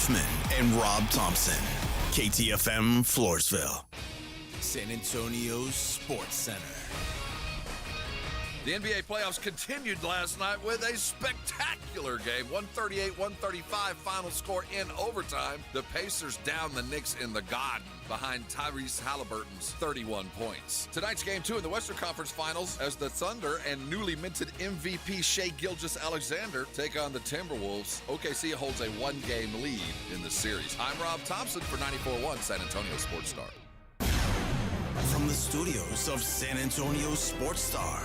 Hoffman and Rob Thompson. KTFM Floresville. San Antonio's Sports Center. The NBA playoffs continued last night with a spectacular game. 138-135 final score in overtime. The Pacers down the Knicks in the Garden behind Tyrese Haliburton's 31 points. Tonight's game 2 in the Western Conference Finals as the Thunder and newly minted MVP Shai Gilgeous-Alexander take on the Timberwolves. OKC holds a 1-game lead in the series. I'm Rob Thompson for 94.1 San Antonio Sports Star. From the studios of San Antonio Sports Star,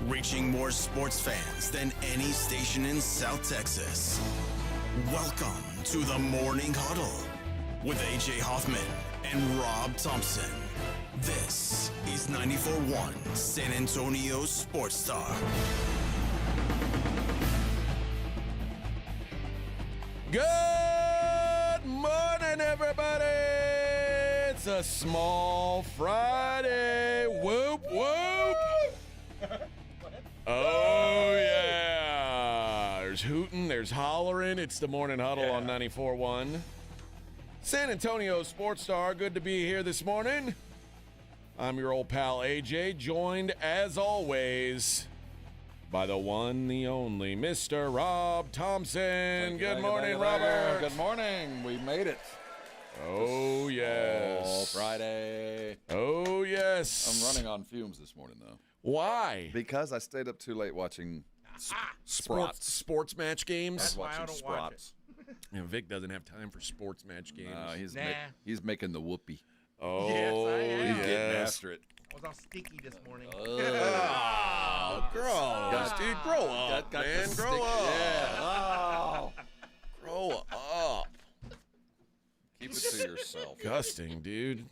reaching more sports fans than any station in South Texas. Welcome to the Morning Huddle with AJ Hoffman and Rob Thompson. This is 94.1 San Antonio Sports Star. Good morning, everybody. It's a small Friday. Whoop, whoop. Oh, yeah. There's hooting, there's hollering. It's the Morning Huddle on 94.1. San Antonio Sports Star, good to be here this morning. I'm your old pal AJ, joined as always by the one, the only, Mr. Rob Thompson. Good morning, Robert. Good morning. We made it. Oh, yes. Oh, Friday. Oh, yes. I'm running on fumes this morning, though. Why? Because I stayed up too late watching Sports match games. I was why I watching don't watch Sprots. Yeah, Vic doesn't have time for sports match games. He's making the whoopee. Oh, Yes, I am. He's getting yes. after it. I was all sticky this morning. Oh, gross. Dude, grow up, Got man. the Grow stick- up. Yeah. Oh. Grow up. Keep it to yourself. Disgusting, dude.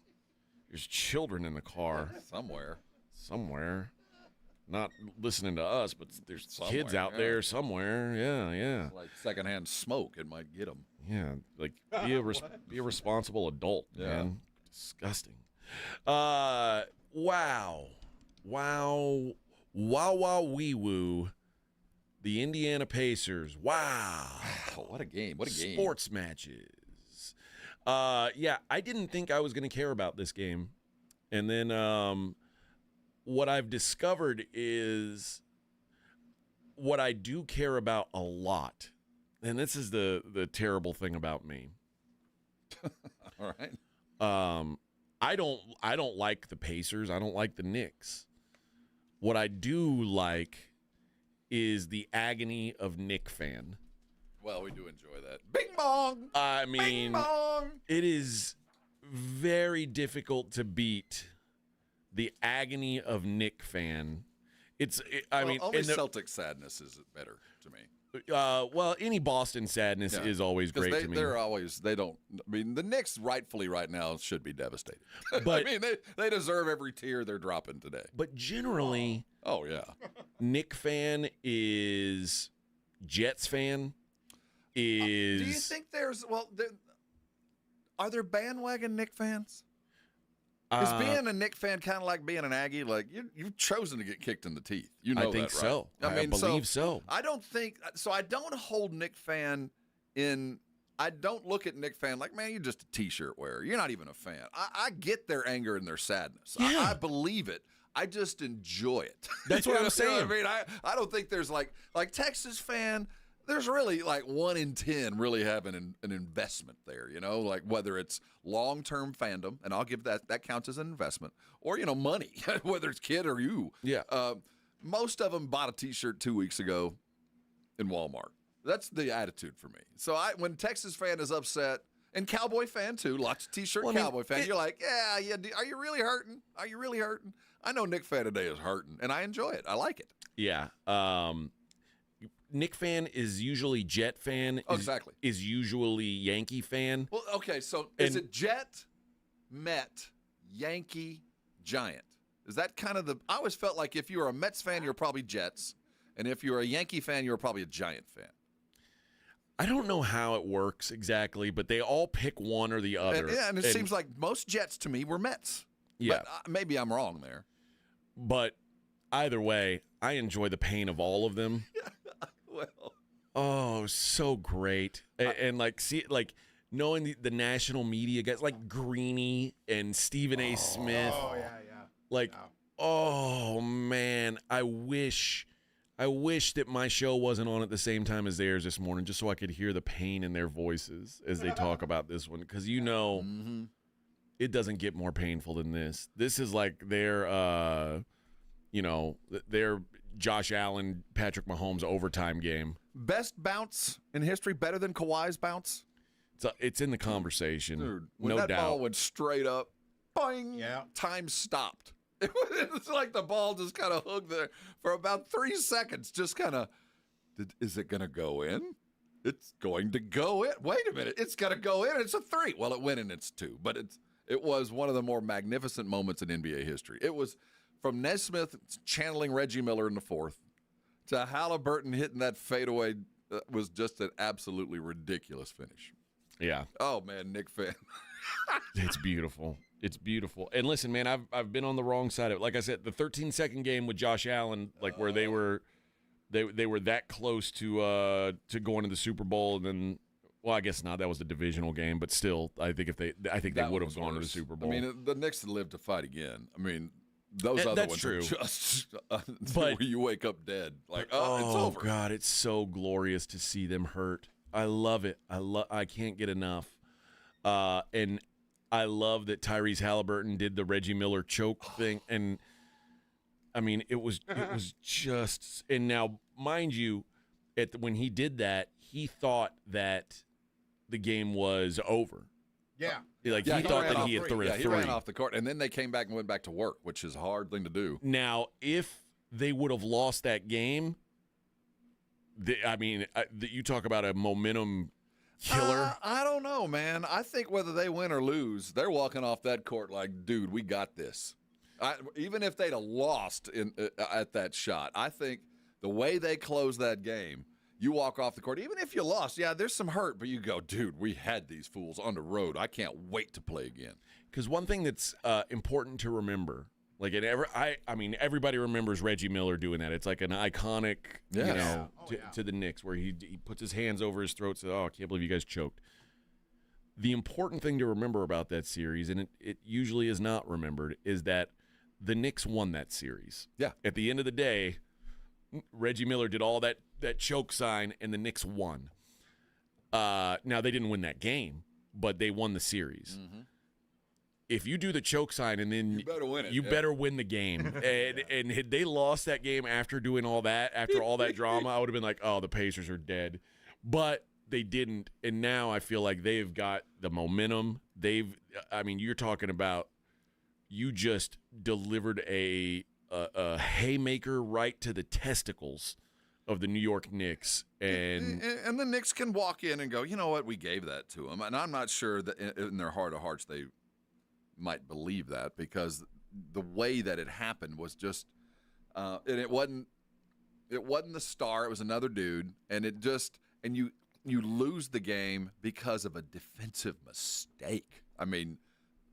There's children in the car somewhere. Not listening to us, but there's kids out there somewhere. Yeah. Like secondhand smoke, it might get them. Yeah, like be a responsible adult, man. Disgusting. Wow, wee woo. The Indiana Pacers. Wow. What a game! What a game! Sports matches. Yeah, I didn't think I was going to care about this game, and then what I've discovered is what I do care about a lot. And this is the terrible thing about me. All right. I don't like the Pacers. I don't like the Knicks. What I do like is the agony of Knick fan. Well, we do enjoy that. Bing bong. I mean, Bing bong. it is very difficult to beat the agony of Knick fan. Only Celtic sadness is better to me. Well, any Boston sadness is always great to me. The Knicks rightfully right now should be devastated. But I mean, they deserve every tear they're dropping today. But generally, oh yeah, Knick fan is Jets fan is. Do you think are there bandwagon Knick fans? Is being a Knick fan kind of like being an Aggie? Like you've chosen to get kicked in the teeth. You know I think that, right? so. I believe so. I don't think so. I don't hold Knick fan in. I don't look at Knick fan like, man, you're just a T-shirt wearer. You're not even a fan. I get their anger and their sadness. Yeah. I believe it. I just enjoy it. That's what I'm saying. You know what I mean, I don't think there's like Texas fan. There's really like 1 in 10 really having an investment there, you know, like whether it's long-term fandom, and I'll give that counts as an investment, or, you know, money, whether it's kid or you. Yeah. Most of them bought a T-shirt 2 weeks ago in Walmart. That's the attitude for me. So when Texas fan is upset, and Cowboy fan too, lots of T-shirt Cowboy fan, you're like, yeah. Are you really hurting? Are you really hurting? I know Knick fan today is hurting, and I enjoy it. I like it. Yeah. Knick fan is usually Jet fan. Exactly. Is usually Yankee fan. Well, okay, so is it Jet, Met, Yankee, Giant? Is that kind of I always felt like if you were a Mets fan, you're probably Jets, and if you were a Yankee fan, you were probably a Giant fan. I don't know how it works exactly, but they all pick one or the other. And it seems like most Jets to me were Mets. Yeah. But maybe I'm wrong there. But either way, I enjoy the pain of all of them. Well. Oh, so great. And like, see, like, knowing the national media guys like Greeny and Stephen A. Smith. Oh yeah. Like, oh man, I wish that my show wasn't on at the same time as theirs this morning, just so I could hear the pain in their voices as they talk about this one. Because it doesn't get more painful than this. This is like their Josh Allen, Patrick Mahomes overtime game. Best bounce in history, better than Kawhi's bounce? It's in the conversation, Dude, when no that doubt. ball went straight up, boing, time stopped. It's like the ball just kind of hung there for about 3 seconds, just kind of, is it going to go in? It's going to go in. Wait a minute, it's going to go in. It's a 3. Well, it went in, it's 2. But it was one of the more magnificent moments in NBA history. It was from Nesmith channeling Reggie Miller in the 4th to Haliburton hitting that fadeaway. Was just an absolutely ridiculous finish. Yeah. Oh, man, Knick fan. It's beautiful. It's beautiful. And listen, man, I've been on the wrong side of it. Like I said, the 13-second game with Josh Allen, like where they were that close to going to the Super Bowl, and then, well, I guess not. That was the divisional game, but still, I think they would have gone to the Super Bowl. I mean, the Knicks lived to fight again. I mean, those other that's ones true. are just But- where you wake up dead. Like, it's over. God, it's so glorious to see them hurt. I love it. I can't get enough. And I love that Tyrese Haliburton did the Reggie Miller choke thing, and I mean, it was just. And now, mind you, when he did that, he thought that the game was over. Yeah. He thought that he had thrown a 3. He ran off the court, and then they came back and went back to work, which is a hard thing to do. Now, if they would have lost that game, you talk about a momentum killer. I don't know, man. I think whether they win or lose, they're walking off that court like, dude, we got this. Even if they'd have lost at that shot, I think the way they close that game, you walk off the court, even if you lost, yeah, there's some hurt, but you go, dude, we had these fools on the road. I can't wait to play again. Because one thing that's important to remember, like everybody remembers Reggie Miller doing that. It's like an iconic, to the Knicks, where he puts his hands over his throat, says, "Oh, I can't believe you guys choked." The important thing to remember about that series, and it usually is not remembered, is that the Knicks won that series. Yeah. At the end of the day, Reggie Miller did all that choke sign, and the Knicks won. Now, they didn't win that game, but they won the series. Mm-hmm. If you do the choke sign and then you better win it. You better win the game. And had they lost that game after doing all that, after all that drama, I would have been like, oh, the Pacers are dead. But they didn't, and now I feel like they've got the momentum. You're talking about, you just delivered a haymaker right to the testicles of the New York Knicks. And the Knicks can walk in and go, you know what, we gave that to them. And I'm not sure that in their heart of hearts they might believe that, because the way that it happened was just and it wasn't the star, it was another dude, and you lose the game because of a defensive mistake. I mean,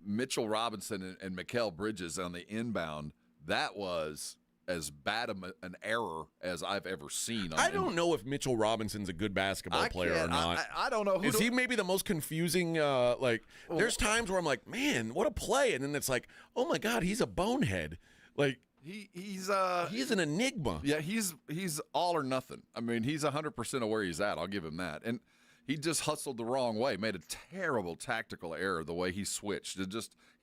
Mitchell Robinson and Mikal Bridges on the inbound, that was as bad an error as I've ever seen. I don't know if Mitchell Robinson's a good basketball player or not. I don't know. Is he maybe the most confusing? There's times where I'm like, man, what a play, and then it's like, oh my God, he's a bonehead. Like he's an enigma. Yeah, he's all or nothing. I mean, he's 100% of where he's at. I'll give him that. And he just hustled the wrong way, made a terrible tactical error the way he switched.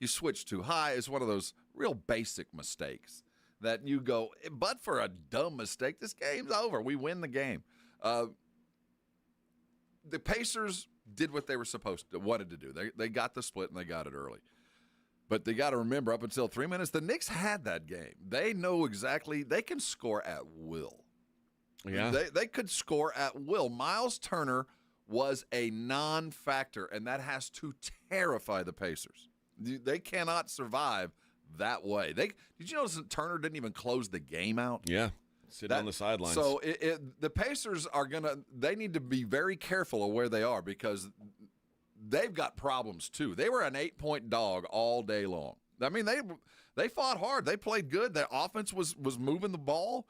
He switched too high. It's one of those real basic mistakes that you go, but for a dumb mistake, this game's over. We win the game. The Pacers did what they were wanted to do. They got the split, and they got it early. But they got to remember, up until 3 minutes, the Knicks had that game. They know exactly, they can score at will. Yeah. They could score at will. Miles Turner was a non-factor, and that has to terrify the Pacers. They cannot survive that way. Did you notice that Turner didn't even close the game out? Yeah, sitting on the sidelines. So the Pacers they need to be very careful of where they are, because they've got problems too. They were an 8-point dog all day long. I mean, they fought hard. They played good. Their offense was moving the ball,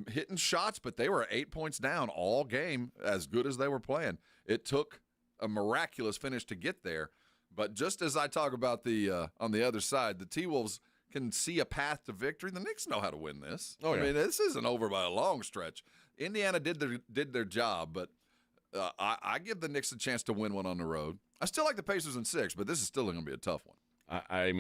hitting shots, but they were 8 points down all game, as good as they were playing. It took a miraculous finish to get there. But just as I talk about the on the other side, the T-Wolves can see a path to victory. The Knicks know how to win this. Oh, yeah. I mean, this isn't over by a long stretch. Indiana did their job, but I give the Knicks a chance to win one on the road. I still like the Pacers in 6, but this is still going to be a tough one. I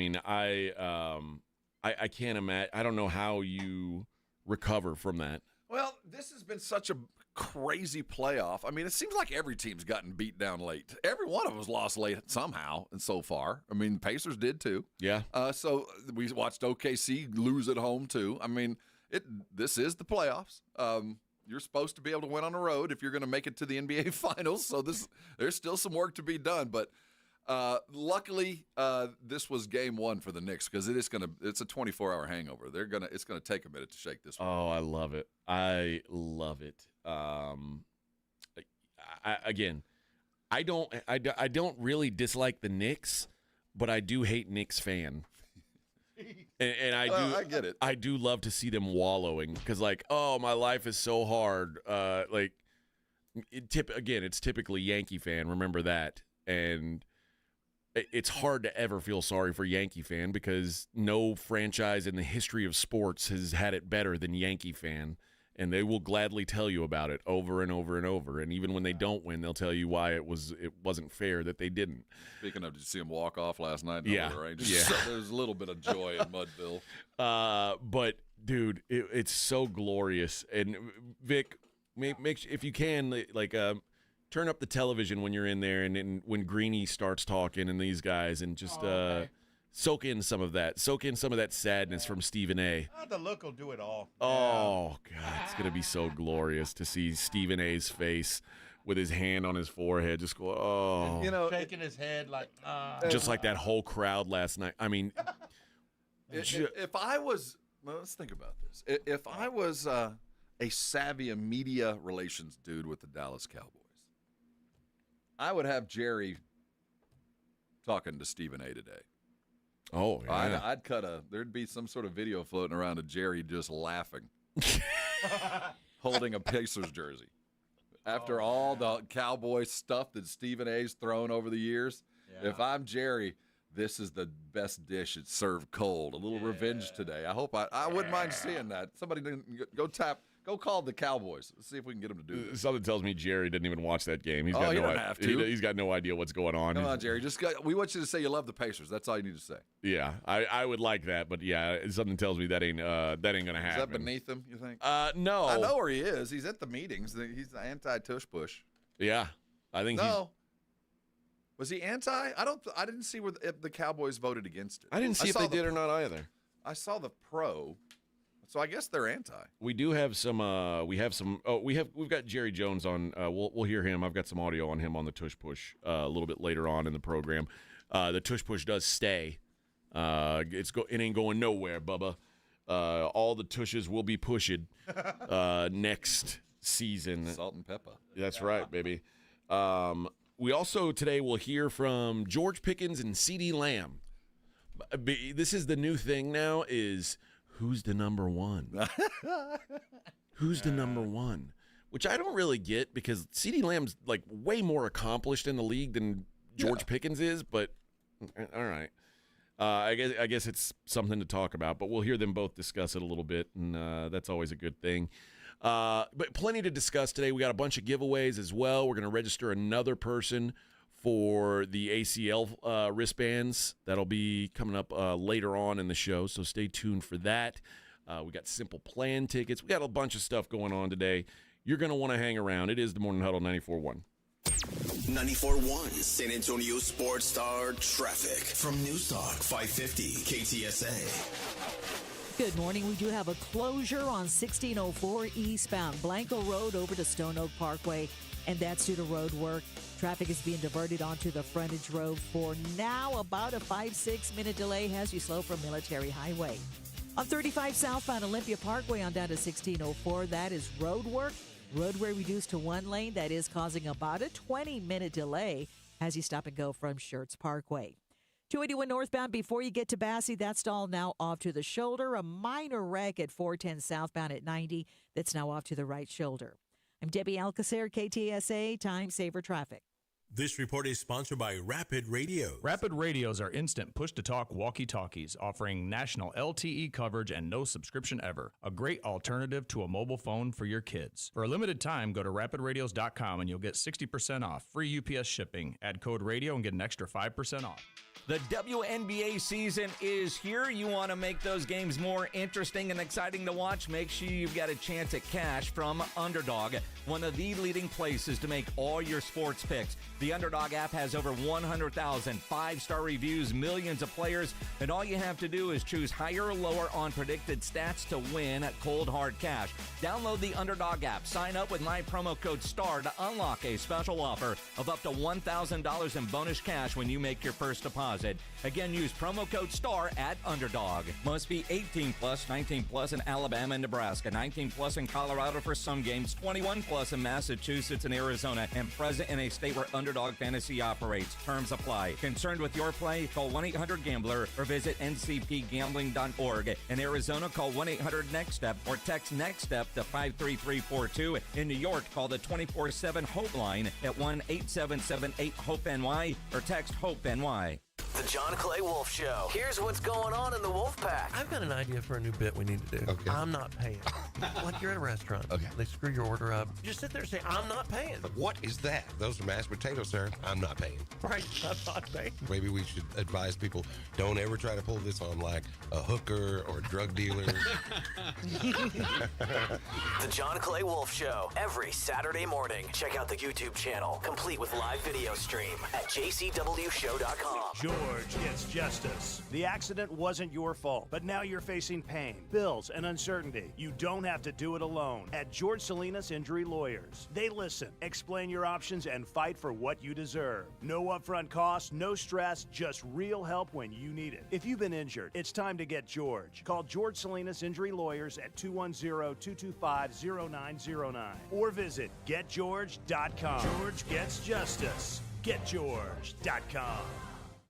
can't imagine. I don't know how you recover from that. Well, this has been such a crazy playoff. I mean, it seems like every team's gotten beat down late. Every one of us lost late somehow, and so far. I mean, Pacers did too. Yeah. So we watched OKC lose at home too. I mean, this is the playoffs. You're supposed to be able to win on the road if you're going to make it to the NBA Finals. So there's still some work to be done, but luckily this was game 1 for the Knicks because it's a 24-hour hangover. It's gonna take a minute to shake this one. Oh, I love it. I love it. I don't really dislike the Knicks, but I do hate Knicks fan. And I get it. I do love to see them wallowing because, like, oh, my life is so hard. It's typically Yankee fan. Remember that. And it's hard to ever feel sorry for Yankee fan because no franchise in the history of sports has had it better than Yankee fan. And they will gladly tell you about it over and over and over. And even when they don't win, they'll tell you why it wasn't fair that they didn't. Speaking of, did you see him walk off last night? Yeah. So there's a little bit of joy in Mudville. But, dude, it's so glorious. And, Vic, make if you can, turn up the television when you're in there and when Greeny starts talking and these guys and just soak in some of that. Soak in some of that sadness from Stephen A. The look will do it all. Oh, God, it's going to be so glorious to see Stephen A's face with his hand on his forehead just go, oh. Shaking his head like, Just like that whole crowd last night. I mean. If I was, let's think about this. If I was a savvy media relations dude with the Dallas Cowboys, I would have Jerry talking to Stephen A today. Oh, yeah. I'd there'd be some sort of video floating around of Jerry just laughing, holding a Pacers jersey. After all the Cowboy stuff that Stephen A's thrown over the years, if I'm Jerry, this is the best dish. It's served cold. A little revenge today. I wouldn't mind seeing that. Somebody go call the Cowboys. Let's see if we can get them to do this. Something tells me Jerry didn't even watch that game. You don't have to. He's got no idea what's going on. Come on, Jerry. We want you to say you love the Pacers. That's all you need to say. Yeah, I would like that, but yeah, something tells me that ain't gonna happen. Is that beneath him, you think? No. I know where he is. He's at the meetings. He's the anti-tush push. Yeah, I think no. Was he anti? I didn't see where the Cowboys voted against it. I didn't see if they did or not either. I saw the pro. So I guess they're anti. We do have some. We've got Jerry Jones on. We'll hear him. I've got some audio on him on the tush push a little bit later on in the program. The tush push does stay. It ain't going nowhere, Bubba. All the tushes will be pushed next season. Salt and pepper. That's right, baby. We also today will hear from George Pickens and CeeDee Lamb. This is the new thing now. Is who's the number one? Who's the number one? Which I don't really get because CeeDee Lamb's like way more accomplished in the league than George Pickens is. But all right, I guess it's something to talk about. But we'll hear them both discuss it a little bit, and that's always a good thing. But plenty to discuss today. We got a bunch of giveaways as well. We're going to register another person for the ACL wristbands. That'll be coming up later on in the show, so stay tuned for that. We got Simple Plan tickets. We got a bunch of stuff going on today. You're going to want to hang around. It is the Morning Huddle 94.1. 94.1 San Antonio Sports Star traffic from Newstalk 550 KTSA. Good morning. We do have a closure on 1604 eastbound Blanco Road over to Stone Oak Parkway, and that's due to road work. Traffic is being diverted onto the frontage road for now. About a 5-6 minute delay as you slow from Military Highway. On 35 southbound Olympia Parkway on down to 1604, that is road work. Roadway reduced to one lane. That is causing about a 20-minute delay as you stop and go from Schertz Parkway. 281 northbound before you get to Basse, that stall now off to the shoulder. A minor wreck at 410 southbound at 90 that's now off to the right shoulder. I'm Debbie Alcacer, KTSA Time Saver Traffic. This report is sponsored by Rapid Radio. Rapid Radios are instant push-to-talk walkie-talkies offering national LTE coverage and no subscription ever. A great alternative to a mobile phone for your kids. For a limited time, go to rapidradios.com and you'll get 60% off, free UPS shipping. Add code radio and get an extra 5% off. The WNBA season is here. You want to make those games more interesting and exciting to watch? Make sure you've got a chance at cash from Underdog, one of the leading places to make all your sports picks. The Underdog app has over 100,000 five-star reviews, millions of players, and all you have to do is choose higher or lower on predicted stats to win cold hard cash. Download the Underdog app. Sign up with my promo code STAR to unlock a special offer of up to $1,000 in bonus cash when you make your first deposit. Again, use promo code STAR at Underdog. Must be 18 plus, 19 plus in Alabama and Nebraska, 19 plus in Colorado for some games, 21 plus in Massachusetts and Arizona, and present in a state where Underdog Fantasy operates. Terms apply. Concerned with your play? Call 1-800-GAMBLER or visit ncpgambling.org. In Arizona, call 1-800-NEXT-STEP or text NEXT-STEP to 53342. In New York, call the 24/7 Hope line at 1-877-8-HOPE-NY or text HOPE-NY. The John Clay Wolf Show. Here's what's going on in the Wolf Pack. I've got an idea for a new bit we need to do. Okay. I'm not paying. Like you're at a restaurant. Okay. They screw your order up. Just sit there and say, I'm not paying. What is that? Those are mashed potatoes, sir. I'm not paying. Right, I'm not paying. Maybe we should advise people, don't ever try to pull this on like a hooker or a drug dealer. The John Clay Wolf Show. Every Saturday morning. Check out the YouTube channel, complete with live video stream at jcwshow.com. George gets justice. The accident wasn't your fault, but now you're facing pain, bills, and uncertainty. You don't have to do it alone at George Salinas Injury Lawyers. They listen, explain your options, and fight for what you deserve. No upfront costs, no stress, just real help when you need it. If you've been injured, it's time to get George. Call George Salinas Injury Lawyers at 210-225-0909 or visit getgeorge.com. George gets justice. Getgeorge.com.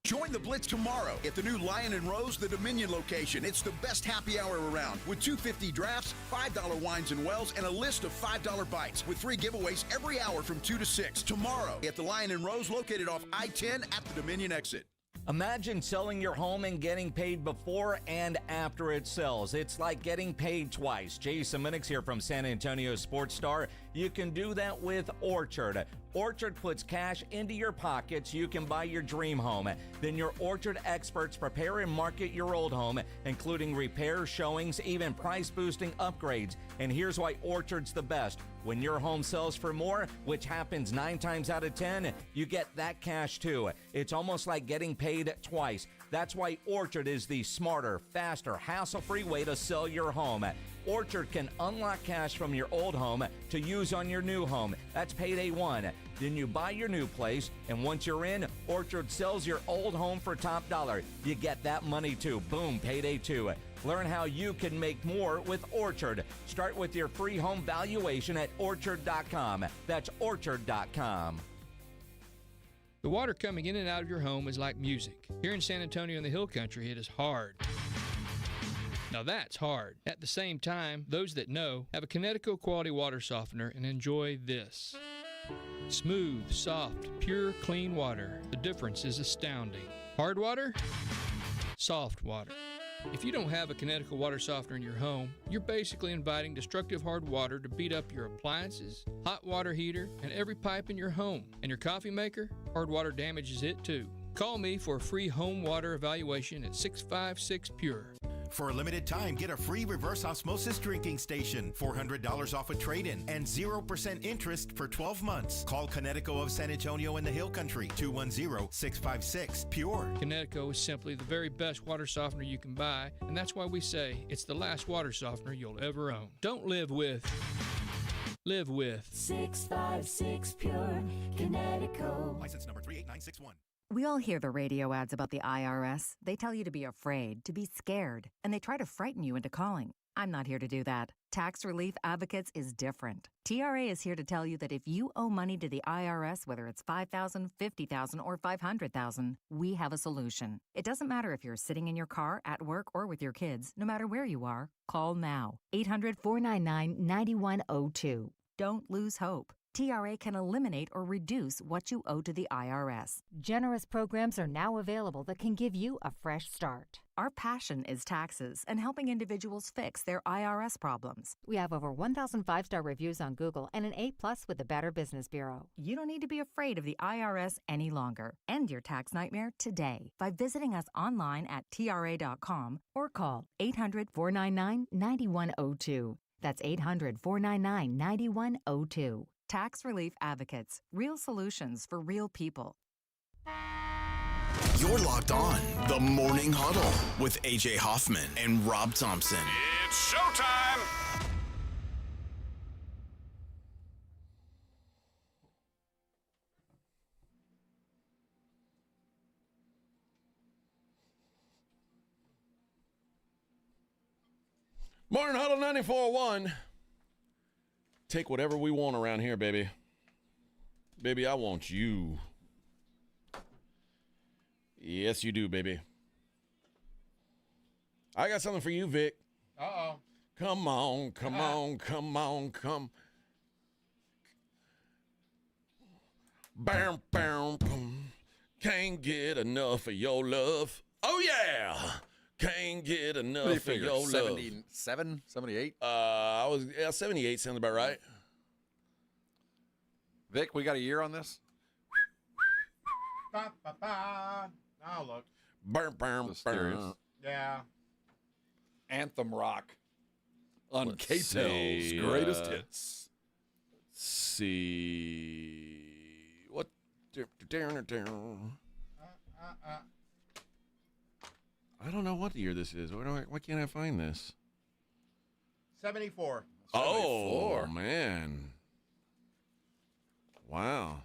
Join the Blitz tomorrow at the new Lion & Rose, the Dominion location. It's the best happy hour around with $2.50 drafts, $5 wines and wells, and a list of $5 bites with free giveaways every hour from 2 to 6. Tomorrow at the Lion & Rose located off I-10 at the Dominion exit. Imagine selling your home and getting paid before and after it sells. It's like getting paid twice. Jason Minix here from San Antonio Sports Star. You can do that with Orchard. Orchard puts cash into your pockets. You can buy your dream home. Then your Orchard experts prepare and market your old home, including repairs, showings, even price-boosting upgrades. And here's why Orchard's the best. When your home sells for more, which happens 9 times out of 10, you get that cash too. It's almost like getting paid twice. That's why Orchard is the smarter, faster, hassle-free way to sell your home. Orchard can unlock cash from your old home to use on your new home. That's payday 1. Then you buy your new place, and once you're in, Orchard sells your old home for top dollar. You get that money too. Boom, payday 2. Learn how you can make more with Orchard. Start with your free home valuation at orchard.com. That's orchard.com. The water coming in and out of your home is like music. Here in San Antonio in the Hill Country, it is hard. Now that's hard. At the same time, those that know have a Connecticut quality water softener and enjoy this. Smooth, soft, pure, clean water. The difference is astounding. Hard water, soft water. If you don't have a Connecticut water softener in your home, you're basically inviting destructive hard water to beat up your appliances, hot water heater, and every pipe in your home. And your coffee maker, hard water damages it too. Call me for a free home water evaluation at 656-PURE. For a limited time, get a free reverse osmosis drinking station, $400 off a trade-in, and 0% interest for 12 months. Call Connecticut of San Antonio in the Hill Country, 210-656-PURE. Connecticut is simply the very best water softener you can buy, and that's why we say it's the last water softener you'll ever own. Don't live with. Live with. 656-PURE, Connecticut. License number 38961. We all hear the radio ads about the IRS. They tell you to be afraid, to be scared, and they try to frighten you into calling. I'm not here to do that. Tax Relief Advocates is different. TRA is here to tell you that if you owe money to the IRS, whether it's $5,000, $50,000, or $500,000, we have a solution. It doesn't matter if you're sitting in your car, at work, or with your kids. No matter where you are, call now. 800-499-9102. Don't lose hope. TRA can eliminate or reduce what you owe to the IRS. Generous programs are now available that can give you a fresh start. Our passion is taxes and helping individuals fix their IRS problems. We have over 1,000 5-star reviews on Google and an A+ with the Better Business Bureau. You don't need to be afraid of the IRS any longer. End your tax nightmare today by visiting us online at TRA.com or call 800-499-9102. That's 800-499-9102. Tax Relief Advocates. Real solutions for real people. You're locked on the Morning Huddle with AJ Hoffman and Rob Thompson. It's showtime! Morning Huddle 94.1. Take whatever we want around here, baby. Baby, I want you. Yes, you do, baby. I got something for you, Vic. Uh-oh. Come on, come on, come on, come. Bam, bam, boom. Can't get enough of your love. Oh, yeah. Can't get enough of your love. 77, 78? I was 78 sounds about right. Vic, we got a year on this? Ba-ba-ba. Now look. Burn, burn, burn. Yeah. Anthem rock on Let's K-Tel's see, greatest hits. Let's see. What? I don't know what year this is. Why can't I find this? 74. Oh, man. Wow.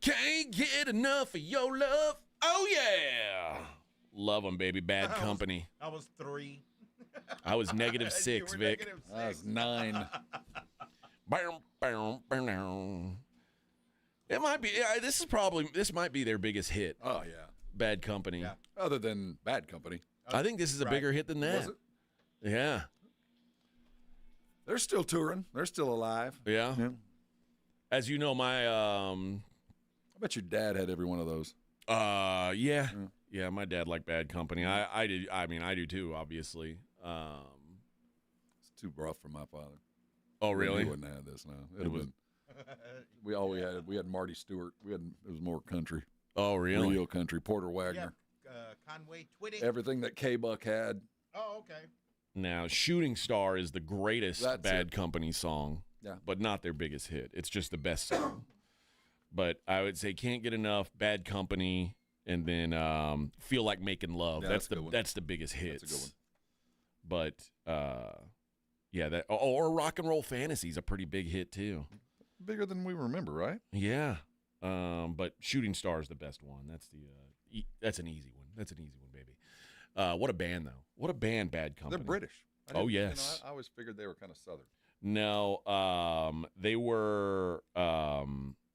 Can't get enough of your love. Oh, yeah. Love them, baby. Bad Company. I was 3. I was -6, Vic. I was 9. It might be. This might be their biggest hit. Oh, yeah. Bad Company. Yeah. Other than Bad Company. I think this is a bigger hit than that. Was it? Yeah. They're still touring. They're still alive. Yeah. As you know, my I bet your dad had every one of those. Yeah. Yeah, my dad liked Bad Company. I did. I mean, I do too, obviously. It's too rough for my father. Oh, really? We wouldn't have had this now. We had Marty Stewart. It was more country. Oh, really? Real country. Porter Wagner. Conway Twitty. Everything that K-Buck had. Oh, okay. Now, Shooting Star is the greatest Bad Company song, but not their biggest hit. It's just the best song. But I would say Can't Get Enough, Bad Company, and then Feel Like Making Love. Yeah, that's the biggest hits. That's a good one. But or Rock and Roll Fantasy's a pretty big hit too. Bigger than we remember, right? Yeah. But Shooting Star is the best one. That's an easy one. That's an easy one, baby. What a band, though. What a band, Bad Company. They're British. Oh, yes. I always figured they were kind of Southern. No, they were.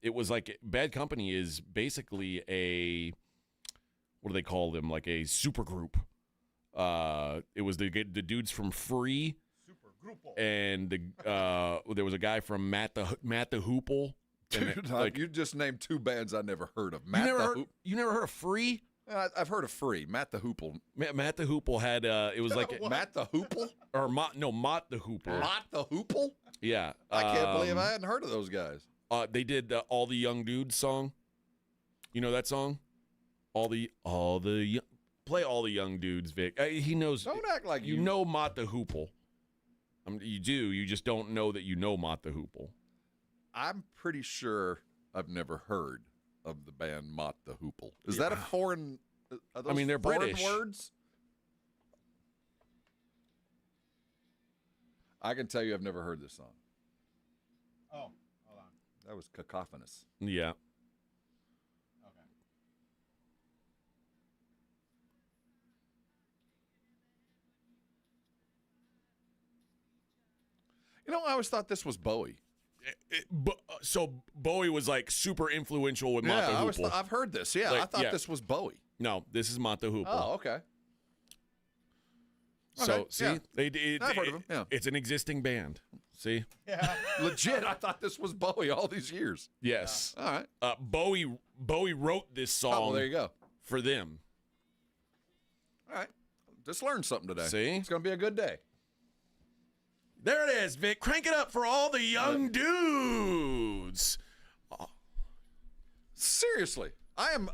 It was like Bad Company is basically what do they call them? Like a super group. It was the dudes from Free. And there was a guy from Matt the Hoople. Dude, you just named 2 bands I never heard of. You never heard of Free? I've heard of Free. Matt the Hoople. Matt the Hoople had it was like Matt the Hoople or Mott the Hoople. Mott the Hoople. Yeah, I can't believe I hadn't heard of those guys. They did All the Young Dudes song. You know that song? Play All the Young Dudes, Vic. He knows. Don't act like you know Mott the Hoople. You do. You just don't know that you know Mott the Hoople. I'm pretty sure I've never heard of the band Mott the Hoople. Is that a foreign? Are those they're foreign British words. I can tell you, I've never heard this song. Oh, hold on. That was cacophonous. Yeah. Okay. You know, I always thought this was Bowie. So Bowie was like super influential with Mott the Hoople. I've heard this. Yeah, I thought this was Bowie. No, this is Mott the Hoople. Oh, okay. So Okay, see, yeah. I've heard of him. Yeah. It's an existing band. See? Yeah. Legit, I thought this was Bowie all these years. Yes. All right. Bowie wrote this song. Oh, well, there you go. For them. All right. Just learned something today. See? It's going to be a good day. There it is, Vic. Crank it up for all the young dudes. Oh. Seriously, I am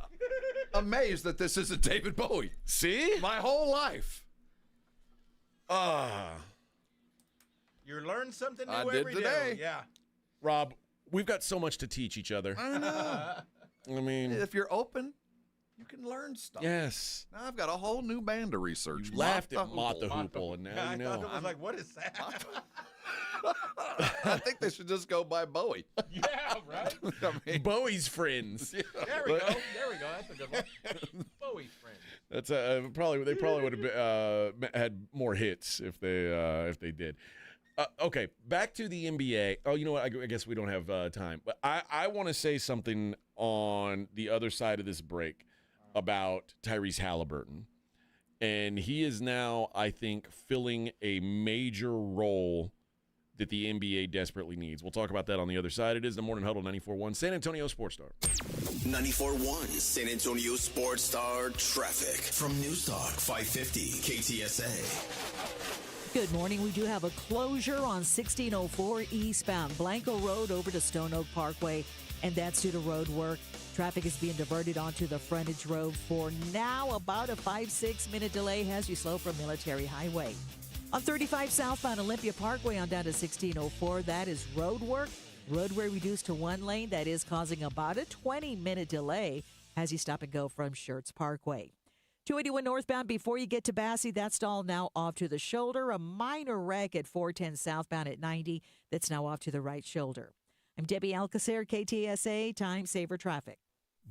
amazed that this isn't David Bowie. See? My whole life. You learn something new I did every today. day. Yeah. Rob, we've got so much to teach each other. I know. I mean, if you're open, you can learn stuff. yes. Now I've got a whole new band to research. You laughed at Mott the Hoople, and now I you know. thought it was like, what is that? I think they should just go by Bowie. Yeah, right? I mean, Bowie's friends. There we go. There we go. That's a good one. Bowie's friend. That's they probably would have had more hits if they did. Okay, back to the NBA. Oh, you know what? I guess we don't have time, but I want to say something on the other side of this break about Tyrese Haliburton, and he is now, I think, filling a major role that the NBA desperately needs. We'll talk about that on the other side. It is the Morning Huddle 94.1 San Antonio Sports Star. 94.1 San Antonio Sports Star traffic from News Talk 550 KTSA. Good morning. We do have a closure on 1604 eastbound Blanco Road over to Stone Oak Parkway, and that's due to road work. Traffic is being diverted onto the frontage road for now. About a 5-6 minute delay as you slow from Military Highway. On 35 southbound Olympia Parkway on down to 1604, that is road work. Roadway reduced to one lane. That is causing about a 20-minute delay as you stop and go from Schertz Parkway. 281 northbound before you get to Bassey, that stall now off to the shoulder. A minor wreck at 410 southbound at 90, that's now off to the right shoulder. I'm Debbie Alcacer, KTSA Time Saver Traffic.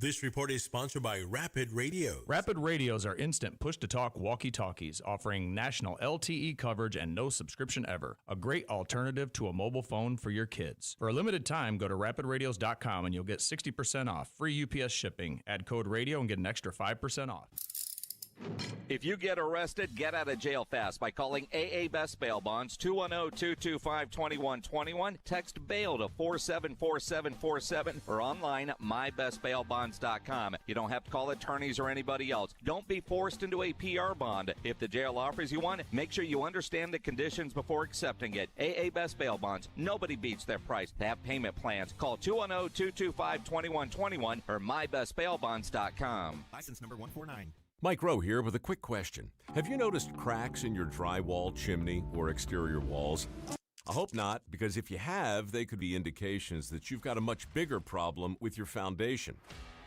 This report is sponsored by Rapid Radios. Rapid Radios are instant push-to-talk walkie-talkies offering national LTE coverage and no subscription ever. A great alternative to a mobile phone for your kids. For a limited time, go to rapidradios.com and you'll get 60% off. Free UPS shipping. Add code radio and get an extra 5% off. If you get arrested, get out of jail fast by calling AA Best Bail Bonds, 210-225-2121. Text bail to 474747 or online at mybestbailbonds.com. You don't have to call attorneys or anybody else. Don't be forced into a PR bond. If the jail offers you one, make sure you understand the conditions before accepting it. AA Best Bail Bonds. Nobody beats their price. They have payment plans. Call 210-225-2121 or mybestbailbonds.com. License number 149. Mike Rowe here with a quick question. Have you noticed cracks in your drywall, chimney, or exterior walls? I hope not, because if you have, they could be indications that you've got a much bigger problem with your foundation.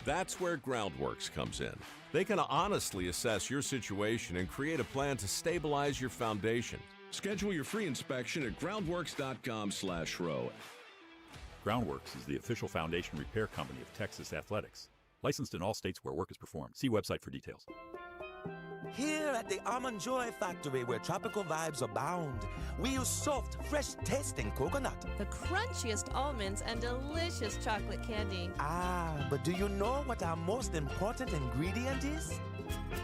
That's where Groundworks comes in. They can honestly assess your situation and create a plan to stabilize your foundation. Schedule your free inspection at groundworks.com/row. Groundworks is the official foundation repair company of Texas Athletics. Licensed in all states where work is performed. See website for details. Here at the Almond Joy Factory, where tropical vibes abound, we use soft, fresh-tasting coconut. The crunchiest almonds and delicious chocolate candy. Ah, but do you know what our most important ingredient is?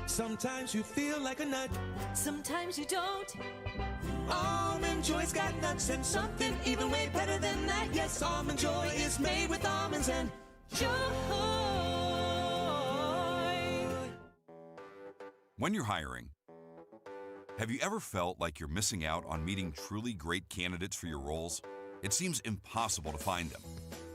Sometimes you feel like a nut. Sometimes you don't. Almond Joy's got nuts and something even way better than that. Yes, Almond Joy is made with almonds and joy. When you're hiring, have you ever felt like you're missing out on meeting truly great candidates for your roles? It seems impossible to find them,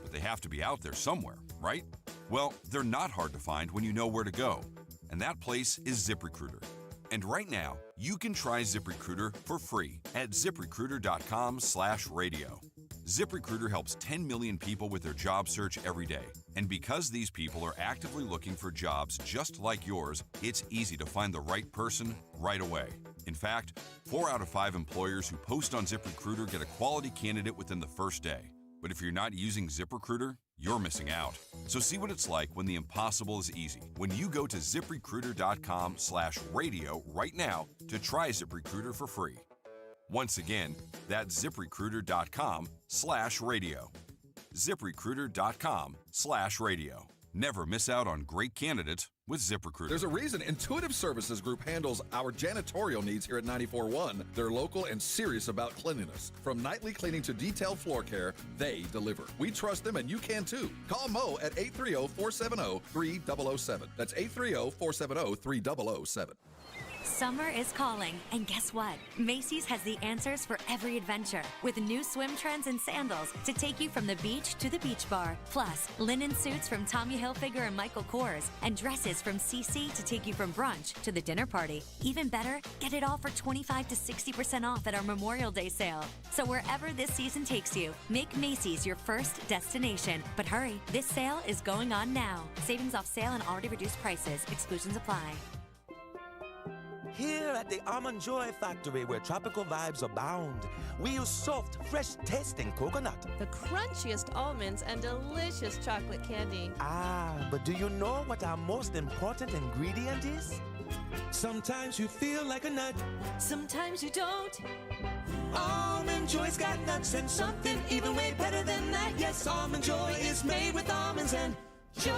but they have to be out there somewhere, right? Well, they're not hard to find when you know where to go, and that place is ZipRecruiter. And right now, you can try ZipRecruiter for free at ziprecruiter.com/radio. ZipRecruiter helps 10 million people with their job search every day. And because these people are actively looking for jobs just like yours, it's easy to find the right person right away. In fact, 4 out of 5 employers who post on ZipRecruiter get a quality candidate within the first day. But if you're not using ZipRecruiter, you're missing out. So see what it's like when the impossible is easy. When you go to ziprecruiter.com/radio right now to try ZipRecruiter for free. Once again, that's ziprecruiter.com/radio. ziprecruiter.com/radio. Never miss out on great candidates with ZipRecruiter. There's a reason Intuitive Services Group handles our janitorial needs here at 94.1. They're local and serious about cleanliness. From nightly cleaning to detailed floor care, they deliver. We trust them, and you can too. Call Mo at 830-470-3007. That's 830-470-3007. Summer is calling, and guess what? Macy's has the answers for every adventure, with new swim trends and sandals to take you from the beach to the beach bar. Plus, linen suits from Tommy Hilfiger and Michael Kors, and dresses from CC to take you from brunch to the dinner party. Even better, get it all for 25 to 60% off at our Memorial Day sale. So wherever this season takes you, make Macy's your first destination. But hurry, this sale is going on now. Savings off sale and already reduced prices. Exclusions apply. Here at the Almond Joy Factory, where tropical vibes abound, we use soft, fresh-tasting coconut. The crunchiest almonds and delicious chocolate candy. Ah, but do you know what our most important ingredient is? Sometimes you feel like a nut. Sometimes you don't. Almond Joy's got nuts and something even way better than that. Yes, Almond Joy is made with almonds and joy.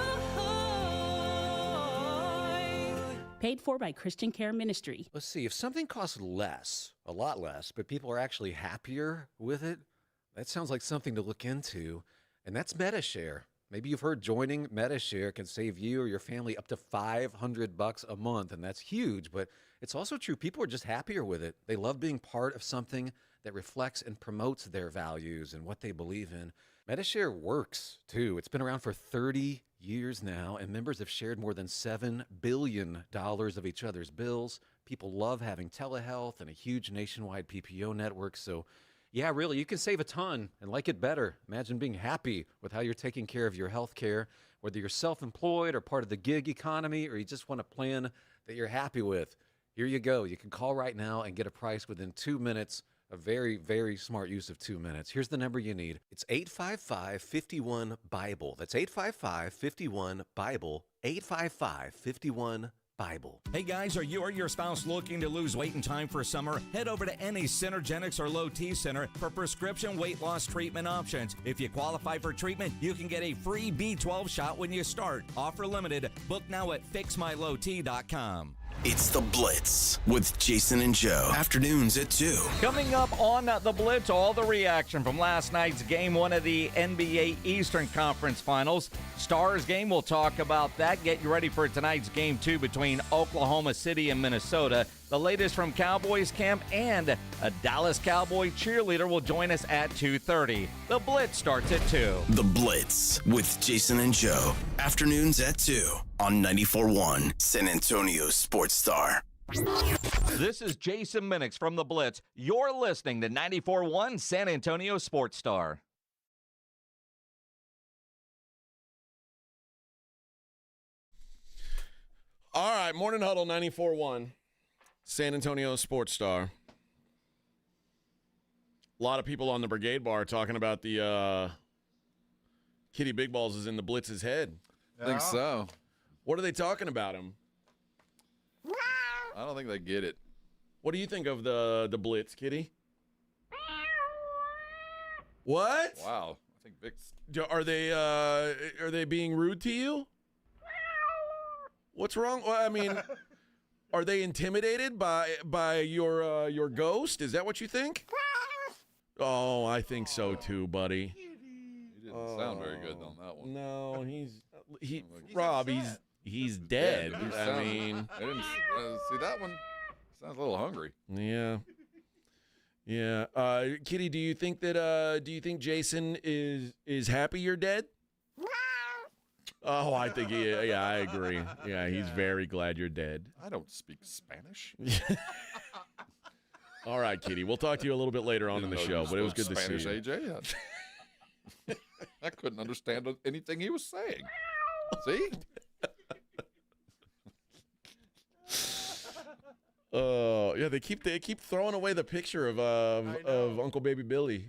Paid for by Christian Care Ministry. Let's see, if something costs less, a lot less, but people are actually happier with it, that sounds like something to look into, and that's MetaShare. Maybe you've heard joining MetaShare can save you or your family up to $500 a month, and that's huge, but it's also true. People are just happier with it. They love being part of something that reflects and promotes their values and what they believe in. MetaShare works, too. It's been around for 30 years now, and members have shared more than $7 billion of each other's bills. People love having telehealth and a huge nationwide PPO network. So, yeah, really, you can save a ton and like it better. Imagine being happy with how you're taking care of your health care, whether you're self-employed or part of the gig economy, or you just want a plan that you're happy with. Here you go. You can call right now and get a price within 2 minutes. A very, very smart use of 2 minutes. Here's the number you need. It's 855-51-BIBLE. That's 855-51-BIBLE. 855-51-BIBLE. Hey guys, are you or your spouse looking to lose weight in time for summer? Head over to any Synergenics or Low T Center for prescription weight loss treatment options. If you qualify for treatment, you can get a free B12 shot when you start. Offer limited. Book now at fixmylowt.com. It's The Blitz with Jason and Joe. Afternoons at 2. Coming up on The Blitz, all the reaction from last night's Game 1 of the NBA Eastern Conference Finals. Stars game, we'll talk about that. Get you ready for tonight's Game 2 between Oklahoma City and Minnesota. The latest from Cowboys camp, and a Dallas Cowboy cheerleader will join us at 2:30. The Blitz starts at 2. The Blitz with Jason and Joe. Afternoons at 2 on 94.1 San Antonio Sports Star. This is Jason Minix from The Blitz. You're listening to 94.1 San Antonio Sports Star. All right, Morning Huddle 94.1. San Antonio Sports Star. A lot of people on the Brigade Bar talking about the Kitty Big Balls is in the Blitz's head. I think so. What are they talking about him? I don't think they get it. What do you think of the Blitz, Kitty? What? Wow. I think Vic's... Are they being rude to you? What's wrong? Well, I mean... Are they intimidated by your ghost? Is that what you think? Oh, I think so too, buddy. He didn't sound very good on that one. No, Rob, he's dead. I mean, I didn't see that one. Sounds a little hungry. Yeah. Kitty, do you think Jason is happy you're dead? Oh, I think I agree. Yeah, he's very glad you're dead. I don't speak Spanish. All right, Kitty. We'll talk to you a little bit later on in the show, but it was good to see you. AJ. I couldn't understand anything he was saying. See? Oh, yeah, they keep throwing away the picture of Uncle Baby Billy.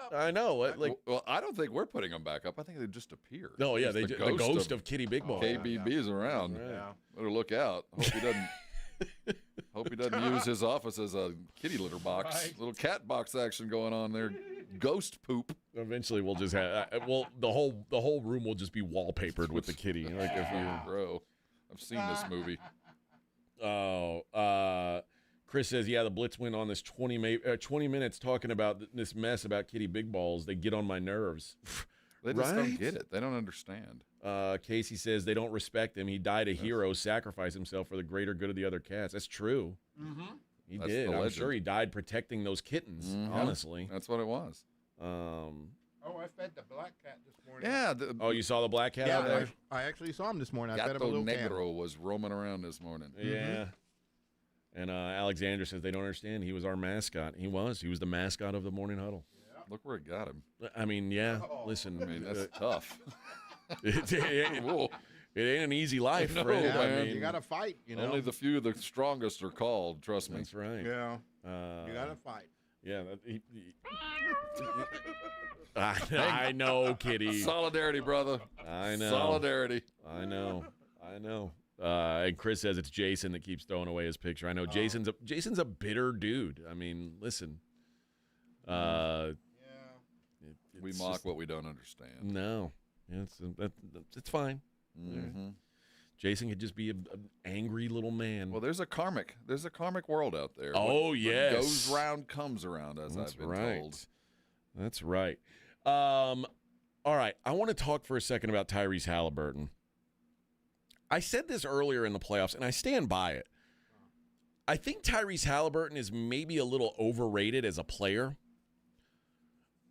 I know. Well, I don't think we're putting them back up. I think they just appeared. No, yeah, the ghost of Kitty Big Ball. KBB's around. Yeah. Better look out. Hope he doesn't use his office as a kitty litter box. Right. Little cat box action going on there. ghost poop. Eventually, we'll just have the whole room will just be wallpapered with the kitty. Like if you Bro, I've seen this movie. Oh, Chris says, yeah, the Blitz went on this 20 minutes talking about this mess about Kitty Big Balls. They get on my nerves. They just don't get it. They don't understand. Casey says they don't respect him. He died a hero, sacrificed himself for the greater good of the other cats. That's true. Mm-hmm. He That's did. the I'm legend. sure he died protecting those kittens, honestly. That's what it was. Oh, I fed the black cat this morning. Yeah. You saw the black cat out there? I actually saw him this morning. I fed him a Gato little Negro camel. was roaming around this morning. Yeah. And Alexander says they don't understand. He was our mascot. He was. He was the mascot of the Morning Huddle. Yeah. Look where it got him. I mean, yeah. Listen. I mean, that's tough. It ain't an easy life, No, Fred. man. I mean, You got to fight, you know. Only the few, the strongest are called. Trust me. That's right. Yeah. You got to fight. Yeah. I know, Kitty. Solidarity, brother. I know. Solidarity. I know. And Chris says it's Jason that keeps throwing away his picture. I know Jason's a bitter dude. I mean, listen. We mock what we don't understand. No, it's fine. Mm-hmm. Jason could just be an angry little man. Well, there's a karmic world out there. Oh, what yes. goes round comes around, as That's I've been right. told. That's right. All right, I want to talk for a second about Tyrese Haliburton. I said this earlier in the playoffs, and I stand by it. I think Tyrese Haliburton is maybe a little overrated as a player.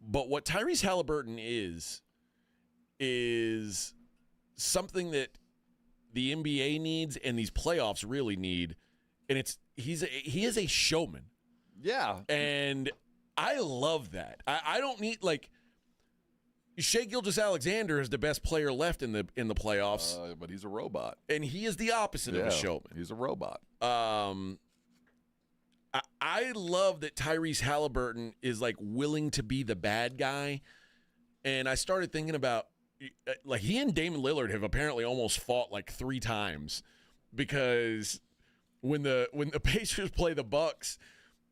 But what Tyrese Haliburton is something that the NBA needs and these playoffs really need, and he is a showman. Yeah. And I love that. I don't need, like, Shai Gilgeous-Alexander is the best player left in the playoffs. But he's a robot. And he is the opposite of a showman. He's a robot. I love that Tyrese Haliburton is, like, willing to be the bad guy. And I started thinking about, like, he and Damian Lillard have apparently almost fought, like, 3 times. Because when the Pacers play the Bucks,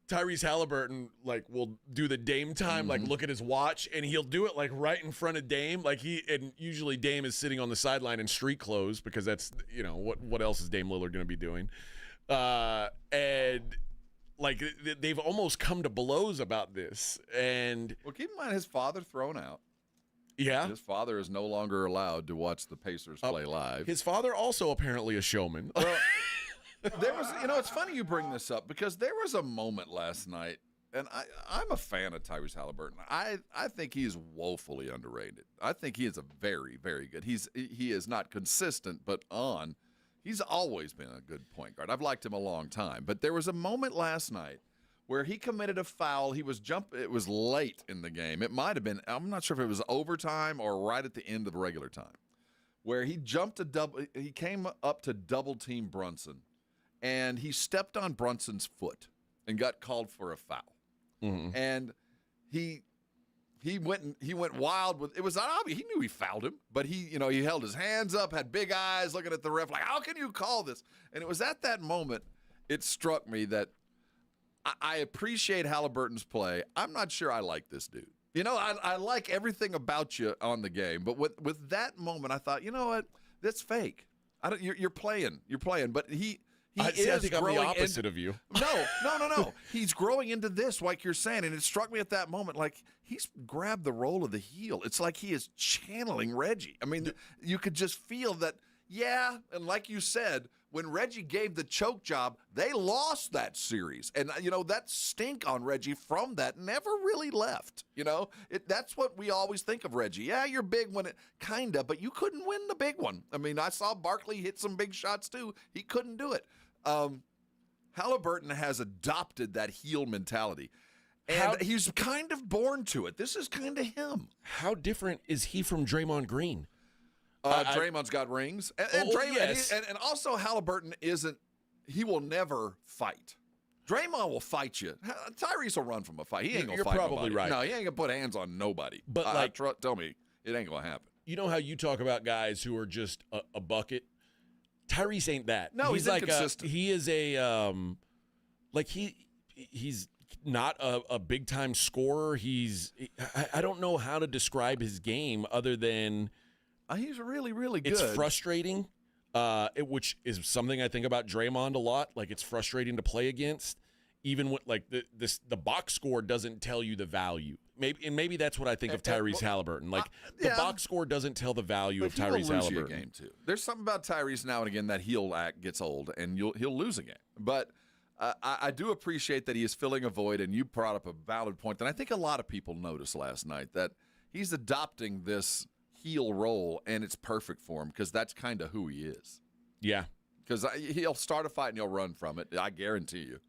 Tyrese Haliburton, like, will do the Dame time, like, look at his watch, and he'll do it, like, right in front of Dame. Like, and usually Dame is sitting on the sideline in street clothes because that's, you know, what else is Dame Lillard going to be doing? And, like, they've almost come to blows about this. And well, keep in mind his father thrown out. Yeah. His father is no longer allowed to watch the Pacers play live. His father also apparently a showman. Well, there was, you know, it's funny you bring this up because there was a moment last night, and I'm a fan of Tyrese Haliburton. I think he is woefully underrated. I think he is a very, very good. He is not consistent, but he's always been a good point guard. I've liked him a long time. But there was a moment last night where he committed a foul. It was late in the game. It might have been, I'm not sure if it was overtime or right at the end of regular time, where he came up to double team Brunson. And he stepped on Brunson's foot and got called for a foul. Mm-hmm. And he went wild with it. Was obvious. He knew he fouled him, but he held his hands up, had big eyes, looking at the ref like, "How can you call this?" And it was at that moment it struck me that I appreciate Haliburton's play. I'm not sure I like this dude. You know, I like everything about you on the game, but with that moment, I thought, you know what, that's fake. You're playing, but I think I'm the opposite of you. No. He's growing into this, like you're saying, and it struck me at that moment, like he's grabbed the role of the heel. It's like he is channeling Reggie. I mean, you could just feel that, yeah, and like you said, when Reggie gave the choke job, they lost that series. And, you know, that stink on Reggie from that never really left. You know, that's what we always think of Reggie. Yeah, you're big when it kind of, but you couldn't win the big one. I mean, I saw Barkley hit some big shots too. He couldn't do it. Halliburton has adopted that heel mentality. And he's kind of born to it. This is kind of him. How different is he from Draymond Green? Draymond's got rings. And also Haliburton he will never fight. Draymond will fight you. Tyrese will run from a fight. He ain't going to fight probably nobody. right. No, he ain't going to put hands on nobody. But tell me, it ain't going to happen. You know how you talk about guys who are just a bucket? Tyrese ain't that. No, he's like inconsistent. he is a he's not a big-time scorer. I don't know how to describe his game other than he's really, really good. It's frustrating, which is something I think about Draymond a lot. Like, it's frustrating to play against, even when like the box score doesn't tell you the value. Maybe that's what I think of Tyrese Haliburton. Like, the box score doesn't tell the value of Tyrese Haliburton. You a game too. There's something about Tyrese now and again that heel act gets old, and he'll lose a game. But I do appreciate that he is filling a void, and you brought up a valid point that I think a lot of people noticed last night, that he's adopting this heel role, and it's perfect for him because that's kind of who he is. Yeah. Because he'll start a fight and he'll run from it. I guarantee you.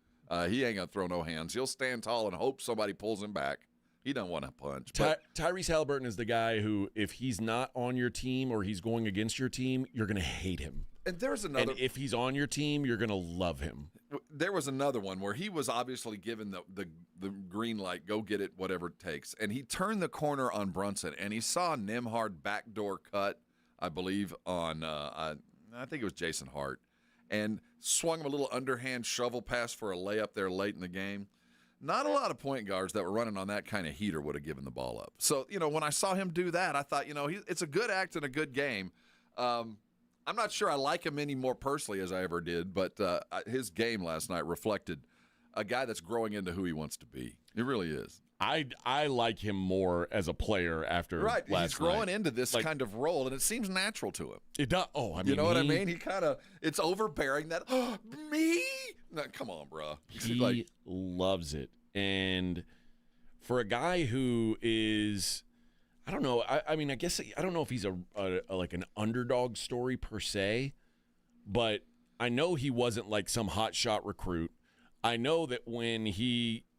He ain't going to throw no hands. He'll stand tall and hope somebody pulls him back. He don't want to punch. Tyrese Haliburton is the guy who, if he's not on your team or he's going against your team, you're going to hate him. And there's another. And if he's on your team, you're going to love him. There was another one where he was obviously given the green light, go get it, whatever it takes. And he turned the corner on Brunson, and he saw Nembhard backdoor cut, I believe, on, I think it was Jason Hart, and swung him a little underhand shovel pass for a layup there late in the game. Not a lot of point guards that were running on that kind of heater would have given the ball up. So, when I saw him do that, I thought, it's a good act and a good game. I'm not sure I like him any more personally as I ever did, but his game last night reflected a guy that's growing into who he wants to be. He really is. I like him more as a player after last night. He's growing into this kind of role, and it seems natural to him. It does. Oh, I mean, you know what I mean? He kind of, it's overbearing that, me? No, come on, bro. He loves it. And for a guy who is, I don't know, I mean, I guess, I don't know if he's a like an underdog story per se, but I know he wasn't like some hotshot recruit. I know that when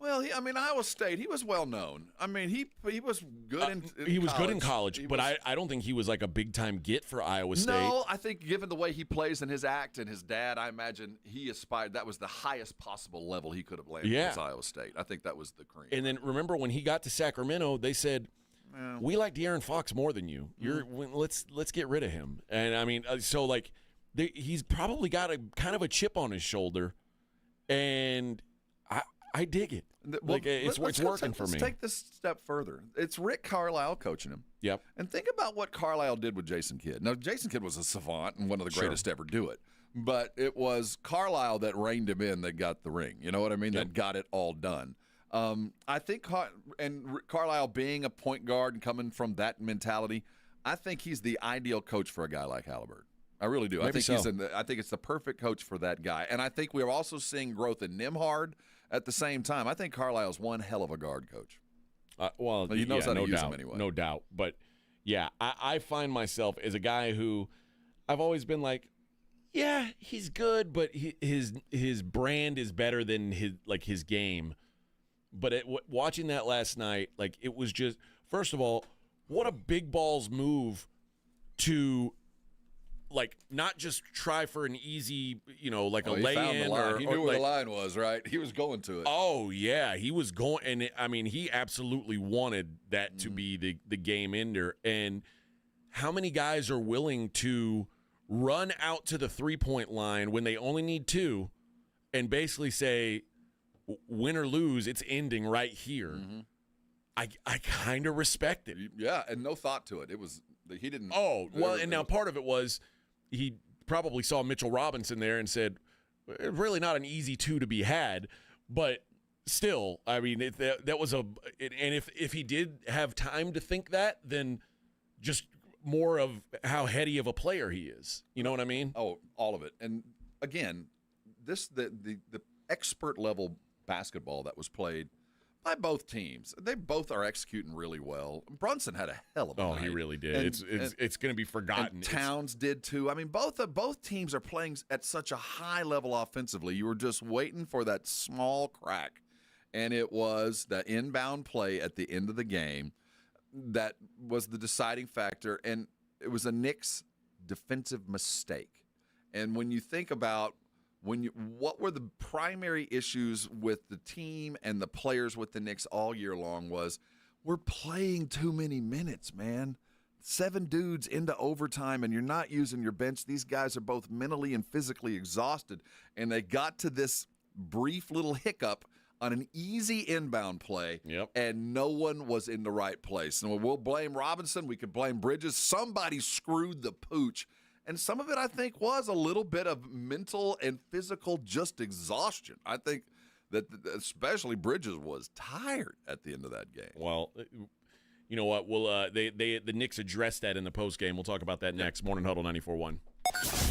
Iowa State, he was well known. I mean, he was good in he was college. good in college, but I don't think he was like a big time get for Iowa State. No, I think given the way he plays and his act and his dad, I imagine he aspired. That was the highest possible level he could have landed as Iowa State. I think that was the cream. And then remember when he got to Sacramento, they said, "We like De'Aaron Fox more than you. Let's get rid of him." And I mean, so like he's probably got a kind of a chip on his shoulder. And I dig it. It's working for me. Let's take this step further. It's Rick Carlisle coaching him. Yep. And think about what Carlisle did with Jason Kidd. Now, Jason Kidd was a savant and one of the greatest to ever do it. But it was Carlisle that reined him in that got the ring. You know what I mean? That got it all done. I think Carlisle being a point guard and coming from that mentality, I think he's the ideal coach for a guy like Haliburton. I really do. Maybe I think it's the perfect coach for that guy. And I think we're also seeing growth in Nembhard at the same time. I think Carlisle's one hell of a guard coach. He knows how to use him anyway. No doubt. But, yeah, I find myself as a guy who I've always been like, yeah, he's good, but his brand is better than his game. But watching that last night, like, it was just, first of all, what a big balls move to – like, not just try for an easy, like a lay-in. He knew where the line was, right? He was going to it. Oh, yeah. He was going. And, he absolutely wanted that to be the game ender. And how many guys are willing to run out to the three-point line when they only need two and basically say, win or lose, it's ending right here? Mm-hmm. I kind of respect it. Yeah, and no thought to it. It was – he didn't – Oh, well, and now part of it was – he probably saw Mitchell Robinson there and said, really not an easy two to be had, but still, I mean, that was and if he did have time to think that, then just more of how heady of a player he is. You know what I mean? Oh, all of it. And again, the expert level basketball that was played by both teams. They both are executing really well. Brunson had a hell of a night. He really did. It's going to be forgotten. And Towns did too. I mean, both teams are playing at such a high level offensively. You were just waiting for that small crack, and it was the inbound play at the end of the game that was the deciding factor, and it was a Knicks defensive mistake. And when you think about what were the primary issues with the team and the players with the Knicks all year long was we're playing too many minutes, man. 7 dudes into overtime, and you're not using your bench. These guys are both mentally and physically exhausted, and they got to this brief little hiccup on an easy inbound play, and no one was in the right place. And we'll blame Robinson. We could blame Bridges. Somebody screwed the pooch. And some of it, I think, was a little bit of mental and physical just exhaustion. I think that especially Bridges was tired at the end of that game. Well, you know what? We'll the Knicks addressed that in the postgame. We'll talk about that next. Morning Huddle 94.1.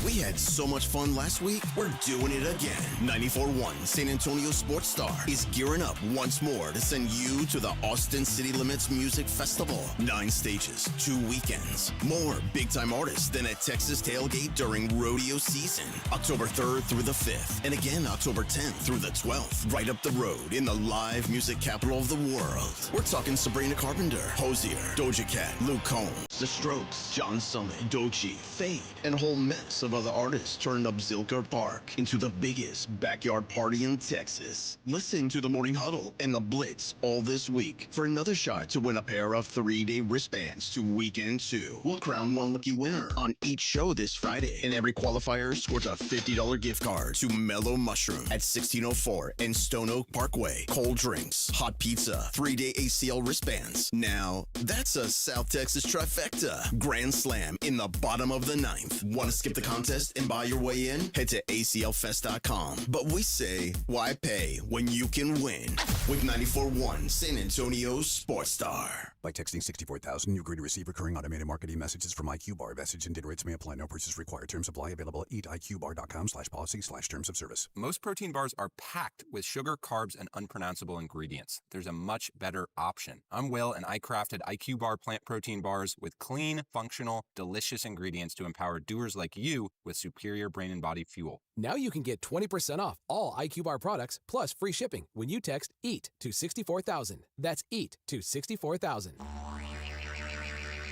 We had so much fun last week, we're doing it again. 94.1 San Antonio Sports Star is gearing up once more to send you to the Austin City Limits Music Festival. 9 stages, 2 weekends. More big-time artists than at Texas Tailgate during rodeo season. October 3rd through the 5th, and again October 10th through the 12th. Right up the road in the live music capital of the world. We're talking Sabrina Carpenter, Hosier, Doja Cat, Luke Combs, The Strokes, John Summit, Doechii, Fade, and a whole mess of other artists turned up Zilker Park into the biggest backyard party in Texas. Listen to the Morning Huddle and the Blitz all this week for another shot to win a pair of 3-day wristbands to Weekend 2. We'll crown one lucky winner on each show this Friday, and every qualifier scores a $50 gift card to Mellow Mushroom at 1604 and Stone Oak Parkway. Cold drinks, hot pizza, 3-day ACL wristbands. Now, that's a South Texas trifecta. Grand Slam in the bottom of the 9th. Want to skip the contest and buy your way in? Head to aclfest.com. But we say, why pay when you can win? With 94.1 San Antonio Sports Star. By texting 64,000, you agree to receive recurring automated marketing messages from IQ Bar. Message and data rates may apply. No purchase required. Terms apply. Available at eatiqbar.com/policy/terms of service. Most protein bars are packed with sugar, carbs, and unpronounceable ingredients. There's a much better option. I'm Will, and I crafted IQ Bar plant protein bars with clean, functional, delicious ingredients to empower doers like you with superior brain and body fuel. Now you can get 20% off all IQ Bar products plus free shipping when you text EAT to 64,000. That's EAT to 64,000.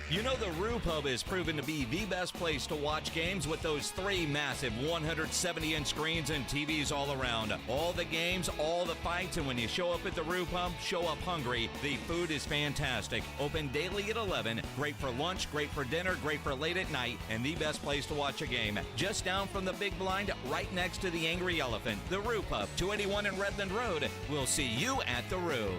You know the Roo Pub is proven to be the best place to watch games with those 3 massive 170-inch screens and TVs all around. All the games, all the fights, and when you show up at the Roo Pub, show up hungry. The food is fantastic. Open daily at 11. Great for lunch, great for dinner, great for late at night, and the best place to watch a game. Just down from the big blind, right next to the Angry Elephant. The Roo Pub, 281 in Redland Road. We'll see you at the Roo.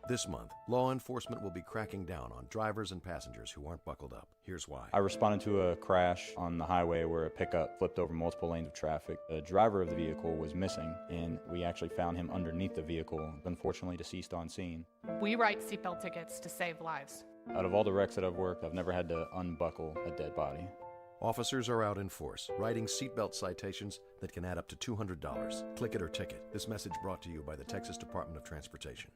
This month, law enforcement will be cracking down on drivers and passengers who aren't buckled up. Here's why. I responded to a crash on the highway where a pickup flipped over multiple lanes of traffic. The driver of the vehicle was missing, and we actually found him underneath the vehicle, unfortunately deceased on scene. We write seatbelt tickets to save lives. Out of all the wrecks that I've worked, I've never had to unbuckle a dead body. Officers are out in force, writing seatbelt citations that can add up to $200. Click it or ticket. This message brought to you by the Texas Department of Transportation.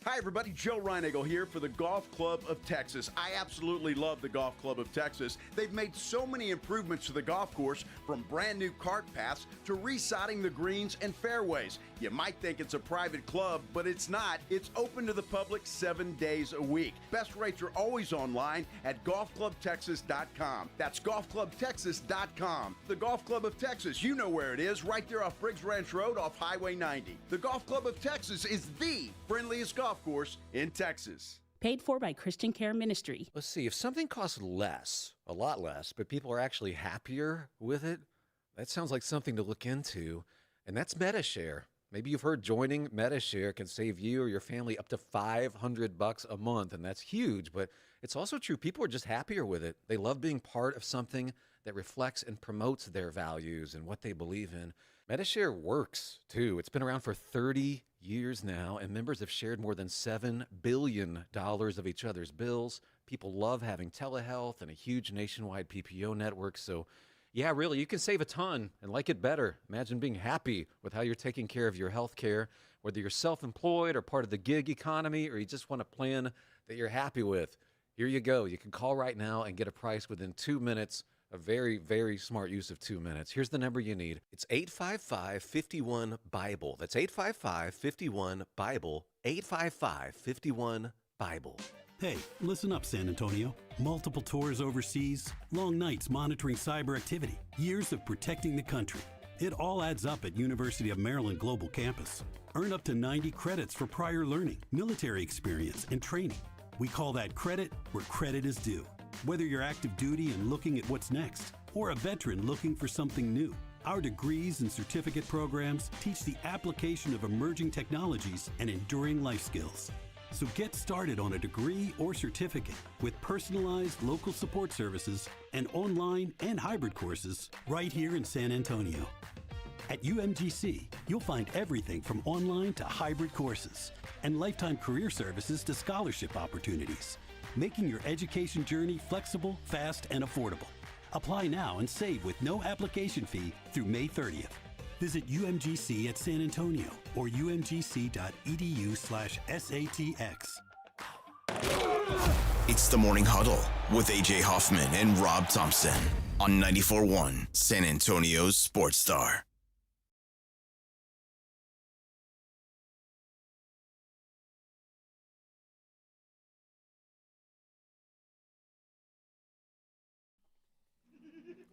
Hi, everybody. Joe Reinagle here for the Golf Club of Texas. I absolutely love the Golf Club of Texas. They've made so many improvements to the golf course, from brand new cart paths to resodding the greens and fairways. You might think it's a private club, but it's not. It's open to the public 7 days a week. Best rates are always online at golfclubtexas.com. That's golfclubtexas.com. The Golf Club of Texas, you know where it is, right there off Briggs Ranch Road off Highway 90. The Golf Club of Texas is the friendliest golf course in Texas. Paid for by Christian Care Ministry. Let's see, if something costs less, a lot less, but people are actually happier with it, that sounds like something to look into, and that's MediShare. Maybe you've heard joining MediShare can save you or your family up to $500 a month, and that's huge, but it's also true. People are just happier with it. They love being part of something that reflects and promotes their values and what they believe in. MediShare works, too. It's been around for 30 years now, and members have shared more than $7 billion of each other's bills. People love having telehealth and a huge nationwide PPO network, so yeah, really, you can save a ton and like it better. Imagine being happy with how you're taking care of your health care, whether you're self-employed or part of the gig economy, or you just want a plan that you're happy with. Here you go. You can call right now and get a price within 2 minutes. A very, very smart use of 2 minutes. Here's the number you need. It's 855-51-BIBLE. That's 855-51-BIBLE. 855-51-BIBLE. Hey, listen up, San Antonio. Multiple tours overseas, long nights monitoring cyber activity, years of protecting the country. It all adds up at University of Maryland Global Campus. Earn up to 90 credits for prior learning, military experience, and training. We call that credit where credit is due. Whether you're active duty and looking at what's next, or a veteran looking for something new, Our degrees and certificate programs teach the application of emerging technologies and enduring life skills. So get started on a degree or certificate with personalized local support services and online and hybrid courses right here in San Antonio. At UMGC, you'll find everything from online to hybrid courses and lifetime career services to scholarship opportunities, making your education journey flexible, fast, and affordable. Apply now and save with no application fee through May 30th. Visit UMGC at San Antonio or umgc.edu/SATX. It's the Morning Huddle with AJ Hoffman and Rob Thompson on 94.1 San Antonio's Sports Star.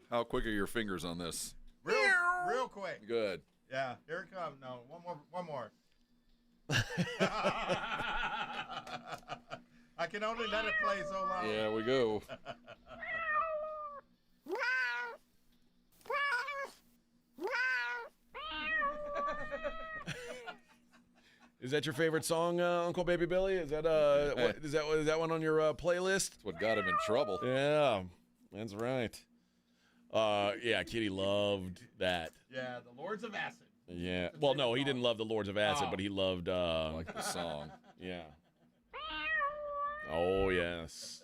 How quick are your fingers on this? Real quick. Good. Yeah, here it comes. No, one more. I can only let it play so long. Yeah, we go. Is that your favorite song, Uncle Baby Billy? Is that is that one on your playlist? That's what got him in trouble. Yeah, that's right. Yeah, Kitty loved that. Yeah, the Lords of Acid. Yeah. Well, no, he didn't love the Lords of Acid, but he loved like the song. Yeah. Oh yes.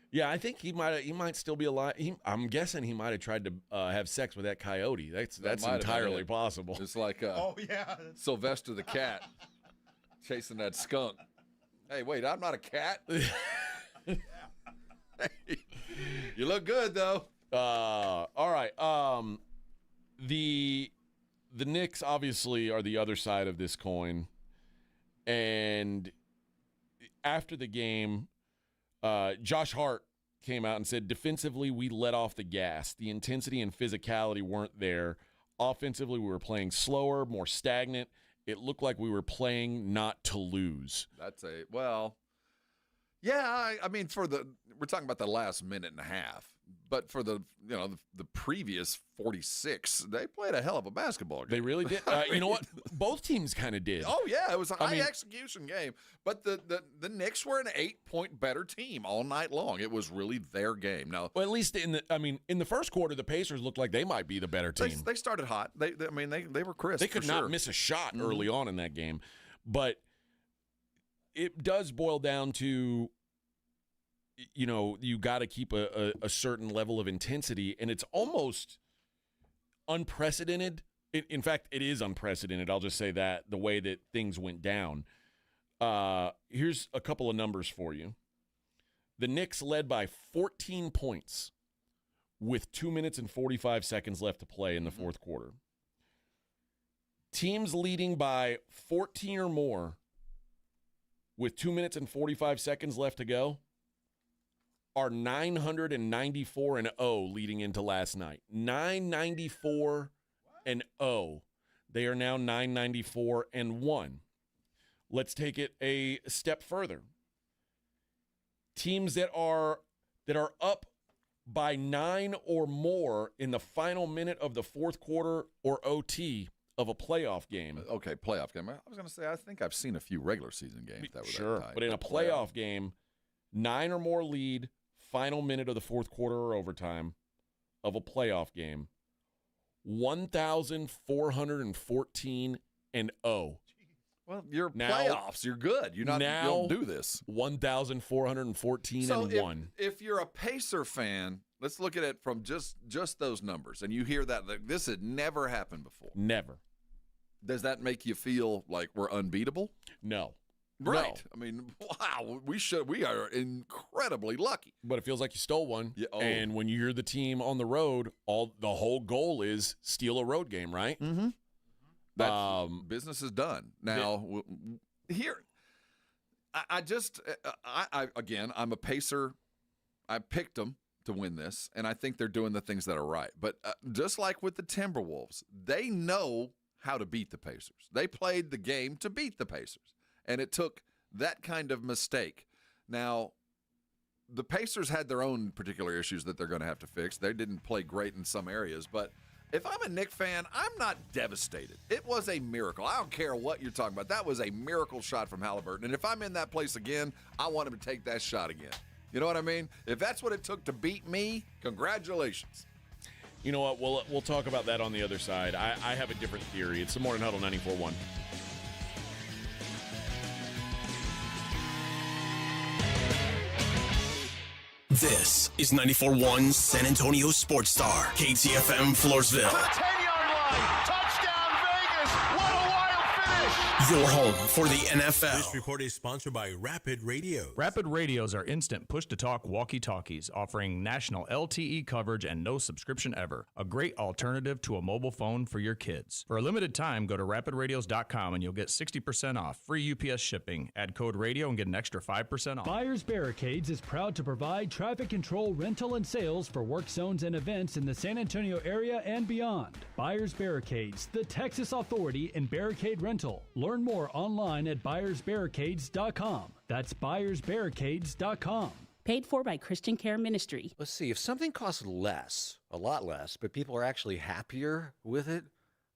Yeah, I think he might still be alive. I'm guessing he might have tried to have sex with that coyote. That's entirely possible. It's like oh yeah, Sylvester the cat chasing that skunk. Hey, wait, I'm not a cat. You look good though. All right. The Knicks obviously are the other side of this coin, and after the game, Josh Hart came out and said, defensively, we let off the gas. The intensity and physicality weren't there. Offensively, we were playing slower, more stagnant. It looked like we were playing not to lose. Yeah, I mean, we're talking about the last minute and a half, but for the previous 46, they played a hell of a basketball game. They really did. You know what? Both teams kind of did. Oh yeah, it was a high execution game, but the Knicks were an 8-point better team all night long. It was really their game. Now, well, at least in the first quarter, the Pacers looked like they might be the better team. They started hot. They were crisp. They could not miss a shot early on in that game, but it does boil down to, you got to keep a certain level of intensity, and it's almost unprecedented. In fact, it is unprecedented. I'll just say that, the way that things went down. Here's a couple of numbers for you. The Knicks led by 14 points with 2 minutes and 45 seconds left to play in the fourth quarter. Teams leading by 14 or more with 2 minutes and 45 seconds left to go are 994-0 leading into last night. 994-0. They are now 994-1. Let's take it a step further. Teams that are up by 9 or more in the final minute of the fourth quarter or OT of a playoff game. Okay, playoff game. I was going to say, I think I've seen a few regular season games that were sure, that tight. But in a playoff game, 9 or more lead, final minute of the fourth quarter or overtime of a playoff game, 1,414-0. Well, you're playoffs. You're good. You don't do this. 1,414-1. If you're a Pacer fan, let's look at it from just those numbers, and you hear that this had never happened before. Never. Does that make you feel like we're unbeatable? No. Right. No. I mean, wow, we are incredibly lucky. But it feels like you stole one. Yeah, And when you're the team on the road, the whole goal is steal a road game, right? Mm-hmm. Business is done. Now, here, again, I'm a Pacer. I picked them to win this, and I think they're doing the things that are right. But just like with the Timberwolves, they know how to beat the Pacers. They played the game to beat the Pacers. And it took that kind of mistake. Now, the Pacers had their own particular issues that they're going to have to fix. They didn't play great in some areas, but If I'm a Knicks fan, I'm not devastated. It was a miracle. I don't care what you're talking about. That was a miracle shot from Haliburton. And if I'm in that place again, I want him to take that shot again. You know what I mean? If that's what it took to beat me, congratulations. You know what? We'll talk about that on the other side. I have a different theory. It's the Morning Huddle 94.1. This is 94.1 San Antonio Sports Star, KTFM Floresville. 10-yard line, touchdown Vegas, what a wild finish! Your home for the NFL. This report is sponsored by Rapid Radio. Rapid Radios are instant push-to-talk walkie-talkies offering national LTE coverage and no subscription ever. A great alternative to a mobile phone for your kids. For a limited time, go to rapidradios.com and you'll get 60% off, free UPS shipping. Add code radio and get an extra 5% off. Buyers Barricades is proud to provide traffic control, rental, and sales for work zones and events in the San Antonio area and beyond. Buyers Barricades, the Texas authority in barricade rental. Learn more online at buyersbarricades.com. That's buyersbarricades.com. Paid for by Christian Care Ministry. Let's see, if something costs less, a lot less, but people are actually happier with it,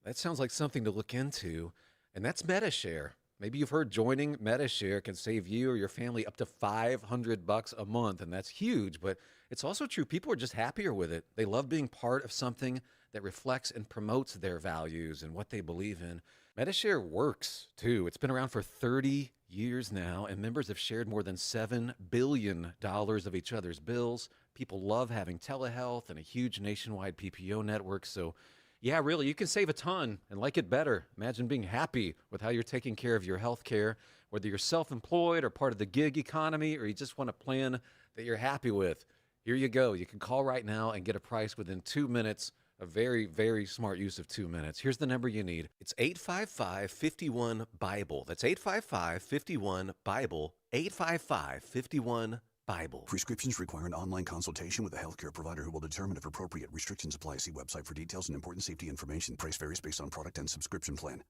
that sounds like something to look into, and that's MetaShare. Maybe you've heard joining MetaShare can save you or your family up to $500 a month, and that's huge, but it's also true. People are just happier with it. They love being part of something that reflects and promotes their values and what they believe in. MetaShare works, too. It's been around for 30 years now, and members have shared more than $7 billion of each other's bills. People love having telehealth and a huge nationwide PPO network, so yeah, really, you can save a ton and like it better. Imagine being happy with how you're taking care of your health care, whether you're self-employed or part of the gig economy, or you just want a plan that you're happy with. Here you go. You can call right now and get a price within 2 minutes. A very, very smart use of 2 minutes. Here's the number you need. It's 855-51-BIBLE. That's 855-51-BIBLE. 855-51-BIBLE. Prescriptions require an online consultation with a healthcare provider who will determine if appropriate. Restrictions apply. See website for details and important safety information. Price varies based on product and subscription plan.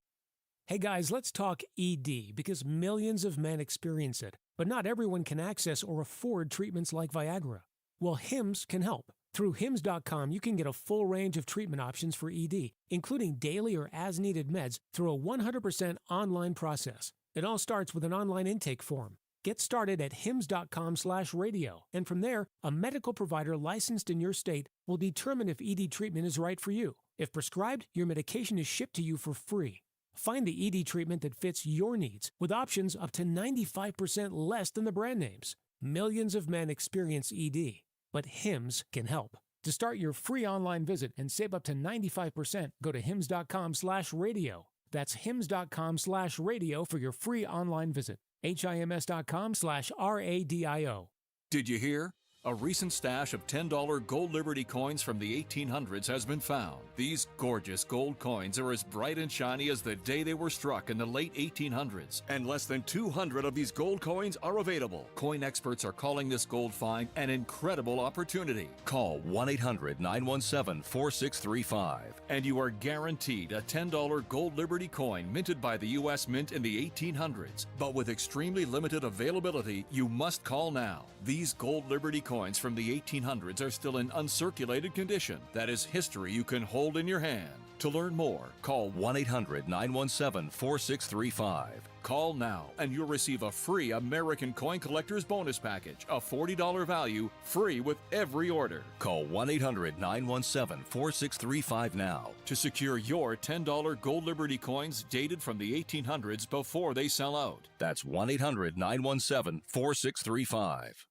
Hey guys, let's talk ED because millions of men experience it, but not everyone can access or afford treatments like Viagra. Well, Hims can help. Through Hims.com, you can get a full range of treatment options for ED, including daily or as-needed meds through a 100% online process. It all starts with an online intake form. Get started at hims.com/radio, and from there, a medical provider licensed in your state will determine if ED treatment is right for you. If prescribed, your medication is shipped to you for free. Find the ED treatment that fits your needs with options up to 95% less than the brand names. Millions of men experience ED, but Hims can help. To start your free online visit and save up to 95%, go to hims.com/radio. That's hims.com/radio for your free online visit. HIMS.com/RADIO. Did you hear? A recent stash of $10 gold Liberty coins from the 1800s has been found. These gorgeous gold coins are as bright and shiny as the day they were struck in the late 1800s, and less than 200 of these gold coins are available. Coin experts are calling this gold find an incredible opportunity. Call 1-800-917-4635, and you are guaranteed a $10 gold Liberty coin minted by the U.S. Mint in the 1800s. But with extremely limited availability, you must call now. These gold Liberty coins from the 1800s are still in uncirculated condition. That is history you can hold in your hand. To learn more, call 1-800-917-4635. Call now and you'll receive a free American Coin Collector's Bonus Package, a $40 value, free with every order. Call 1-800-917-4635 now to secure your $10 gold Liberty coins dated from the 1800s before they sell out. That's 1-800-917-4635.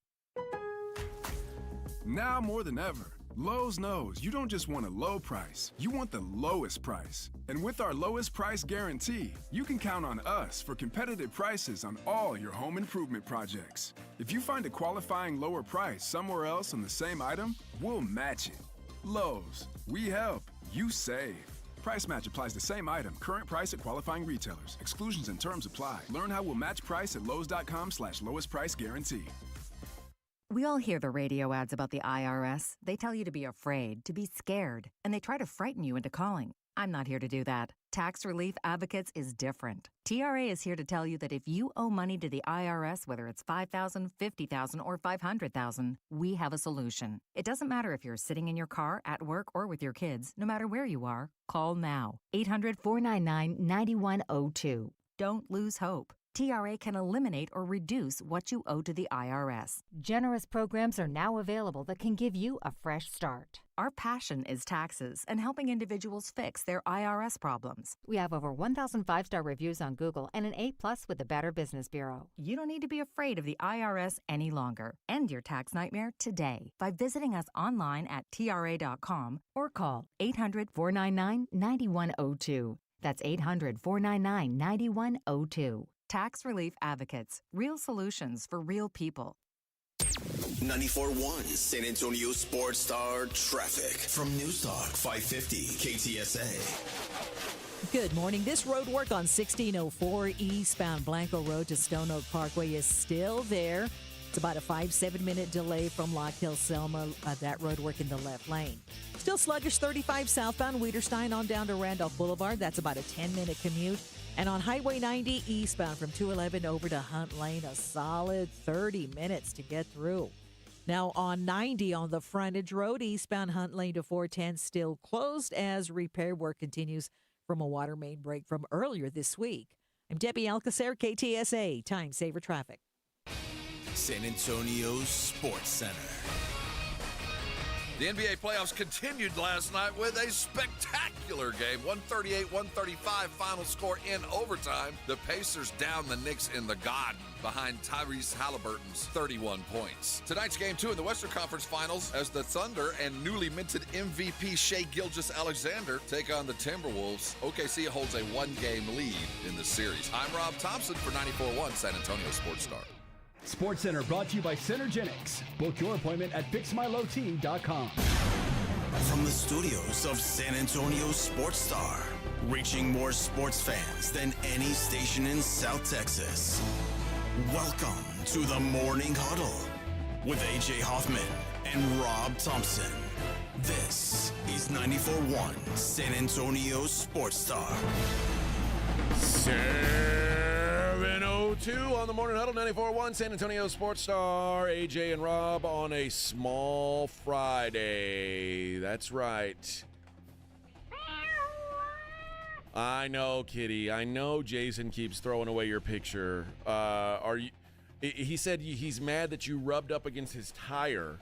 Now more than ever, Lowe's knows you don't just want a low price, you want the lowest price. And with our lowest price guarantee, you can count on us for competitive prices on all your home improvement projects. If you find a qualifying lower price somewhere else on the same item, we'll match it. Lowe's, we help, you save. Price match applies the same item, current price at qualifying retailers. Exclusions and terms apply. Learn how we'll match price at lowes.com/lowest price guarantee. We all hear the radio ads about the IRS. They tell you to be afraid, to be scared, and they try to frighten you into calling. I'm not here to do that. Tax Relief Advocates is different. TRA is here to tell you that if you owe money to the IRS, whether it's $5,000, $50,000, or $500,000, we have a solution. It doesn't matter if you're sitting in your car, at work, or with your kids. No matter where you are, call now. 800-499-9102. Don't lose hope. TRA can eliminate or reduce what you owe to the IRS. Generous programs are now available that can give you a fresh start. Our passion is taxes and helping individuals fix their IRS problems. We have over 1,000 5-star reviews on Google and an A+ with the Better Business Bureau. You don't need to be afraid of the IRS any longer. End your tax nightmare today by visiting us online at TRA.com or call 800-499-9102. That's 800-499-9102. Tax Relief Advocates. Real solutions for real people. 94.1 San Antonio Sports Star Traffic from News Talk 550 KTSA. Good morning. This road work on 1604 eastbound Blanco Road to Stone Oak Parkway is still there. It's about a 5-7 minute delay from Lock Hill Selma. That road work in the left lane. Still sluggish 35 southbound Wiederstein on down to Randolph Boulevard. That's about a 10-minute commute. And on Highway 90 eastbound from 211 over to Hunt Lane, a solid 30 minutes to get through. Now on 90 on the frontage road, eastbound Hunt Lane to 410 still closed as repair work continues from a water main break from earlier this week. I'm Debbie Alcacer, KTSA, Time Saver Traffic. San Antonio Sports Center. The NBA playoffs continued last night with a spectacular game. 138-135 final score in overtime. The Pacers down the Knicks in the Garden behind Tyrese Haliburton's 31 points. Tonight's game 2 in the Western Conference Finals as the Thunder and newly minted MVP Shai Gilgeous-Alexander take on the Timberwolves. OKC holds a 1-game lead in the series. I'm Rob Thompson for 94.1 San Antonio Sports Star. Sports Center brought to you by Synergenics. Book your appointment at fixmylowt.com. From the studios of San Antonio Sports Star, reaching more sports fans than any station in South Texas. Welcome to the Morning Huddle with AJ Hoffman and Rob Thompson. This is 94.1 San Antonio Sports Star. 7:02 on the Morning Huddle, 94.1 San Antonio Sports Star. AJ and Rob on a small Friday. That's right. I know, Kitty. I know Jason keeps throwing away your picture. Are you? He said he's mad that you rubbed up against his tire.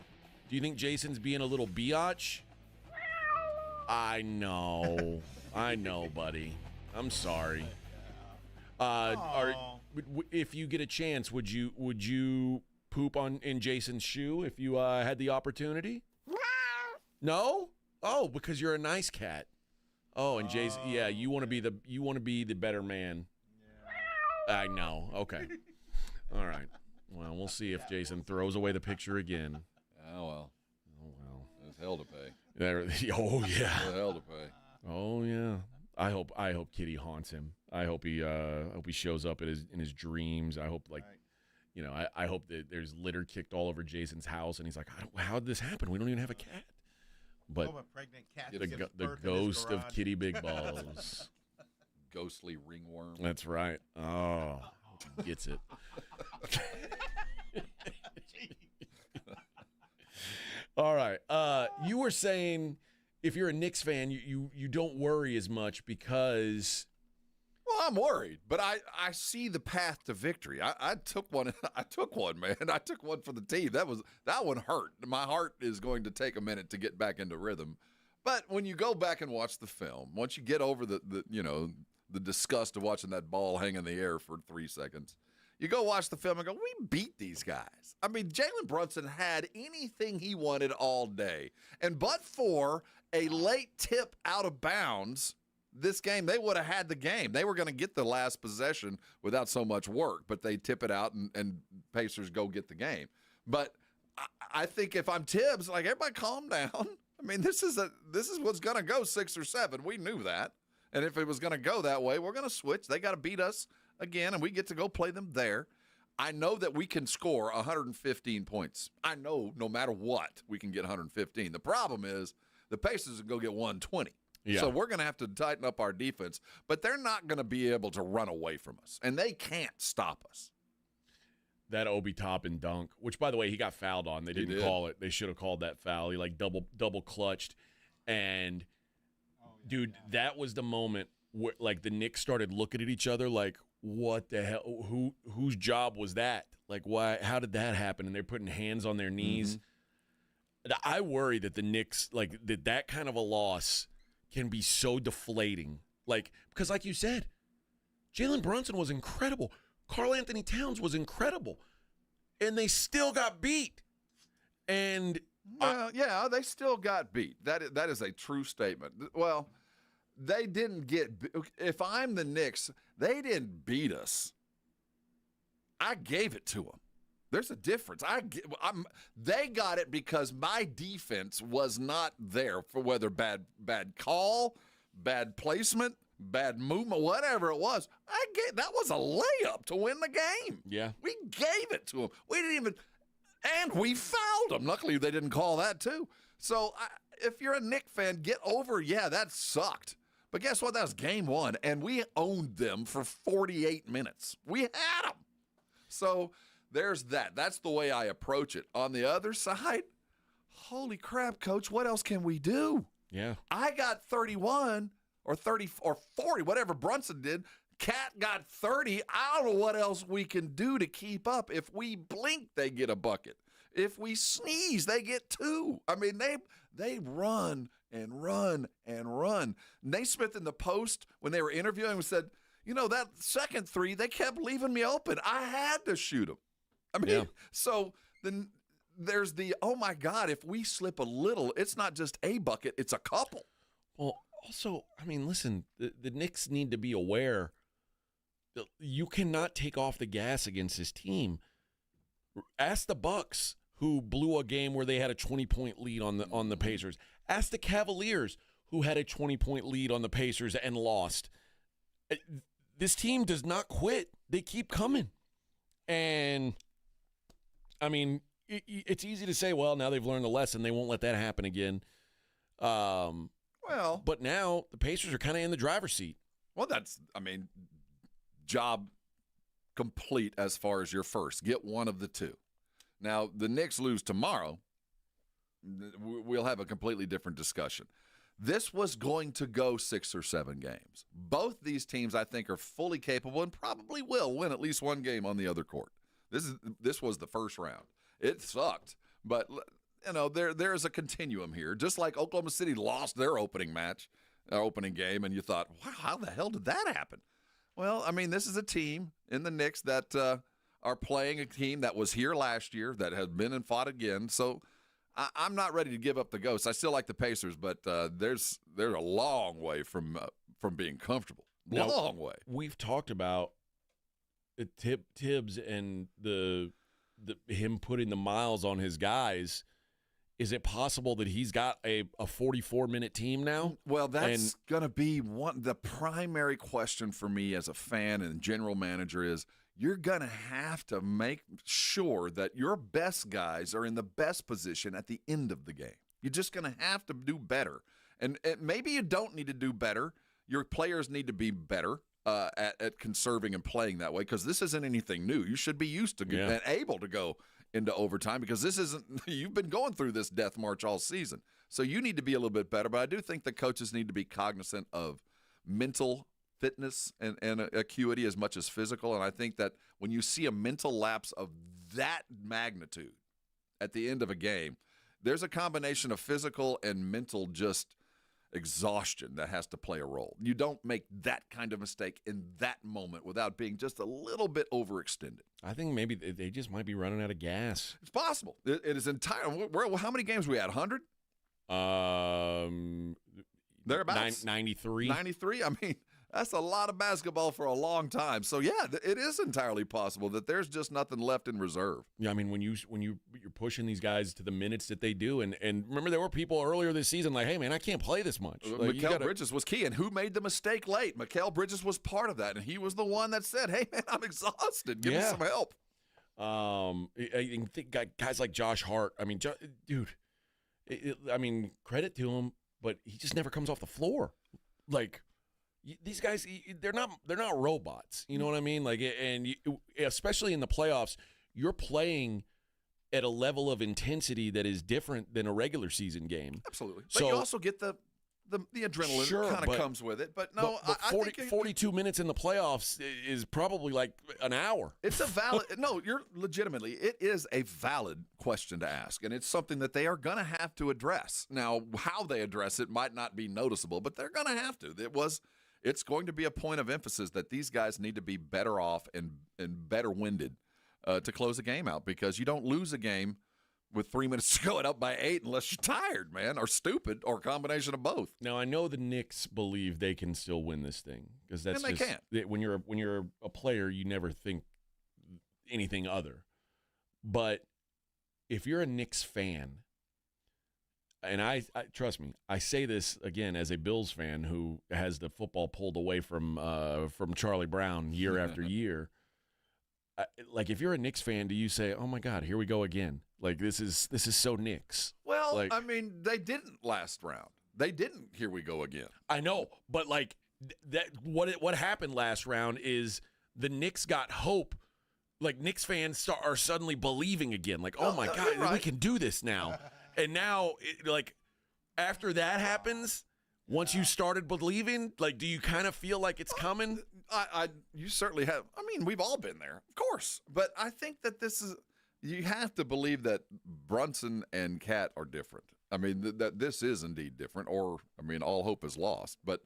Do you think Jason's being a little biatch? I know. I know, buddy. I'm sorry. If you get a chance, would you poop in Jason's shoe if you had the opportunity? No? Oh, because you're a nice cat. Oh, and Jason, yeah, you want to be the better man. Yeah. I know. Okay. All right. Well, we'll see if Jason throws away the picture again. Oh well. There's hell to pay. Oh yeah. There's hell to pay. Oh yeah. I hope Kitty haunts him. I hope he shows up in his dreams. I hope I hope that there's litter kicked all over Jason's house and he's like, how did this happen? We don't even have a cat. But a pregnant cat the ghost of Kitty Big Balls. Ghostly ringworm. That's right. Oh, he gets it. All right. You were saying if you're a Knicks fan, you don't worry as much because. Well, I'm worried, but I see the path to victory. I took one. I took one, man. I took one for the team. That one hurt. My heart is going to take a minute to get back into rhythm. But when you go back and watch the film, once you get over the disgust of watching that ball hang in the air for 3 seconds, you go watch the film and go, we beat these guys. I mean, Jalen Brunson had anything he wanted all day. And but for a late tip out of bounds, this game, they would have had the game. They were going to get the last possession without so much work, but they tip it out and Pacers go get the game. But I think if I'm Tibbs, like, everybody calm down. I mean, this is what's going to go 6 or 7. We knew that. And if it was going to go that way, we're going to switch. They got to beat us again, and we get to go play them there. I know that we can score 115 points. I know no matter what, we can get 115. The problem is the Pacers will go get 120. Yeah. So we're going to have to tighten up our defense, but they're not going to be able to run away from us, and they can't stop us. That Obi Toppin dunk, which, by the way, he got fouled on. They didn't call it. They should have called that foul. He, like, double clutched. And, dude, that was the moment where, like, the Knicks started looking at each other like, what the hell? Whose job was that? Like, why? How did that happen? And they're putting hands on their knees. I worry that the Knicks, like, that kind of a loss can be so deflating. Like, because like you said, Jalen Brunson was incredible. Karl Anthony Towns was incredible. And they still got beat. And yeah, they still got beat. That is a true statement. Well, they didn't get – if I'm the Knicks, they didn't beat us. I gave it to them. There's a difference. They got it because my defense was not there for whether bad call, bad placement, bad movement, whatever it was. That was a layup to win the game. Yeah. We gave it to them. We didn't even – and we fouled them. Luckily, they didn't call that too. So if you're a Knicks fan, get over, yeah, that sucked. But guess what? That was game one, and we owned them for 48 minutes. We had them. So there's that. That's the way I approach it. On the other side, holy crap, Coach, what else can we do? Yeah. I got 31 or 30 or 40, whatever Brunson did. Cat got 30. I don't know what else we can do to keep up. If we blink, they get a bucket. If we sneeze, they get 2. I mean, they run and run and run. Naismith in the post, when they were interviewing, said, you know, that second 3, they kept leaving me open. I had to shoot them. I mean, so then there's the, oh, my God, if we slip a little, it's not just a bucket, it's a couple. Well, also, I mean, listen, the Knicks need to be aware that you cannot take off the gas against this team. Ask the Bucks, who blew a game where they had a 20-point lead on the Pacers. Ask the Cavaliers, who had a 20-point lead on the Pacers and lost. This team does not quit. They keep coming. And, I mean, it's easy to say, well, now they've learned the lesson. They won't let that happen again. But now the Pacers are kind of in the driver's seat. Well, job complete as far as your first. Get one of the 2. Now, the Knicks lose tomorrow, we'll have a completely different discussion. This was going to go 6 or 7 games. Both these teams, I think, are fully capable and probably will win at least one game on the other court. This was the first round. It sucked, but you know there's a continuum here. Just like Oklahoma City lost their opening game, and you thought, wow, how the hell did that happen? Well, I mean, this is a team in the Knicks that are playing a team that was here last year, that has been and fought again. So I'm not ready to give up the ghost. I still like the Pacers, but there's a long way from being comfortable. Long way. We've talked about Tibbs and the him putting the miles on his guys. Is it possible that he's got a 44-minute team now? Well, that's going to be the primary question for me as a fan and general manager is you're going to have to make sure that your best guys are in the best position at the end of the game. You're just going to have to do better. And maybe you don't need to do better. Your players need to be better at conserving and playing that way because this isn't anything new. You should be used to and able to go into overtime because this isn't – you've been going through this death march all season. So you need to be a little bit better. But I do think the coaches need to be cognizant of mental fitness and acuity as much as physical. And I think that when you see a mental lapse of that magnitude at the end of a game, there's a combination of physical and mental just exhaustion that has to play a role. You don't make that kind of mistake in that moment without being just a little bit overextended. I think maybe they just might be running out of gas. It's possible. It is entirely. How many games we had? 100? Thereabouts. 93. 93. I mean, that's a lot of basketball for a long time. So yeah, it is entirely possible that there's just nothing left in reserve. Yeah, I mean when you're pushing these guys to the minutes that they do, and remember there were people earlier this season like, hey man, I can't play this much. Like, Mikal Bridges was key, and who made the mistake late? Mikal Bridges was part of that, and he was the one that said, "Hey man, I'm exhausted. Give me some help." I think guys like Josh Hart. I mean, dude, I mean, credit to him. but he just never comes off the floor. Like these guys, they're not robots. You know what I mean? Like, and especially in the playoffs, you're playing at a level of intensity that is different than a regular season game. Absolutely. But you also get the adrenaline kind of comes with it. But no, but 42 minutes in the playoffs is probably like an hour. It's a valid – no, you're legitimately – it is a valid question to ask, and it's something that they are going to have to address. Now, how they address it might not be noticeable, but they're going to have to. It's going to be a point of emphasis that these guys need to be better off and better winded to close a game out, because you don't lose a game with 3 minutes to go and up by 8 unless you're tired, man, or stupid, or a combination of both. Now, I know the Knicks believe they can still win this thing, because that's and they can't. When you're a player, you never think anything other. But if you're a Knicks fan, and I trust me, I say this again as a Bills fan who has the football pulled away from Charlie Brown year after year. Like, if you're a Knicks fan, do you say, "Oh my God, here we go again"? Like, this is so Knicks. Well, like, I mean, they didn't last round. They didn't. Here we go again. I know, but like that. What happened last round is the Knicks got hope. Like, Knicks fans are suddenly believing again. Like, oh my God, we can do this now. And now, like, after that happens, once you started believing, like, do you kind of feel like it's coming? You certainly have. I mean, we've all been there, of course. But I think that you have to believe that Brunson and Cat are different. I mean, that this is indeed different, or, I mean, all hope is lost. But,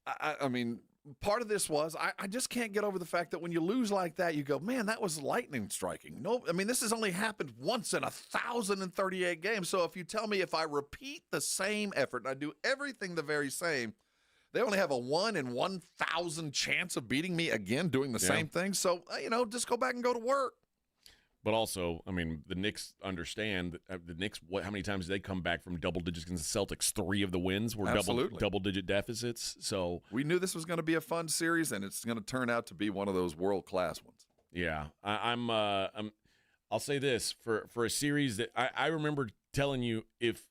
I mean, part of this was I just can't get over the fact that when you lose like that, you go, man, that was lightning striking. No, I mean, this has only happened once in 1,038 games. So if you tell me if I repeat the same effort and I do everything the very same, they only have a 1 in 1,000 chance of beating me again doing the same thing. So, just go back and go to work. But also, I mean, the Knicks understand that the Knicks, how many times did they come back from double digits against the Celtics? 3 of the wins were double-digit deficits. So we knew this was going to be a fun series, and it's going to turn out to be one of those world-class ones. Yeah. I'll say this, for a series that I remember telling you, if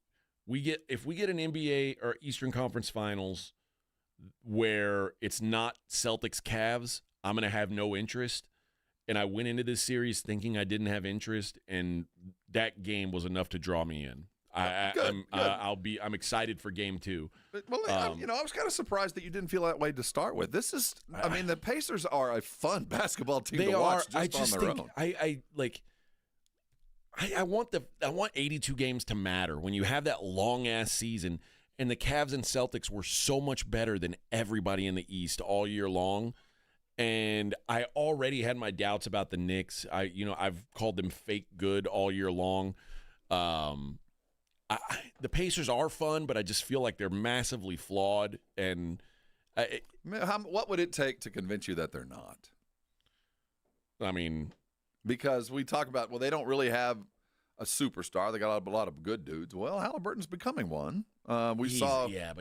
we get an NBA or Eastern Conference Finals where it's not Celtics-Cavs, I'm going to have no interest. And I went into this series thinking I didn't have interest, and that game was enough to draw me in. I'm excited for game 2. Well, I was kind of surprised that you didn't feel that way to start with. This is, I mean, the Pacers are a fun basketball team to watch just on their own. I want 82 games to matter when you have that long ass season, and the Cavs and Celtics were so much better than everybody in the East all year long. And I already had my doubts about the Knicks. I've called them fake good all year long. The Pacers are fun, but I just feel like they're massively flawed. And what would it take to convince you that they're not? I mean, because we talk about, well, they don't really have a superstar. They got a lot of good dudes. Well, Haliburton's becoming one. but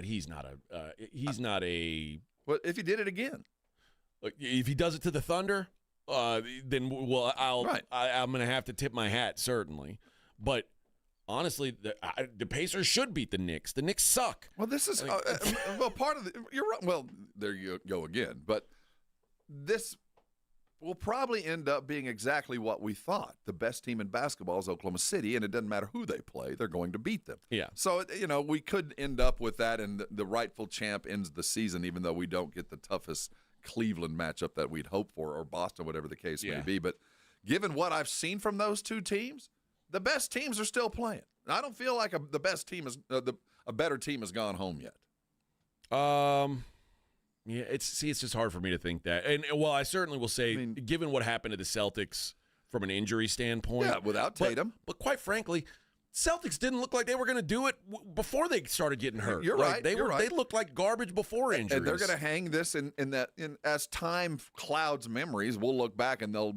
he's not a. Well, if he did it again. If he does it to the Thunder, then I'm going to have to tip my hat, certainly. But honestly, the Pacers should beat the Knicks. The Knicks suck. Well, this is part of you're right. Well, there you go again. But this will probably end up being exactly what we thought. The best team in basketball is Oklahoma City, and it doesn't matter who they play; they're going to beat them. Yeah. So we could end up with that, and the rightful champ ends the season, even though we don't get the toughest Cleveland matchup that we'd hope for, or Boston, whatever the case may be. But given what I've seen from those two teams, the best teams are still playing. I don't feel like the best team is a better team has gone home yet. Yeah, it's just hard for me to think that. And I certainly will say, given what happened to the Celtics from an injury standpoint, without Tatum, but quite frankly, Celtics didn't look like they were going to do it before they started getting hurt. You're right. They looked like garbage before injuries. And they're going to hang this in as time clouds memories. We'll look back, and the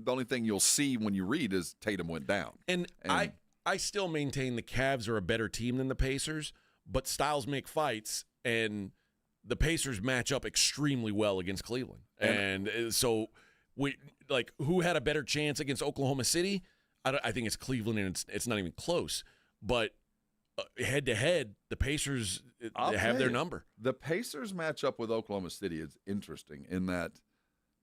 only thing you'll see when you read is Tatum went down. And I still maintain the Cavs are a better team than the Pacers, but styles make fights, and the Pacers match up extremely well against Cleveland. And so who had a better chance against Oklahoma City? I think it's Cleveland, and it's not even close. But head-to-head, the Pacers have their number. The Pacers matchup with Oklahoma City is interesting in that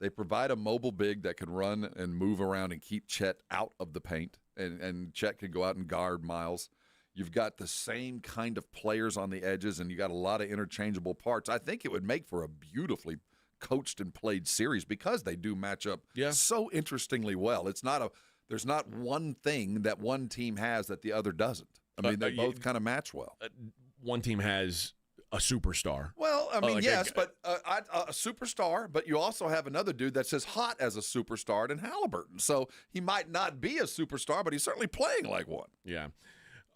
they provide a mobile big that can run and move around and keep Chet out of the paint, and Chet can go out and guard Miles. You've got the same kind of players on the edges, and you got a lot of interchangeable parts. I think it would make for a beautifully coached and played series because they do match up so interestingly well. There's not one thing that one team has that the other doesn't. I mean, they both kind of match well. One team has a superstar. Well, I mean, yes, but a superstar, but you also have another dude that's as hot as a superstar in Haliburton. So he might not be a superstar, but he's certainly playing like one. Yeah.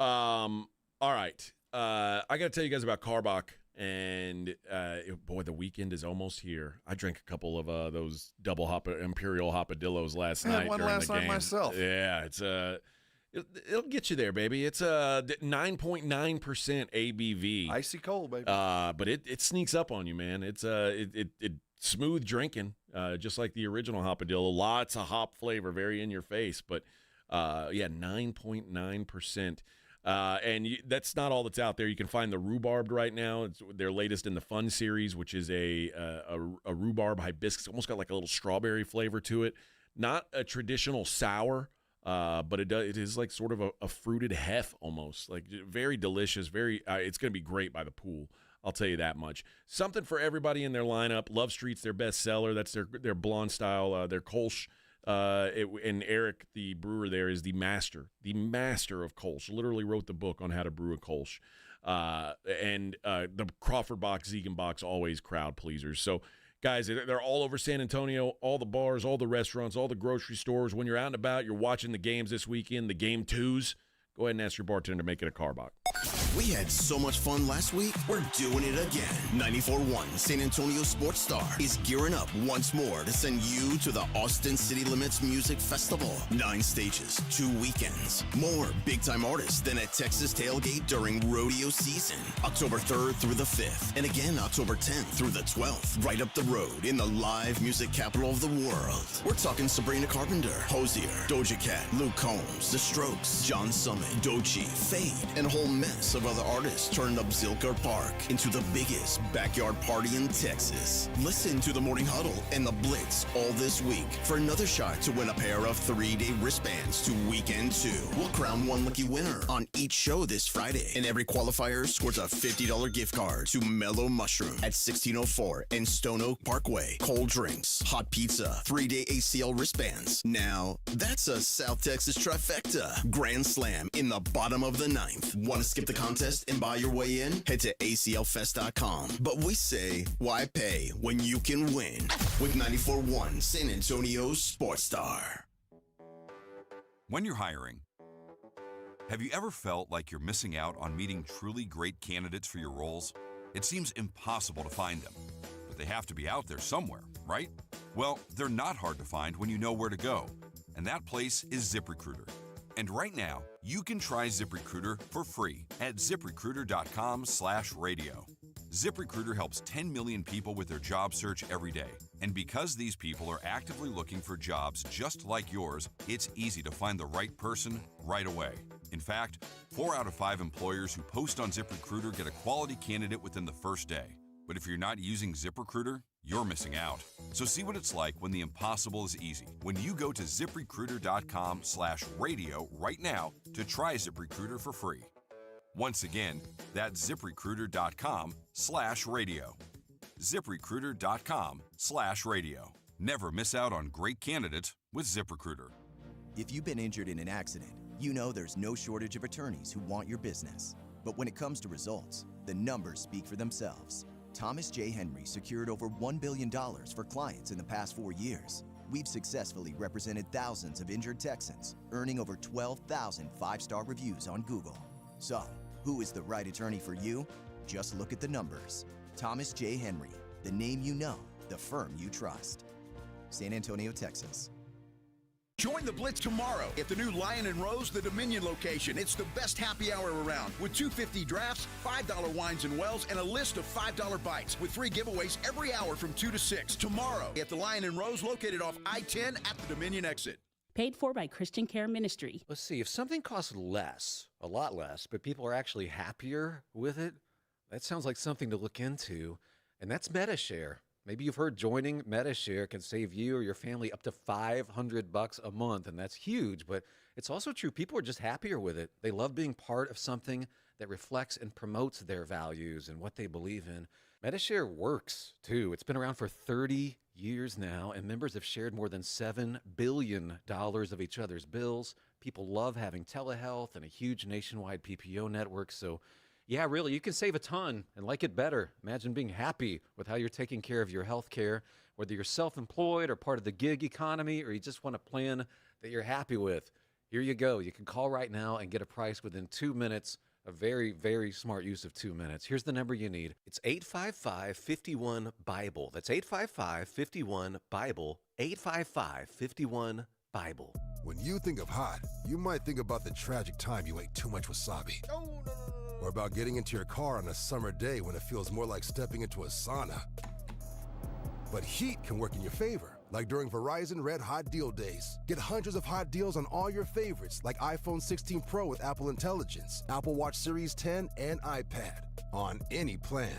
All right. I got to tell you guys about Carbach. And, boy, the weekend is almost here. I drank a couple of those double Imperial Hopadillos last night. I had one during last the night game. Myself. Yeah, it's it'll get you there, baby. It's 9.9% ABV. Icy cold, baby. But it sneaks up on you, man. It's it smooth drinking, just like the original Hopadillo. Lots of hop flavor, very in your face. But 9.9%. And that's not all that's out there. You can find the rhubarbed right now. It's their latest in the Fun series, which is a rhubarb hibiscus. Almost got like a little strawberry flavor to it. Not a traditional sour, but it is like sort of a fruited hef almost. Like very delicious. It's going to be great by the pool. I'll tell you that much. Something for everybody in their lineup. Love Street's their best seller. That's their blonde style. Their Kolsch. And Eric, the brewer there, is the master of Kolsch. Literally wrote the book on how to brew a Kolsch. And the Crawford box, Ziegenbox, always crowd pleasers. So, guys, they're all over San Antonio, all the bars, all the restaurants, all the grocery stores. When you're out and about, you're watching the games this weekend, the game twos, go ahead and ask your bartender to make it a Carbach. We had so much fun last week, we're doing it again. 94.1 San Antonio Sports Star is gearing up once more to send you to the Austin City Limits Music Festival. 9 stages, 2 weekends. More big-time artists than at Texas Tailgate during rodeo season. October 3rd through the 5th, and again October 10th through the 12th. Right up the road in the live music capital of the world. We're talking Sabrina Carpenter, Hosier, Doja Cat, Luke Combs, The Strokes, John Summit, Doechii, Fade, and a whole mess of other artists turning up Zilker Park into the biggest backyard party in Texas. Listen to the Morning Huddle and the Blitz all this week for another shot to win a pair of 3-day wristbands to Weekend 2. We'll crown one lucky winner on each show this Friday, and every qualifier scores a $50 gift card to Mellow Mushroom at 1604 and Stone Oak Parkway. Cold drinks, hot pizza, 3-day ACL wristbands. Now, that's a South Texas trifecta. Grand Slam in the bottom of the 9th. Want to skip the contest and buy your way in? Head to aclfest.com. But we say, why pay when you can win? With 94.1 San Antonio Sports Star. When you're hiring, have you ever felt like you're missing out on meeting truly great candidates for your roles? It seems impossible to find them, but they have to be out there somewhere, right? Well, they're not hard to find when you know where to go, and that place is ZipRecruiter. And right now, you can try ZipRecruiter for free at ZipRecruiter.com/radio. ZipRecruiter helps 10 million people with their job search every day. And because these people are actively looking for jobs just like yours, it's easy to find the right person right away. In fact, 4 out of 5 employers who post on ZipRecruiter get a quality candidate within the first day. But if you're not using ZipRecruiter, you're missing out. So see what it's like when the impossible is easy. When you go to ZipRecruiter.com/radio right now to try ZipRecruiter for free. Once again, that's ZipRecruiter.com/radio. ZipRecruiter.com/radio. Never miss out on great candidates with ZipRecruiter. If you've been injured in an accident, you know there's no shortage of attorneys who want your business. But when it comes to results, the numbers speak for themselves. Thomas J. Henry secured over $1 billion for clients in the past 4 years. We've successfully represented thousands of injured Texans, earning over 12,000 5-star reviews on Google. So, who is the right attorney for you? Just look at the numbers. Thomas J. Henry, the name you know, the firm you trust. San Antonio, Texas. Join the Blitz tomorrow at the new Lion & Rose, the Dominion location. It's the best happy hour around with $2.50 drafts, $5 wines and wells, and a list of $5 bites with free giveaways every hour from 2 to 6. Tomorrow at the Lion & Rose located off I-10 at the Dominion exit. Paid for by Christian Care Ministry. Let's see, if something costs less, a lot less, but people are actually happier with it, that sounds like something to look into. And that's MetaShare. Maybe you've heard joining MetaShare can save you or your family up to $500 a month, and that's huge. But it's also true, people are just happier with it. They love being part of something that reflects and promotes their values and what they believe in. MetaShare works, too. It's been around for 30 years now, and members have shared more than $7 billion of each other's bills. People love having telehealth and a huge nationwide PPO network. So, yeah, really, you can save a ton and like it better. Imagine being happy with how you're taking care of your health care, whether you're self-employed or part of the gig economy, or you just want a plan that you're happy with. Here you go. You can call right now and get a price within 2 minutes. A very, very smart use of 2 minutes. Here's the number you need. It's 855-51-BIBLE. That's 855-51-BIBLE. 855-51-BIBLE. When you think of hot, you might think about the tragic time you ate too much wasabi. Or about getting into your car on a summer day when it feels more like stepping into a sauna. But heat can work in your favor, like during Verizon Red Hot Deal Days. Get hundreds of hot deals on all your favorites, like iPhone 16 Pro with Apple Intelligence, Apple Watch Series 10, and iPad, on any plan.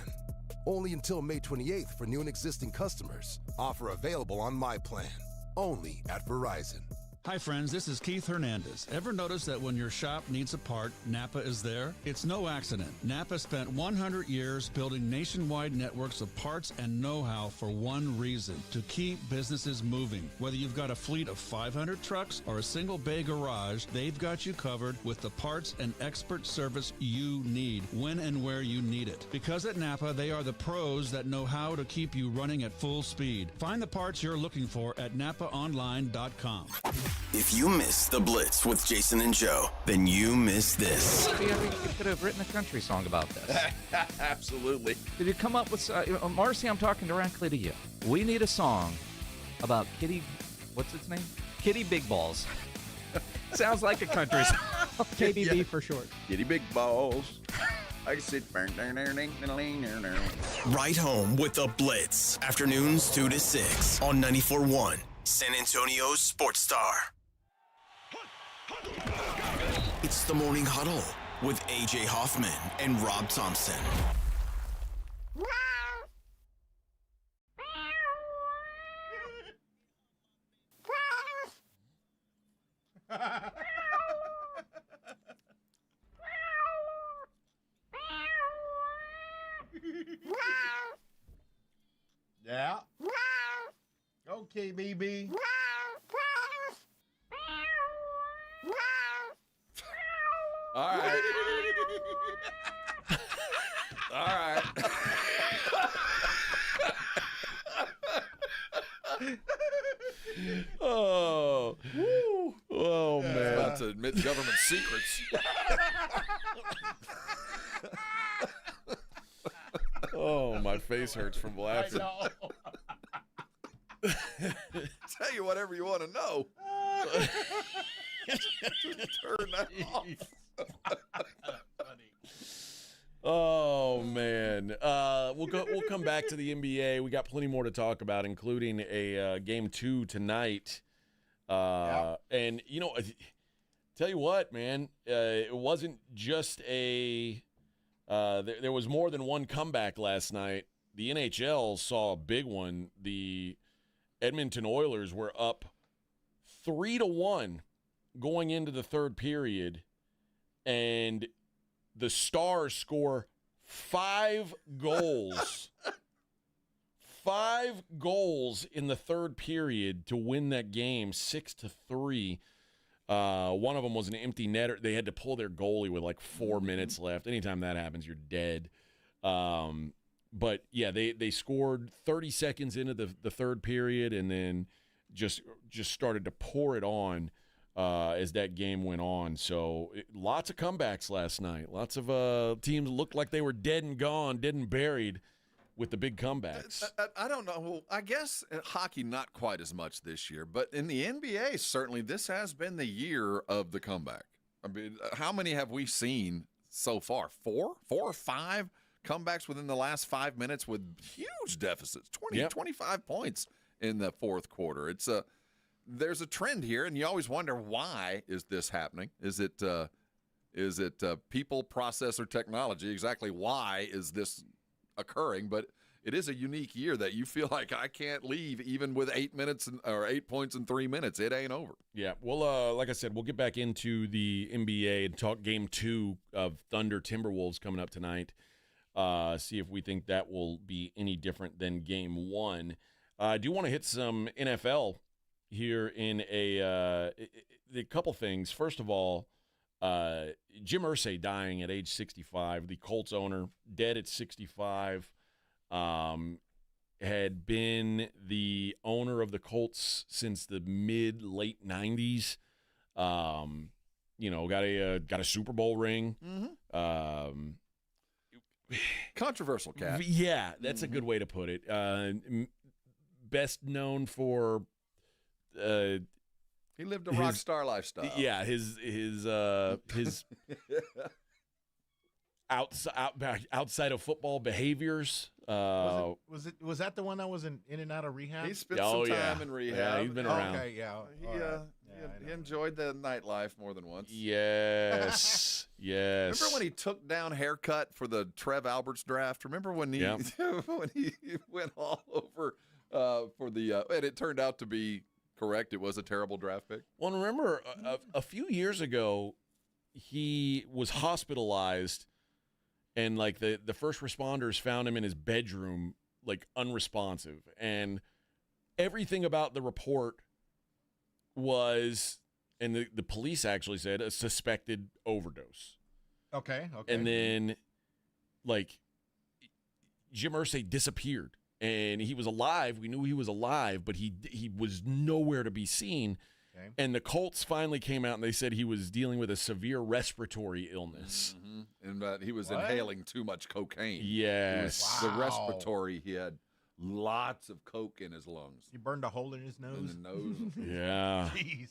Only until May 28th for new and existing customers. Offer available on My Plan. Only at Verizon. Hi friends, this is Keith Hernandez. Ever notice that when your shop needs a part, Napa is there? It's no accident. Napa spent 100 years building nationwide networks of parts and know-how for one reason, to keep businesses moving. Whether you've got a fleet of 500 trucks or a single bay garage, they've got you covered with the parts and expert service you need when and where you need it. Because at Napa, they are the pros that know how to keep you running at full speed. Find the parts you're looking for at NapaOnline.com. If you missed the Blitz with Jason and Joe, then you missed this. See, I think you could have written a country song about this. Absolutely. Did you come up with... Marcy, I'm talking directly to you. We need a song about Kitty... What's its name? Kitty Big Balls. Sounds like a country song. KBB for short. Kitty Big Balls. I said... Right home with the Blitz. Afternoons 2 to 6 on 94.1. San Antonio's Sports Star. It's the Morning Huddle with A.J. Hoffman and Rob Thompson. Yeah. Okay, BB. All right. All right. Oh. Woo. Oh, man. About to admit government secrets. Oh, my face hurts from laughing. I know. Tell you whatever you want to know. Turn that off. Oh man, we'll come back to the NBA. We got plenty more to talk about, including a game 2 tonight. And you know, tell you what, man, it wasn't just a. There was more than one comeback last night. The NHL saw a big one. The Edmonton Oilers were up 3-1 going into the third period, and the Stars score 5 goals. 5 goals in the third period to win that game 6-3. One of them was an empty netter. They had to pull their goalie with like 4 minutes left. Anytime that happens, you're dead. But, yeah, they scored 30 seconds into the third period and then just started to pour it on as that game went on. So lots of comebacks last night. Lots of teams looked like they were dead and gone, dead and buried with the big comebacks. I don't know. Well, I guess hockey not quite as much this year, but in the NBA, certainly this has been the year of the comeback. I mean, how many have we seen so far? 4 or 5 comebacks within the last 5 minutes with huge deficits, 20, 25 points in the fourth quarter. It's there's a trend here, and you always wonder, why is this happening? Is it people, process, or technology? Exactly why is this occurring? But it is a unique year that you feel like I can't leave even with 8 minutes or 8 points in 3 minutes. It ain't over. Yeah, well, like I said, we'll get back into the NBA and talk Game 2 of Thunder Timberwolves coming up tonight. See if we think that will be any different than Game 1. I do want to hit some NFL here in a couple things. First of all, Jim Irsay dying at age 65, the Colts owner, dead at 65. Had been the owner of the Colts since the late 90s. Got a Super Bowl ring. Mm-hmm. Controversial cat. Yeah, that's a good way to put it. Best known for he lived a rock star lifestyle. Yeah, his outside of football behaviors. Was that the one that was in and out of rehab? He spent some time in rehab. Yeah, he's been around. Okay, yeah. He enjoyed the nightlife more than once. Yes, yes. Remember when he took down haircut for the Trev Alberts draft? Remember when he when he went all over for the and it turned out to be correct. It was a terrible draft pick. Well, remember a few years ago, he was hospitalized. And, like, the first responders found him in his bedroom, like, unresponsive. And everything about the report was, and the police actually said, a suspected overdose. Okay. And then, like, Jim Irsay disappeared. And he was alive. We knew he was alive, but he was nowhere to be seen. Okay. And the Colts finally came out and they said he was dealing with a severe respiratory illness. Mm-hmm. And that he was inhaling too much cocaine. Yes. The respiratory, he had lots of coke in his lungs. He burned a hole in his nose? In the nose. Yeah. Jeez.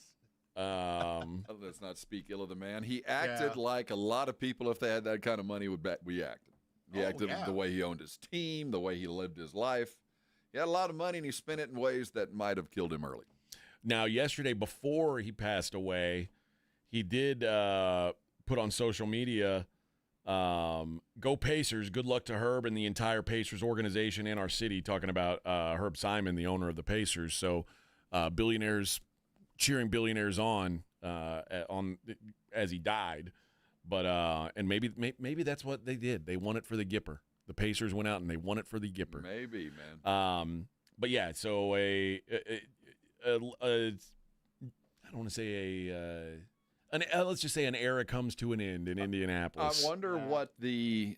Let's not speak ill of the man. He acted like a lot of people, if they had that kind of money, would be acted. He acted the way he owned his team, the way he lived his life. He had a lot of money, and he spent it in ways that might have killed him early. Now, yesterday, before he passed away, he did put on social media, go Pacers, good luck to Herb and the entire Pacers organization in our city, talking about Herb Simon, the owner of the Pacers. So billionaires cheering billionaires on as he died. But and maybe that's what they did. They won it for the Gipper. The Pacers went out and they won it for the Gipper. Maybe, man. But yeah, so I don't want to say let's just say an era comes to an end in Indianapolis. I wonder what the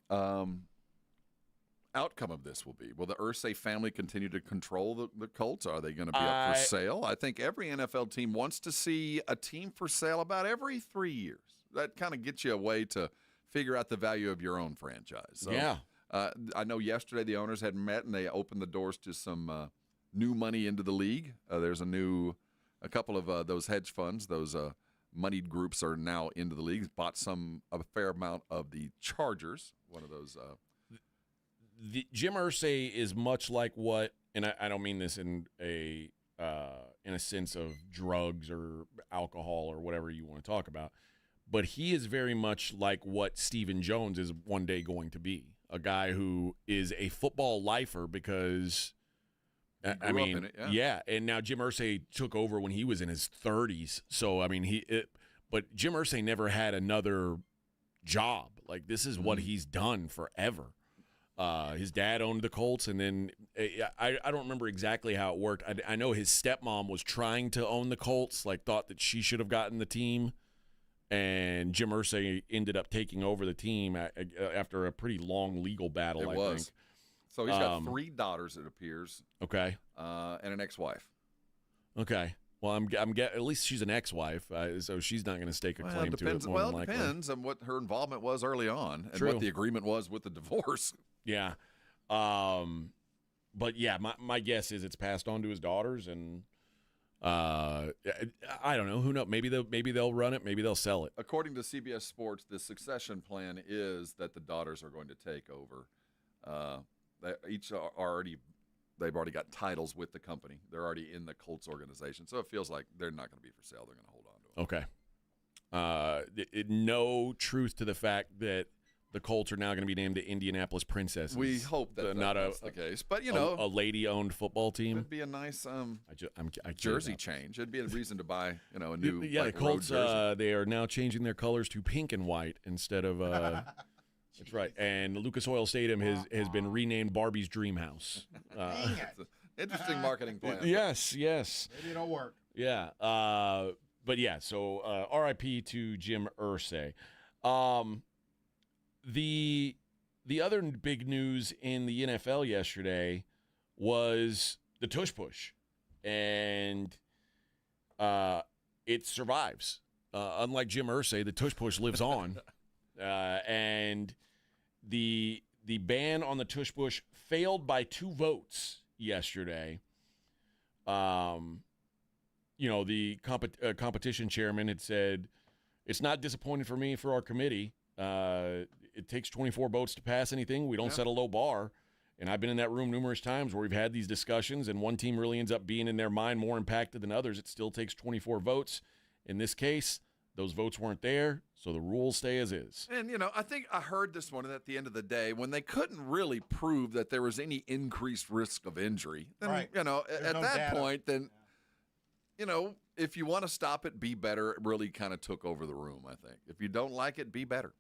outcome of this will be. Will the Irsay family continue to control the Colts? Are they going to be up for sale? I think every NFL team wants to see a team for sale about every 3 years. That kind of gets you a way to figure out the value of your own franchise. So, yeah. I know yesterday the owners had met and they opened the doors to some new money into the league. There's a couple of those hedge funds, those moneyed groups are now into the league. Bought a fair amount of the Chargers. One of those. The Jim Irsay is much like what, and I don't mean this in a sense of drugs or alcohol or whatever you want to talk about, but he is very much like what Stephen Jones is one day going to be. A guy who is a football lifer because, I mean, and now Jim Irsay took over when he was in his 30s. So, I mean, but Jim Irsay never had another job. Like, this is what he's done forever. His dad owned the Colts, and then I don't remember exactly how it worked. I know his stepmom was trying to own the Colts, like thought that she should have gotten the team. And Jim Irsay ended up taking over the team after a pretty long legal battle, I think. So he's got 3 daughters, it appears. Okay. And an ex-wife. Okay. Well, I'm at least she's an ex-wife, so she's not going to stake a claim to it. Well, it depends on what her involvement was early on and what the agreement was with the divorce. Yeah. But, yeah, my guess is it's passed on to his daughters, and I don't know. Who knows? Maybe they'll run it. Maybe they'll sell it. According to CBS Sports, the succession plan is that the daughters are going to take over. They each are already they've already got titles with the company. They're already in the Colts organization, so it feels like they're not going to be for sale. They're going to hold on to them. Okay. No truth to the fact that the Colts are now going to be named the Indianapolis Princesses. We hope that that's the case, but a lady-owned football team. It'd be a nice I jersey change. It'd be a reason to buy a new the Colts. They are now changing their colors to pink and white instead of. That's right, and Lucas Oil Stadium has been renamed Barbie's Dream House. Interesting marketing plan. Yes. Maybe it'll work. Yeah, but yeah. So R.I.P. to Jim Irsay. The other big news in the NFL yesterday was the tush push, and it survives. Unlike Jim Irsay, the tush push lives on, and the ban on the tush push failed by 2 votes yesterday. The competition chairman had said, "It's not disappointing for me for our committee. It takes 24 votes to pass anything. We don't set a low bar." And I've been in that room numerous times where we've had these discussions, and one team really ends up being in their mind more impacted than others. It still takes 24 votes. In this case, those votes weren't there, so the rules stay as is. And, I think I heard this morning at the end of the day, when they couldn't really prove that there was any increased risk of injury, then, Right. at no that data. point, then, if you want to stop it, be better. It really kind of took over the room, I think. If you don't like it, be better.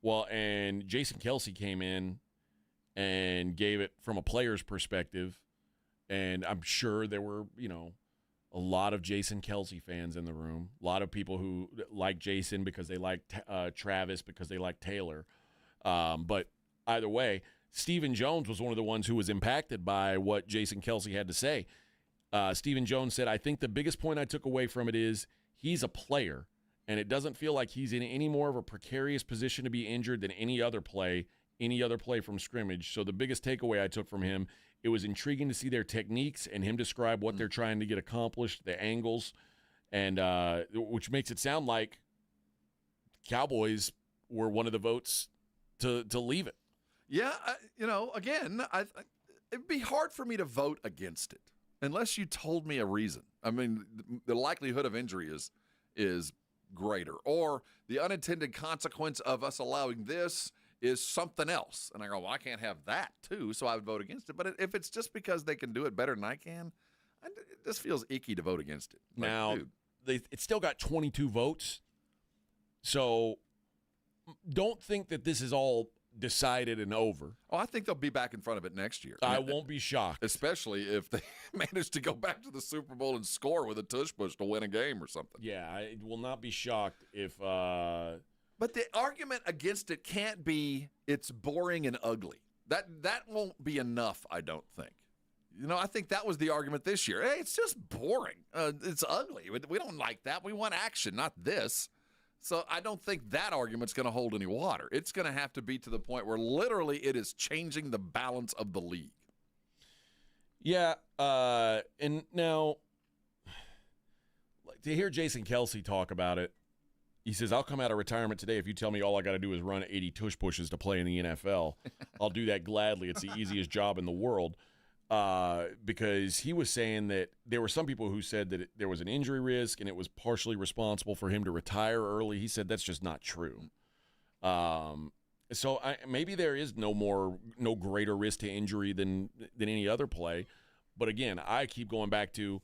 Well, and Jason Kelsey came in and gave it from a player's perspective, and I'm sure there were, a lot of Jason Kelsey fans in the room, a lot of people who like Jason because they like Travis, because they like Taylor. But either way, Stephen Jones was one of the ones who was impacted by what Jason Kelsey had to say. Stephen Jones said, "I think the biggest point I took away from it is he's a player, and it doesn't feel like he's in any more of a precarious position to be injured than any other play from scrimmage. So the biggest takeaway I took from him, it was intriguing to see their techniques and him describe what they're trying to get accomplished, the angles, and which makes it sound like Cowboys were one of the votes to leave it." Yeah, again, it'd be hard for me to vote against it unless you told me a reason. I mean, the likelihood of injury is greater, or the unintended consequence of us allowing this is something else. And I go, well, I can't have that too, so I would vote against it. But if it's just because they can do it better than I can, it just feels icky to vote against it. Now, it still got 22 votes, so don't think that this is all decided and over. Oh, I think they'll be back in front of it next year. I won't be shocked. Especially if they manage to go back to the Super Bowl and score with a tush push to win a game or something. Yeah, I will not be shocked if But the argument against it can't be it's boring and ugly. That won't be enough, I don't think. I think that was the argument this year. Hey, it's just boring. It's ugly. We don't like that. We want action, not this. So I don't think that argument's going to hold any water. It's going to have to be to the point where literally it is changing the balance of the league. Yeah, and now to hear Jason Kelsey talk about it, he says, "I'll come out of retirement today if you tell me all I got to do is run 80 tush pushes to play in the NFL. I'll do that gladly. It's the easiest job in the world." Because he was saying that there were some people who said that there was an injury risk and it was partially responsible for him to retire early. He said that's just not true. So maybe there is no greater risk to injury than any other play. But again, I keep going back to,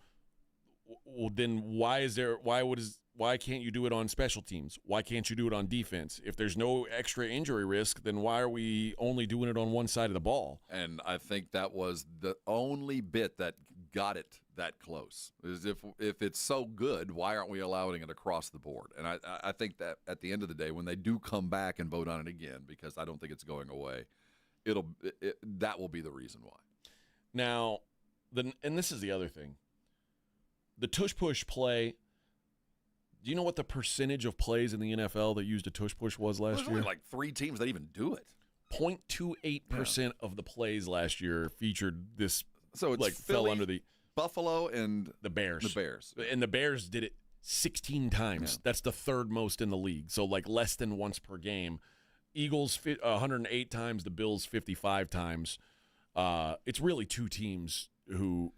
well, then why can't you do it on special teams? Why can't you do it on defense? If there's no extra injury risk, then why are we only doing it on one side of the ball? And I think that was the only bit that got it that close. Is if it's so good, why aren't we allowing it across the board? And I think that at the end of the day, when they do come back and vote on it again, because I don't think it's going away, that will be the reason why. Now, and this is the other thing. The tush push play. Do you know what the percentage of plays in the NFL that used a tush push was last year? There's only like 3 teams that even do it. 0.28% of the plays last year featured this. So it's fell under the Buffalo and the Bears. The Bears. And the Bears did it 16 times. Yeah. That's the third most in the league. So less than once per game. Eagles 108 times, the Bills 55 times. it's really two teams who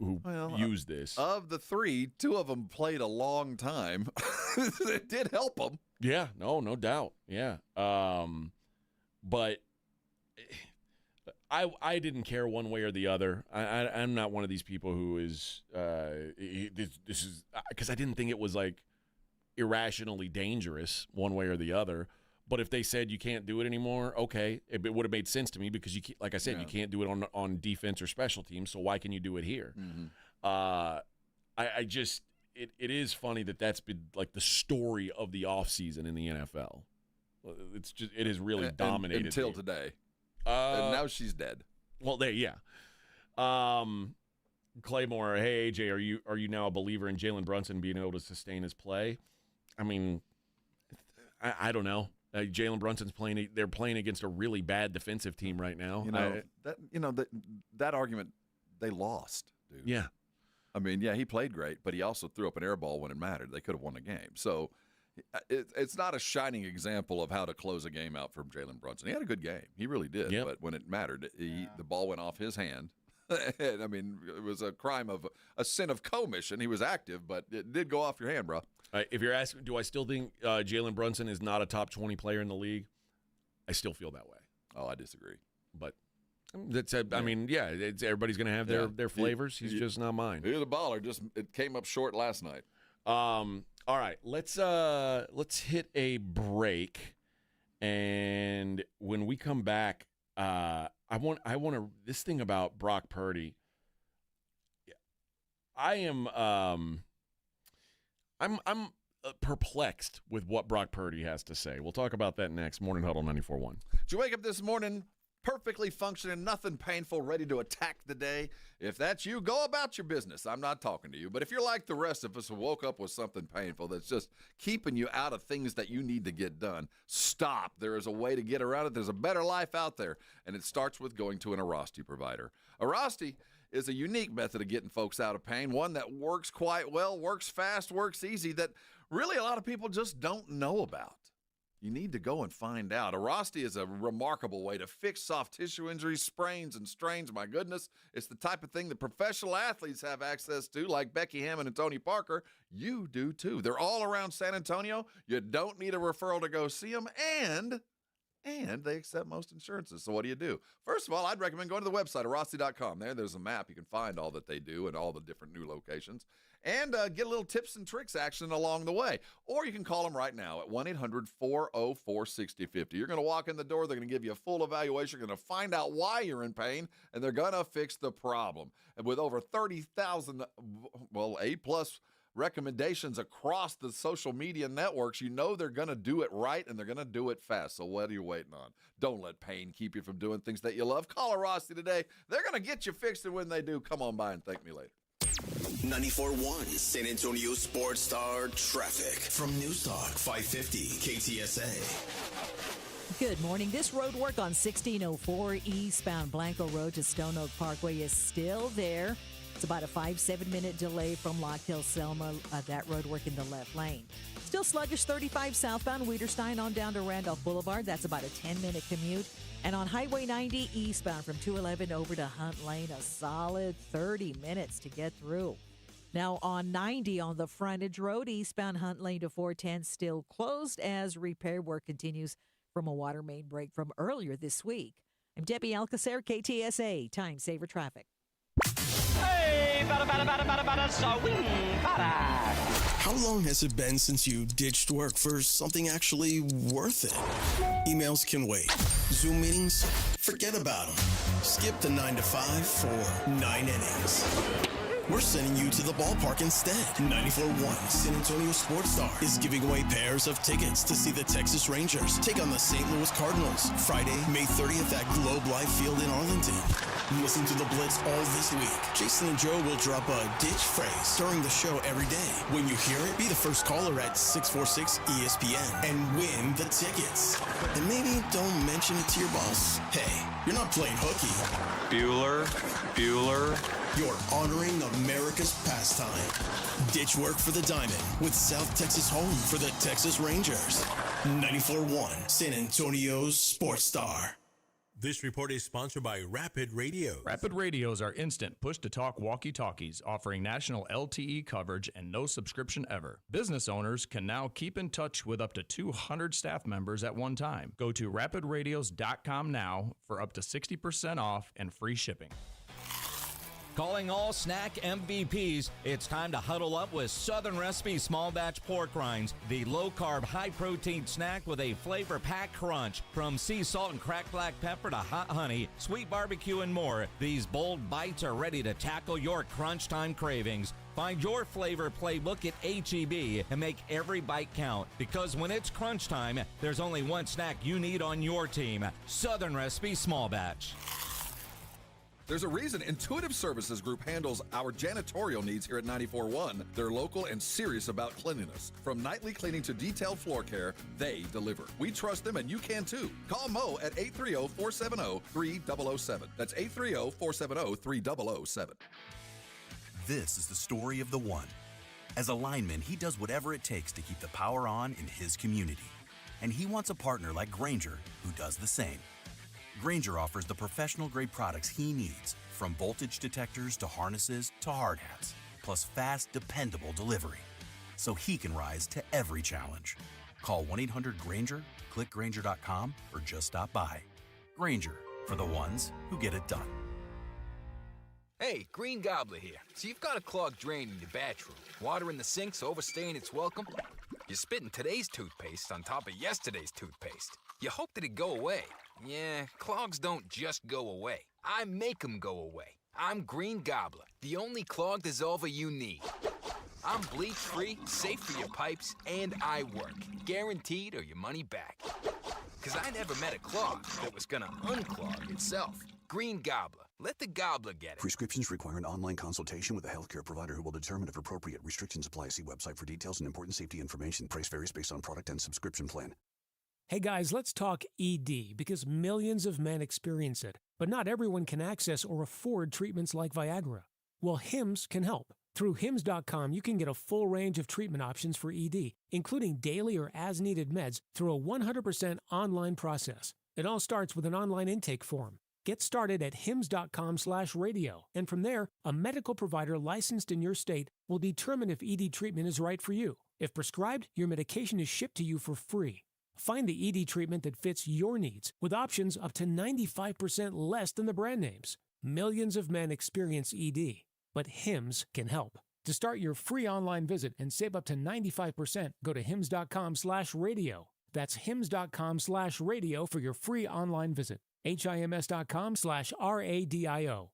use this. Of the three, two of them played a long time. It did help them. Yeah, no doubt. Yeah. But I didn't care one way or the other. I'm not one of these people who is this is because I didn't think it was like irrationally dangerous one way or the other. But if they said you can't do it anymore, okay, it would have made sense to me because you, like I said, you can't do it on defense or special teams. So why can you do it here? I just it is funny that's been like the story of the offseason in the NFL. It has really dominated until today. And now she's dead. Well, Claymore, hey AJ, are you now a believer in Jalen Brunson being able to sustain his play? I mean, I don't know. Jalen Brunson's playing. They're playing against a really bad defensive team right now. That argument, they lost, dude. Yeah. I mean, yeah, he played great, but he also threw up an air ball when it mattered. They could have won the game. So it's not a shining example of how to close a game out from Jalen Brunson. He had a good game. He really did. Yep. But when it mattered, the ball went off his hand. And, I mean, it was a sin of commission. He was active, but it did go off your hand, bro. If you're asking, do I still think Jalen Brunson is not a top 20 player in the league? I still feel that way. Oh, I disagree. But that's everybody's going to have their flavors. He's just not mine. He's a baller. It came up short last night. All right, let's hit a break, and when we come back, I want to this thing about Brock Purdy. I'm perplexed with what Brock Purdy has to say. We'll talk about that next. Morning Huddle 94.1. Did you wake up this morning perfectly functioning, nothing painful, ready to attack the day? If that's you, go about your business. I'm not talking to you. But if you're like the rest of us who woke up with something painful that's just keeping you out of things that you need to get done, stop. There is a way to get around it. There's a better life out there, and it starts with going to an Arasti provider. Arasti is a unique method of getting folks out of pain, one that works quite well, works fast, works easy, that really a lot of people just don't know about. You need to go and find out. Arasti is a remarkable way to fix soft tissue injuries, sprains, and strains. My goodness, it's the type of thing that professional athletes have access to, like Becky Hammond and Tony Parker. You do too. They're all around San Antonio. You don't need a referral to go see them, and they accept most insurances. So what do? First of all, I'd recommend going to the website, Arasti.com. There's a map. You can find all that they do and all the different new locations. And get a little tips and tricks action along the way. Or you can call them right now at 1-800-404-6050. You're going to walk in the door. They're going to give you a full evaluation. You're going to find out why you're in pain, and they're going to fix the problem. And with over 30,000, A-plus recommendations across the social media networks, you know they're going to do it right, and they're going to do it fast. So what are you waiting on? Don't let pain keep you from doing things that you love. Call Arasti today. They're going to get you fixed, and when they do, come on by and thank me later. 94.1 San Antonio Sports Star traffic from News Talk 550 KTSA. Good morning. This road work on 1604 eastbound Blanco Road to Stone Oak Parkway is still there. It's about a 5-7 minute delay from Lock Hill Selma, that road work in the left lane. Still sluggish 35 southbound Wiederstein on down to Randolph Boulevard. That's about a 10-minute commute. And on Highway 90 eastbound from 211 over to Hunt Lane, a solid 30 minutes to get through. Now on 90 on the frontage road, eastbound Hunt Lane to 410 still closed as repair work continues from a water main break from earlier this week. I'm Debbie Alcacer, KTSA, Time Saver Traffic. Hey, how long has it been since you ditched work for something actually worth it? Emails can wait. Zoom meetings? Forget about them. Skip the 9 to 5 for 9 innings. We're sending you to the ballpark instead. 94.1 San Antonio Sports Star is giving away pairs of tickets to see the Texas Rangers take on the St. Louis Cardinals Friday, May 30th at Globe Life Field in Arlington. Listen to the Blitz all this week. Jason and Joe will drop a ditch phrase during the show every day. When you hear it, be the first caller at 646-ESPN and win the tickets. And maybe don't mention it to your boss. Hey, you're not playing hooky. Bueller. You're honoring America's pastime. Ditch work for the Diamond with South Texas home for the Texas Rangers. 94.1 San Antonio's Sports Star. This report is sponsored by Rapid Radio. Rapid Radios are instant push-to-talk walkie-talkies offering national LTE coverage and no subscription ever. Business owners can now keep in touch with up to 200 staff members at one time. Go to rapidradios.com now for up to 60% off and free shipping. Calling all snack MVPs, it's time to huddle up with Southern Recipe Small Batch Pork Rinds, the low-carb, high-protein snack with a flavor-packed crunch. From sea salt and cracked black pepper to hot honey, sweet barbecue, and more, these bold bites are ready to tackle your crunch time cravings. Find your flavor playbook at H-E-B and make every bite count. Because when it's crunch time, there's only one snack you need on your team. Southern Recipe Small Batch. There's a reason Intuitive Services Group handles our janitorial needs here at 94.1. They're local and serious about cleanliness. From nightly cleaning to detailed floor care, they deliver. We trust them, and you can too. Call Mo at 830-470-3007. That's 830-470-3007. This is the story of the one. As a lineman, he does whatever it takes to keep the power on in his community. And he wants a partner like Grainger who does the same. Grainger offers the professional-grade products he needs, from voltage detectors to harnesses to hard hats, plus fast, dependable delivery, so he can rise to every challenge. Call 1-800-GRAINGER, click Grainger.com, or just stop by. Grainger, for the ones who get it done. Hey, Green Gobbler here. So you've got a clogged drain in your bathroom. Water in the sink's overstaying its welcome. You're spitting today's toothpaste on top of yesterday's toothpaste. You hope that it go away. Yeah, clogs don't just go away. I make them go away. I'm Green Gobbler, the only clog dissolver you need. I'm bleach-free, safe for your pipes, and I work. Guaranteed or your money back. Because I never met a clog that was gonna unclog itself. Green Gobbler. Let the gobbler get it. Prescriptions require an online consultation with a healthcare provider who will determine if appropriate. Restrictions apply. See website for details and important safety information. Price varies based on product and subscription plan. Hey guys, let's talk ED because millions of men experience it, but not everyone can access or afford treatments like Viagra. Well, Hims can help. Through Hims.com, you can get a full range of treatment options for ED, including daily or as-needed meds through a 100% online process. It all starts with an online intake form. Get started at hims.com/radio, and from there, a medical provider licensed in your state will determine if ED treatment is right for you. If prescribed, your medication is shipped to you for free. Find the ED treatment that fits your needs with options up to 95% less than the brand names. Millions of men experience ED, but Hims can help. To start your free online visit and save up to 95%, go to hims.com/radio. That's hims.com/radio for your free online visit. HIMS.com/RADIO.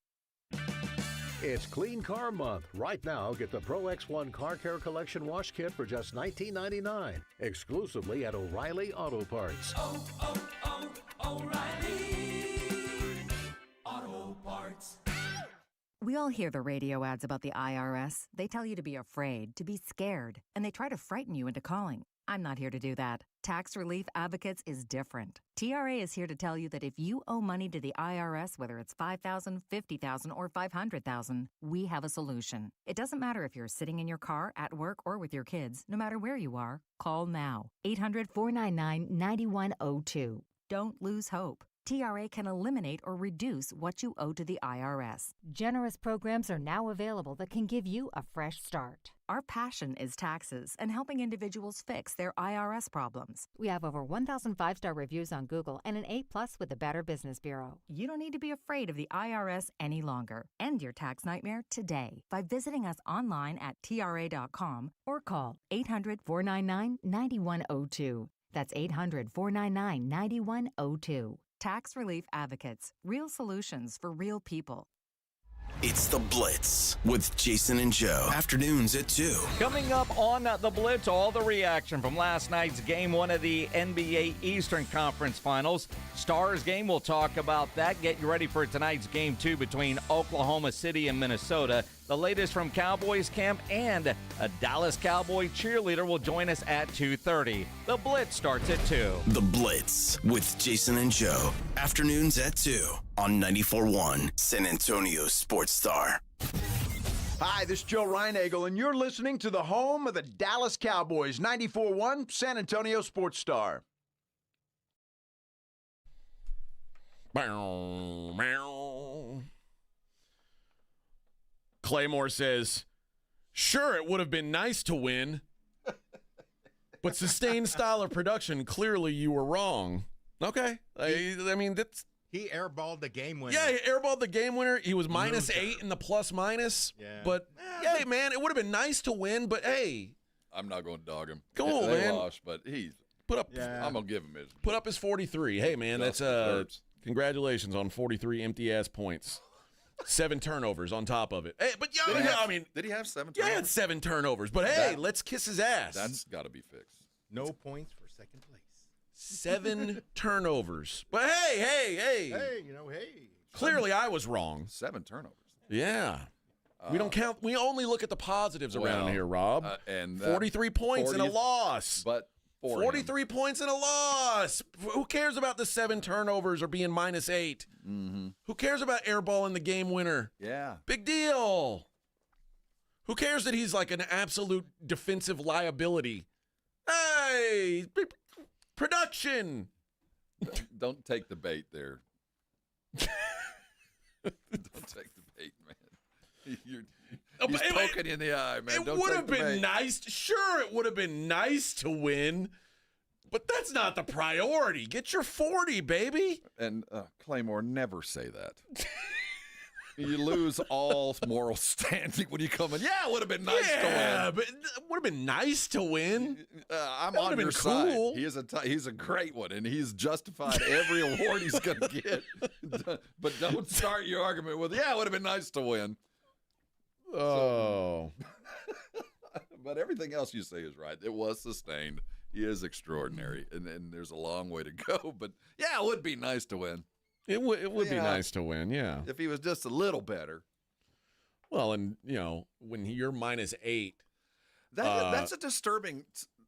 It's Clean Car Month. Right now, get the Pro X1 Car Care Collection Wash Kit for just $19.99, exclusively at O'Reilly Auto Parts. O'Reilly Auto Parts. We all hear the radio ads about the IRS. They tell you to be afraid, to be scared, and they try to frighten you into calling. I'm not here to do that. Tax Relief Advocates is different. TRA is here to tell you that if you owe money to the IRS, whether it's $5,000, $50,000, or $500,000, we have a solution. It doesn't matter if you're sitting in your car, at work, or with your kids. No matter where you are, call now. 800-499-9102. Don't lose hope. TRA can eliminate or reduce what you owe to the IRS. Generous programs are now available that can give you a fresh start. Our passion is taxes and helping individuals fix their IRS problems. We have over 1,000 five-star reviews on Google and an A+ with the Better Business Bureau. You don't need to be afraid of the IRS any longer. End your tax nightmare today by visiting us online at TRA.com or call 800-499-9102. That's 800-499-9102. Tax Relief Advocates. Real solutions for real people. It's The Blitz with Jason and Joe. Afternoons at 2. Coming up on The Blitz, all the reaction from last night's Game 1 of the NBA Eastern Conference Finals. Stars game, we'll talk about that. Get you ready for tonight's Game 2 between Oklahoma City and Minnesota. The latest from Cowboys camp, and a Dallas Cowboy cheerleader will join us at 2:30. The Blitz starts at 2. The Blitz with Jason and Joe. Afternoons at 2 on 94.1 San Antonio Sports Star. Hi, this is Joe Reinagel, and you're listening to the home of the Dallas Cowboys, 94.1 San Antonio Sports Star. Bow, bow. Claymore says, sure, it would have been nice to win, but sustained style of production, clearly you were wrong. Okay. I mean, that's... He airballed the game winner. Yeah, he airballed the game winner. He was -8 in the plus-minus. Yeah. But, hey, man, it would have been nice to win, but, hey. I'm not going to dog him. Cool, they man. Lost, but he's... I'm going to give him his... Put up his 43. Hey, man, that's... Congratulations on 43 empty-ass points. 7 turnovers on top of it. Hey, but I mean, did he have 7 turnovers? Yeah, he had 7 turnovers. But hey, let's kiss his ass. That's got to be fixed. No points for second place. 7 turnovers. But hey. Hey. Clearly, I was wrong. 7 turnovers. Yeah. We don't count. We only look at the positives around here, Rob. And 43 points and a loss. But 43 points and a loss. Who cares about the 7 turnovers or being -8? Mm-hmm. Who cares about airballing the game winner? Yeah. Big deal. Who cares that he's like an absolute defensive liability? Hey, production. Don't take the bait there. Don't take the bait, man. He's poking you in the eye, man. It would have been nice. Sure, it would have been nice to win, but that's not the priority. Get your 40, baby. And Claymore, never say that. You lose all moral standing when you come in. Yeah, it would have been nice to win. Yeah, but it would have been nice to win. I'm That on would've your been side. cool. He's a great one, and he's justified every award he's going to get. But don't start your argument with, yeah, it would have been nice to win. Oh. But everything else you say is right. It was sustained. He is extraordinary, and there's a long way to go. But, yeah, it would be nice to win. It would be nice to win, yeah. If he was just a little better. Well, and, when you're -8. That's a disturbing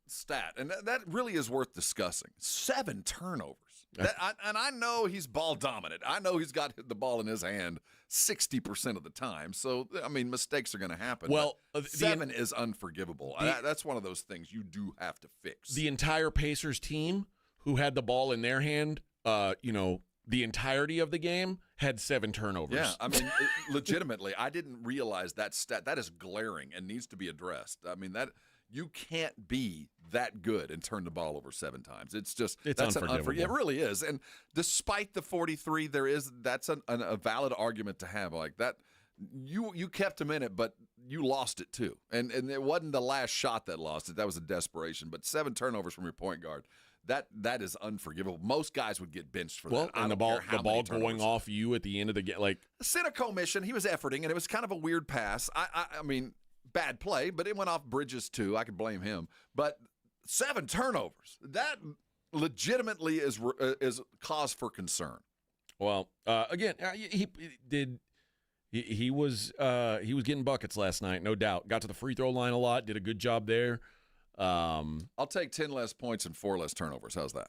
stat, and that really is worth discussing. 7 turnovers. And I know he's ball dominant. I know he's got the ball in his hand 60% of the time. So, I mean, mistakes are going to happen. Well, 7 is unforgivable. That's one of those things you do have to fix. The entire Pacers team who had the ball in their hand, the entirety of the game had 7 turnovers. Yeah, I mean, legitimately, I didn't realize that stat. That is glaring and needs to be addressed. I mean, that you can't be that good and turn the ball over 7 times. It's unforgivable. It really is. And despite the 43, that's a valid argument to have like that. You kept him in it, but you lost it too. And it wasn't the last shot that lost it. That was a desperation. But 7 turnovers from your point guard. That is unforgivable. Most guys would get benched for that. And the ball going off you at the end of the game, like Center commission, he was efforting, and it was kind of a weird pass. I mean, bad play, but it went off Bridges too. I could blame him. But 7 turnovers, that legitimately is cause for concern. Well, again, he was getting buckets last night, no doubt. Got to the free throw line a lot, did a good job there. I'll take 10 less points and 4 less turnovers. How's that?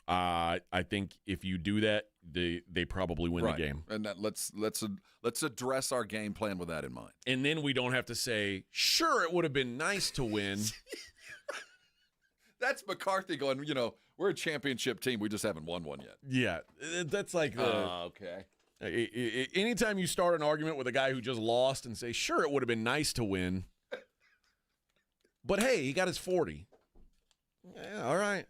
I think if you do that, they probably win the game. And let's address our game plan with that in mind. And then we don't have to say, sure, it would have been nice to win. That's McCarthy going, we're a championship team. We just haven't won one yet. Yeah, that's like okay. Anytime you start an argument with a guy who just lost and say, sure, it would have been nice to win. But hey, he got his 40. Yeah, all right.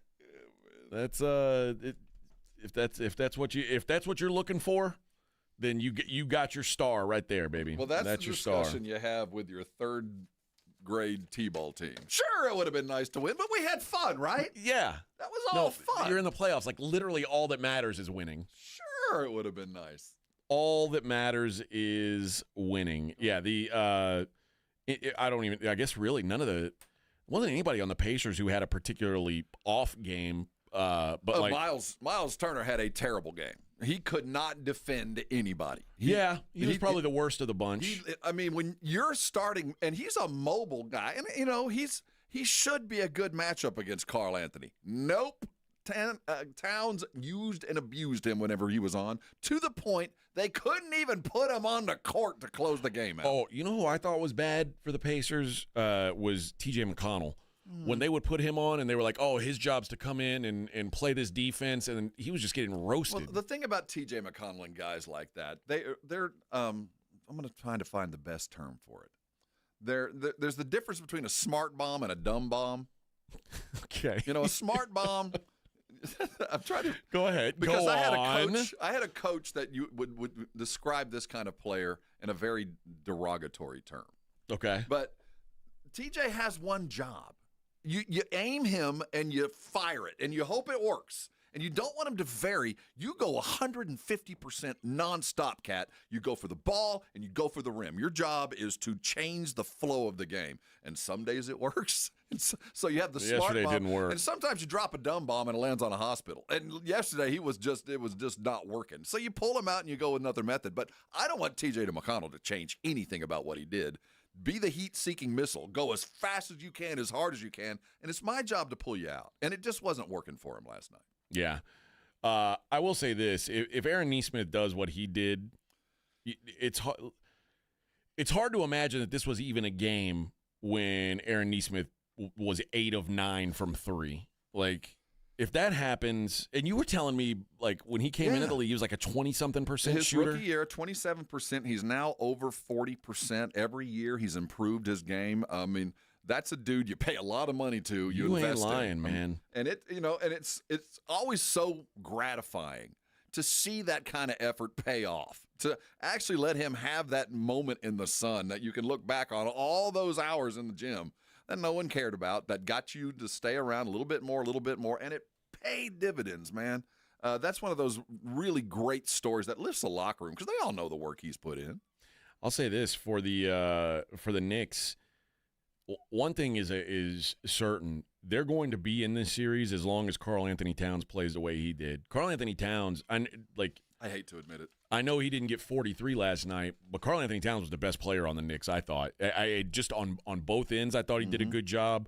That's if that's what you're looking for, then you got your star right there, baby. Well, that's the your discussion you have with your third grade T-ball team. Sure, it would have been nice to win, but we had fun, right? Yeah, that was all fun. You're in the playoffs. Like literally, all that matters is winning. Sure, it would have been nice. All that matters is winning. Yeah, I guess really wasn't anybody on the Pacers who had a particularly off game. But Miles Turner had a terrible game. He could not defend anybody. He was probably the worst of the bunch. When you're starting, and he's a mobile guy, and he should be a good matchup against Karl Anthony. Nope. Towns used and abused him whenever he was on, to the point they couldn't even put him on the court to close the game out. Oh, you know who I thought was bad for the Pacers was T.J. McConnell. when they would put him on and they were like, oh, his job's to come in and play this defense, and he was just getting roasted. Well, the thing about T.J. McConnell and guys like that, they're I'm going to try to find the best term for it. There's the difference between a smart bomb and a dumb bomb. Okay. You know, a smart bomb. I'm trying to go ahead. Because go I had a coach that you would describe this kind of player in a very derogatory term. Okay. But TJ has one job. You aim him and you fire it and you hope it works. And you don't want him to vary. You go 150% nonstop, Cat. You go for the ball and you go for the rim. Your job is to change the flow of the game. And some days it works. And so you have the smart bomb. Yesterday didn't work. And sometimes you drop a dumb bomb and it lands on a hospital. And yesterday it was just not working. So you pull him out and you go with another method. But I don't want TJ McConnell to change anything about what he did. Be the heat-seeking missile. Go as fast as you can, as hard as you can. And it's my job to pull you out. And it just wasn't working for him last night. Yeah. I will say this. If Aaron Nesmith does what he did, it's hard to imagine that this was even a game when Aaron Nesmith was 8 of 9 from 3. Like, if that happens, and you were telling me, like, when he came into the league, he was like a 20-something% shooter. His rookie year, 27%. He's now over 40% every year. He's improved his game. I mean, that's a dude you pay a lot of money to. You invest ain't lying, in. man. And it's always so gratifying to see that kind of effort pay off. To actually let him have that moment in the sun that you can look back on all those hours in the gym that no one cared about, that got you to stay around a little bit more, and it paid dividends, man. That's one of those really great stories that lifts the locker room because they all know the work he's put in. I'll say this for the Knicks. One thing is certain. They're going to be in this series as long as Karl Anthony Towns plays the way he did. Karl Anthony Towns, I hate to admit it. I know he didn't get 43 last night, but Karl Anthony Towns was the best player on the Knicks, I thought. I just on both ends, I thought he did a good job.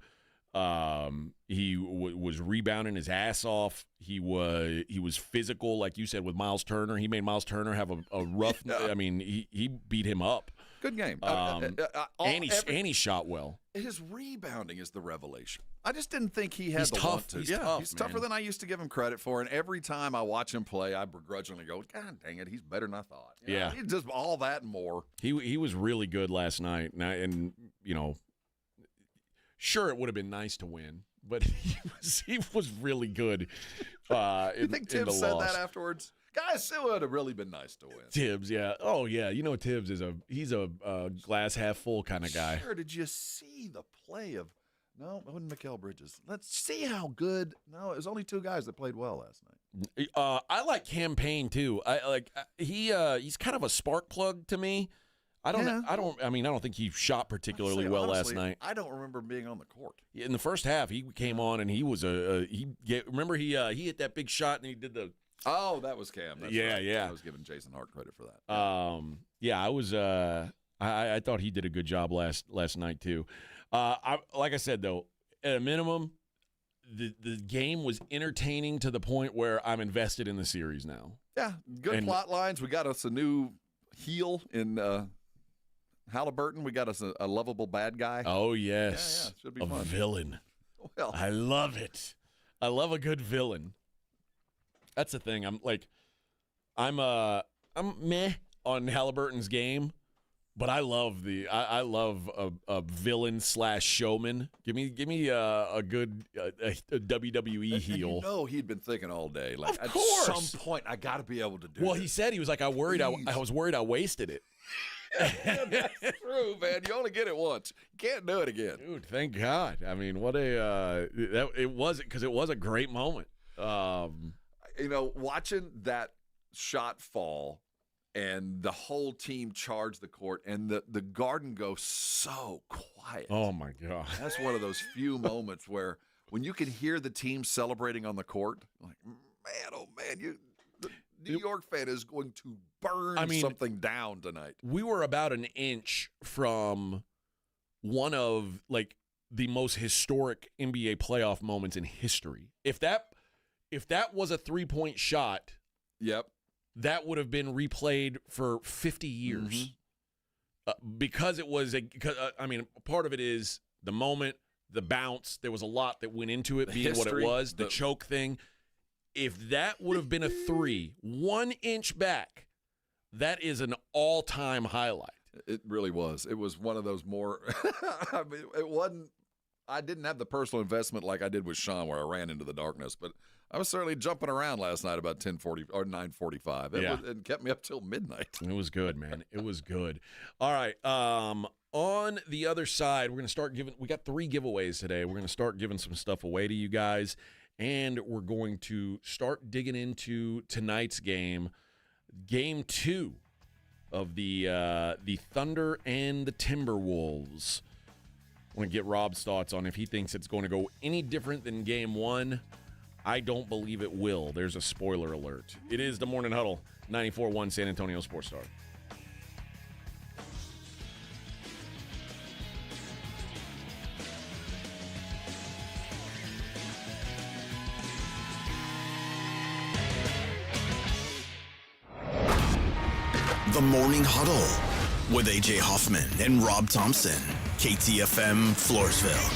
He was rebounding his ass off. He was physical, like you said, with Miles Turner. He made Miles Turner have a rough I mean, he beat him up. Good game. And he shot well. His rebounding is the revelation. I just didn't think he had He's the tough. want to. He's tough, man. tougher than I used to give him credit for. And every time I watch him play, I begrudgingly go, God dang it, he's better than I thought. Yeah. He's just all that and more. He was really good last night. And sure, it would have been nice to win, but he was really good. You think Tibbs said that afterwards? Guys, it would have really been nice to win. Tibbs, yeah. Oh, yeah. You know, Tibbs he's a glass half full kind of guy. Sure. Did you see the play of? No, it wasn't Mikal Bridges. Let's see how good. No, it was only 2 guys that played well last night. I like Cam Payne too. He's kind of a spark plug to me. I don't think he shot particularly well last night. I don't remember being on the court. In the first half, he came on and he was remember he hit that big shot and he did the. Oh, that was Cam. That's right. Yeah. I was giving Jason Hart credit for that. I was. I thought he did a good job last night too. Like I said though, at a minimum, the game was entertaining to the point where I'm invested in the series now. Yeah, good plot lines. We got us a new heel in Haliburton. We got us a lovable bad guy. Oh yes, should be a fun. Villain. Well, I love it. I love a good villain. That's the thing. I'm meh on Haliburton's game, but I love a villain / showman. Give me a good a WWE heel. And he'd been thinking all day. Like, of course. At some point, I got to be able to do. Well, this. he said he was like, I was worried I wasted it. That's true, man. You only get it once. You can't do it again. Dude, thank God. I mean, what it was a great moment. Watching that shot fall and the whole team charge the court and the Garden goes so quiet. Oh, my God. That's one of those few moments where when you can hear the team celebrating on the court, like, man, oh, man, the New York fan is going to burn something down tonight. We were about an inch from one of, the most historic NBA playoff moments in history. If that was a 3-point shot, yep, that would have been replayed for 50 years. Because it was part of it is the moment, the bounce. There was a lot that went into it, being history, what it was, the choke thing. If that would have been a 3, 1 inch back, that is an all-time highlight. It really was. It was one of those more I mean, it wasn't I didn't have the personal investment like I did with Sean where I ran into the darkness, but I was certainly jumping around last night about 10:40 or 9:45. It kept me up till midnight. It was good, man. It was good. All right. On the other side, we're going to start giving – we got 3 giveaways today. We're going to start giving some stuff away to you guys, and we're going to start digging into tonight's game, Game 2 of the Thunder and the Timberwolves. I want to get Rob's thoughts on if he thinks it's going to go any different than Game 1. I don't believe it will. There's a spoiler alert. It is the Morning Huddle, 94.1 San Antonio Sports Star. The Morning Huddle with A.J. Hoffman and Rob Thompson. KTFM Floresville.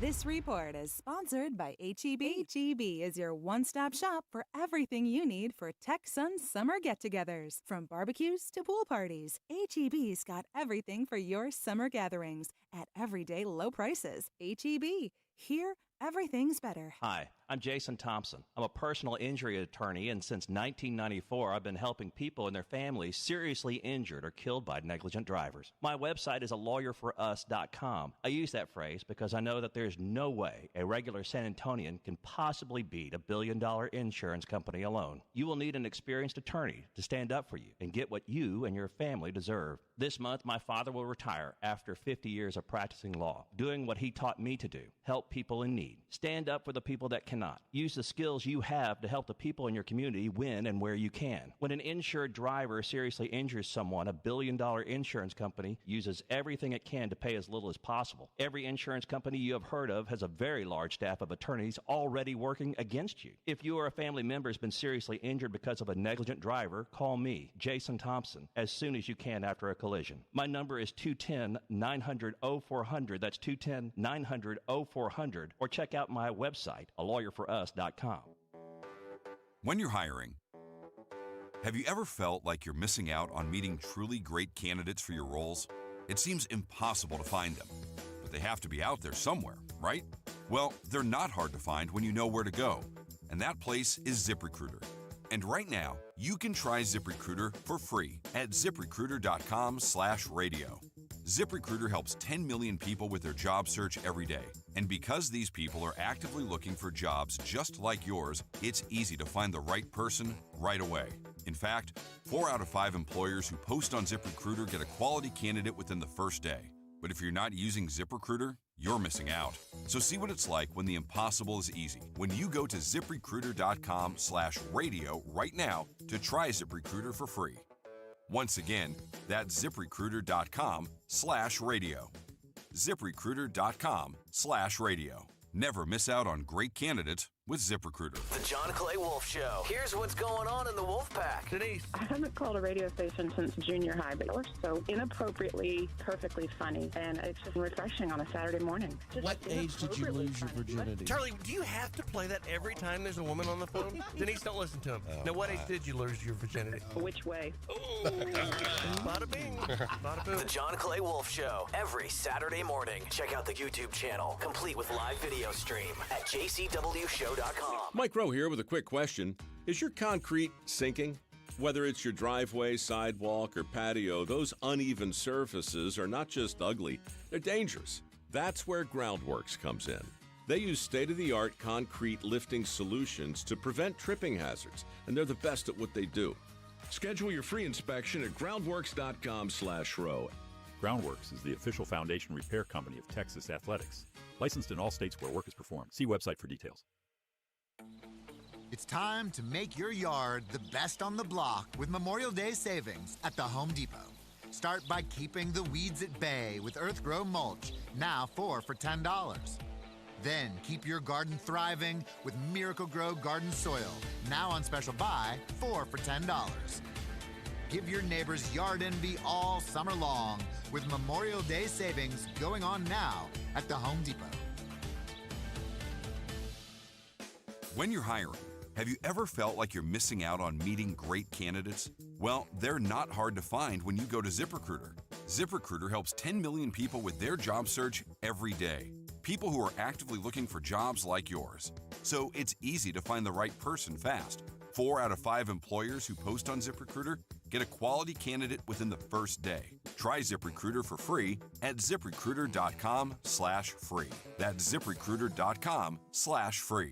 This report is sponsored by H-E-B. H-E-B is your one-stop shop for everything you need for Texans summer get-togethers. From barbecues to pool parties, H-E-B's got everything for your summer gatherings at everyday low prices. H-E-B. Here, everything's better. Hi, I'm Jason Thompson. I'm a personal injury attorney, and since 1994, I've been helping people and their families seriously injured or killed by negligent drivers. My website is alawyerforus.com. I use that phrase because I know that there's no way a regular San Antonian can possibly beat a billion-dollar insurance company alone. You will need an experienced attorney to stand up for you and get what you and your family deserve. This month, my father will retire after 50 years of practicing law, doing what he taught me to do, help people in need. Stand up for the people that cannot. Use the skills you have to help the people in your community win and where you can. When an insured driver seriously injures someone, a billion-dollar insurance company uses everything it can to pay as little as possible. Every insurance company you have heard of has a very large staff of attorneys already working against you. If you or a family member has been seriously injured because of a negligent driver, call me, Jason Thompson, as soon as you can after a collision. My number is 210-900-0400. That's 210-900-0400. Or check out my website, alawyerforus.com. When you're hiring, have you ever felt like you're missing out on meeting truly great candidates for your roles? It seems impossible to find them, but they have to be out there somewhere, right? Well, they're not hard to find when you know where to go, and that place is ZipRecruiter. And right now, you can try ZipRecruiter for free at ZipRecruiter.com/radio. ZipRecruiter helps 10 million people with their job search every day. And because these people are actively looking for jobs just like yours, it's easy to find the right person right away. In fact, 4 out of 5 employers who post on ZipRecruiter get a quality candidate within the first day. But if you're not using ZipRecruiter, you're missing out. So see what it's like when the impossible is easy. When you go to ZipRecruiter.com/radio right now to try ZipRecruiter for free. Once again, that's ZipRecruiter.com/radio. ZipRecruiter.com/radio. Never miss out on great candidates with ZipRecruiter. The John Clay Wolf Show. Here's what's going on in the Wolf Pack. Denise. I haven't called a radio station since junior high, but we're so inappropriately, perfectly funny, and it's just refreshing on a Saturday morning. What age did you lose your virginity? Charlie, do you have to play that every time there's a woman on the phone? Denise, don't listen to him. Now, what age did you lose your virginity? Which way? Bada bing. Bada boom. The John Clay Wolf Show. Every Saturday morning. Check out the YouTube channel, complete with live video stream at jcwshow.com. Mike Rowe here with a quick question. Is your concrete sinking? Whether it's your driveway, sidewalk, or patio, those uneven surfaces are not just ugly, they're dangerous. That's where Groundworks comes in. They use state-of-the-art concrete lifting solutions to prevent tripping hazards, and they're the best at what they do. Schedule your free inspection at groundworks.com/row. Groundworks is the official foundation repair company of Texas Athletics. Licensed in all states where work is performed. See website for details. It's time to make your yard the best on the block with Memorial Day savings at the Home Depot. Start by keeping the weeds at bay with Earthgrow mulch, now 4 for $10. Then keep your garden thriving with Miracle Grow garden soil, now on special buy, 4 for $10. Give your neighbors yard envy all summer long with Memorial Day savings going on now at the Home Depot. When you're hiring, have you ever felt like you're missing out on meeting great candidates? Well, they're not hard to find when you go to ZipRecruiter. ZipRecruiter helps 10 million people with their job search every day. People who are actively looking for jobs like yours. So it's easy to find the right person fast. 4 out of 5 employers who post on ZipRecruiter get a quality candidate within the first day. Try ZipRecruiter for free at ZipRecruiter.com/free. That's ZipRecruiter.com/free.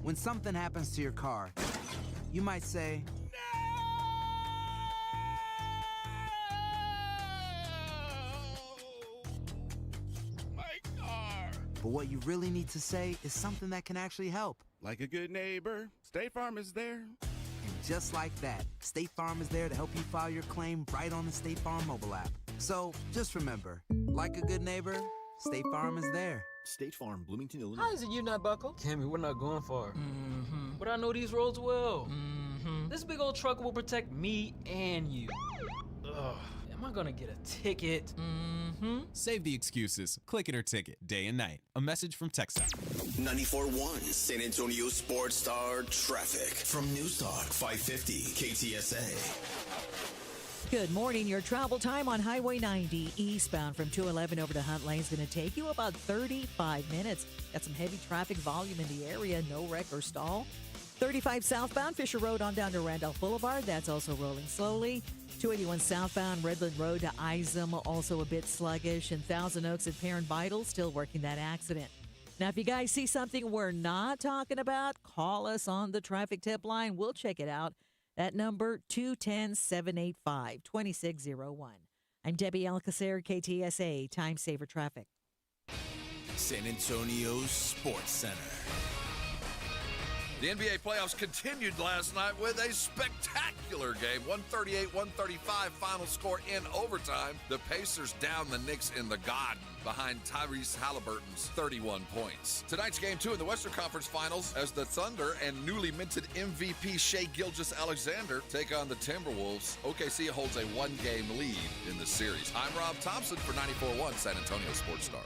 When something happens to your car, you might say, My car. but what you really need to say is something that can actually help. Like a good neighbor, State Farm is there. And just like that, State Farm is there to help you file your claim right on the State Farm mobile app. So just remember, like a good neighbor, State Farm is there. State Farm, Bloomington, Illinois. How is it you not buckle? Cammy, we're not going far. But I know these roads well. This big old truck will protect me and you. Ugh. Am I gonna get a ticket? Save the excuses. Click it or ticket, day and night. A message from TxDOT. 94.1 San Antonio Sports Star traffic from News Talk 550 KTSA. Good morning. Your travel time on Highway 90 eastbound from 211 over to Hunt Lane is going to take you about 35 minutes. Got some heavy traffic volume in the area. No wreck or stall. 35 southbound Fisher Road on down to Randolph Boulevard. That's also rolling slowly. 281 southbound Redland Road to Isom, also a bit sluggish. And Thousand Oaks at Perrin Vital, still working that accident. Now, if you guys see something we're not talking about, call us on the traffic tip line. We'll check it out. That number, 210-785-2601. I'm Debbie Alcacer, KTSA, Time Saver Traffic. San Antonio Sports Center. The NBA playoffs continued last night with a spectacular game. 138-135 final score in overtime. The Pacers down the Knicks in the Garden behind Tyrese Haliburton's 31 points. Tonight's game 2 in the Western Conference Finals as the Thunder and newly minted MVP Shai Gilgeous-Alexander take on the Timberwolves. OKC holds a 1-game lead in the series. I'm Rob Thompson for 94.1 San Antonio Sports Star.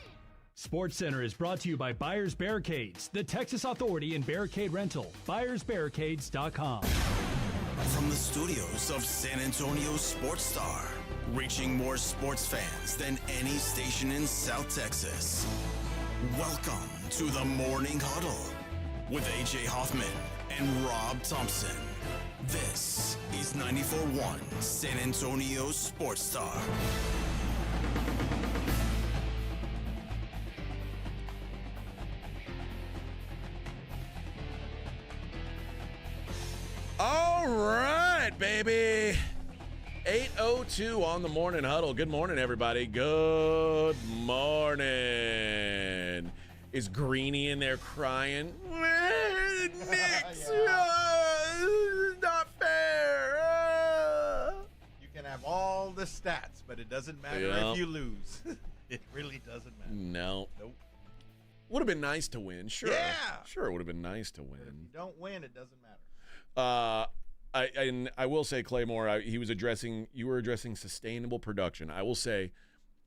Sports Center is brought to you by Buyers Barricades, the Texas authority in barricade rental. BuyersBarricades.com. From the studios of San Antonio Sports Star, reaching more sports fans than any station in South Texas. Welcome to the Morning Huddle with AJ Hoffman and Rob Thompson. This is 94.1 San Antonio Sports Star. All right, baby. 8:02 on the Morning Huddle. Good morning, everybody. Good morning. Is Greeny in there crying? Knicks, not fair. You can have all the stats, but it doesn't matter if you lose. It really doesn't matter. No. Nope. Would have been nice to win, sure. Yeah. Sure, it would have been nice to win. But if you don't win, it doesn't matter. I will say, Claymore, you were addressing sustainable production. I will say,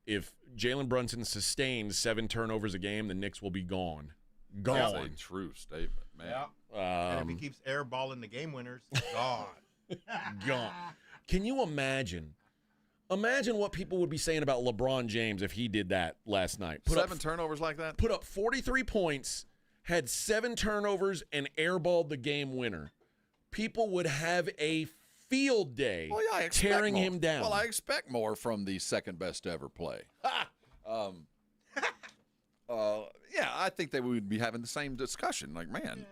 if Jalen Brunson sustains 7 turnovers a game, the Knicks will be gone. Gone. That's a true statement, man. Yeah. And if he keeps airballing the game winners, gone. Gone. Can you imagine? Imagine what people would be saying about LeBron James if he did that last night. 7 turnovers like that? Put up 43 points, had 7 turnovers, and airballed the game winner. People would have a field day tearing him down. Well, I expect more from the second best ever play. Yeah, I think they would be having the same discussion. Like, man,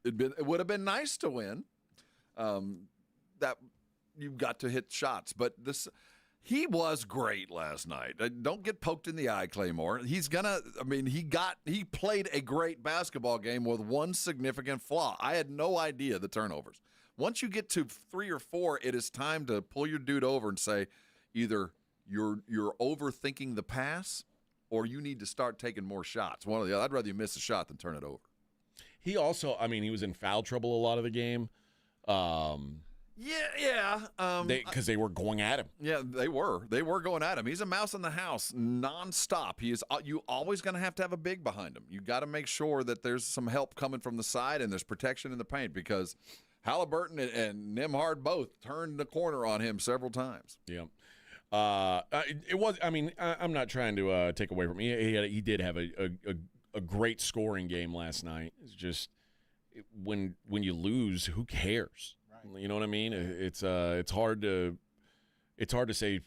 it would have been nice to win. That you got to hit shots, but he was great last night. Don't get poked in the eye, Claymore. He played a great basketball game with one significant flaw. I had no idea the turnovers. Once you get to 3 or 4, it is time to pull your dude over and say, either you're overthinking the pass or you need to start taking more shots. One or the other. I'd rather you miss a shot than turn it over. He also, he was in foul trouble a lot of the game. Yeah. Because they were going at him. Yeah, they were. They were going at him. He's a mouse in the house nonstop. You always going to have a big behind him. You got to make sure that there's some help coming from the side and there's protection in the paint because Haliburton and Nembhard both turned the corner on him several times. Yeah. It was. I mean, I'm not trying to take away from him. He did have a great scoring game last night. It's just when you lose, who cares? Right. You know what I mean? It's hard to say.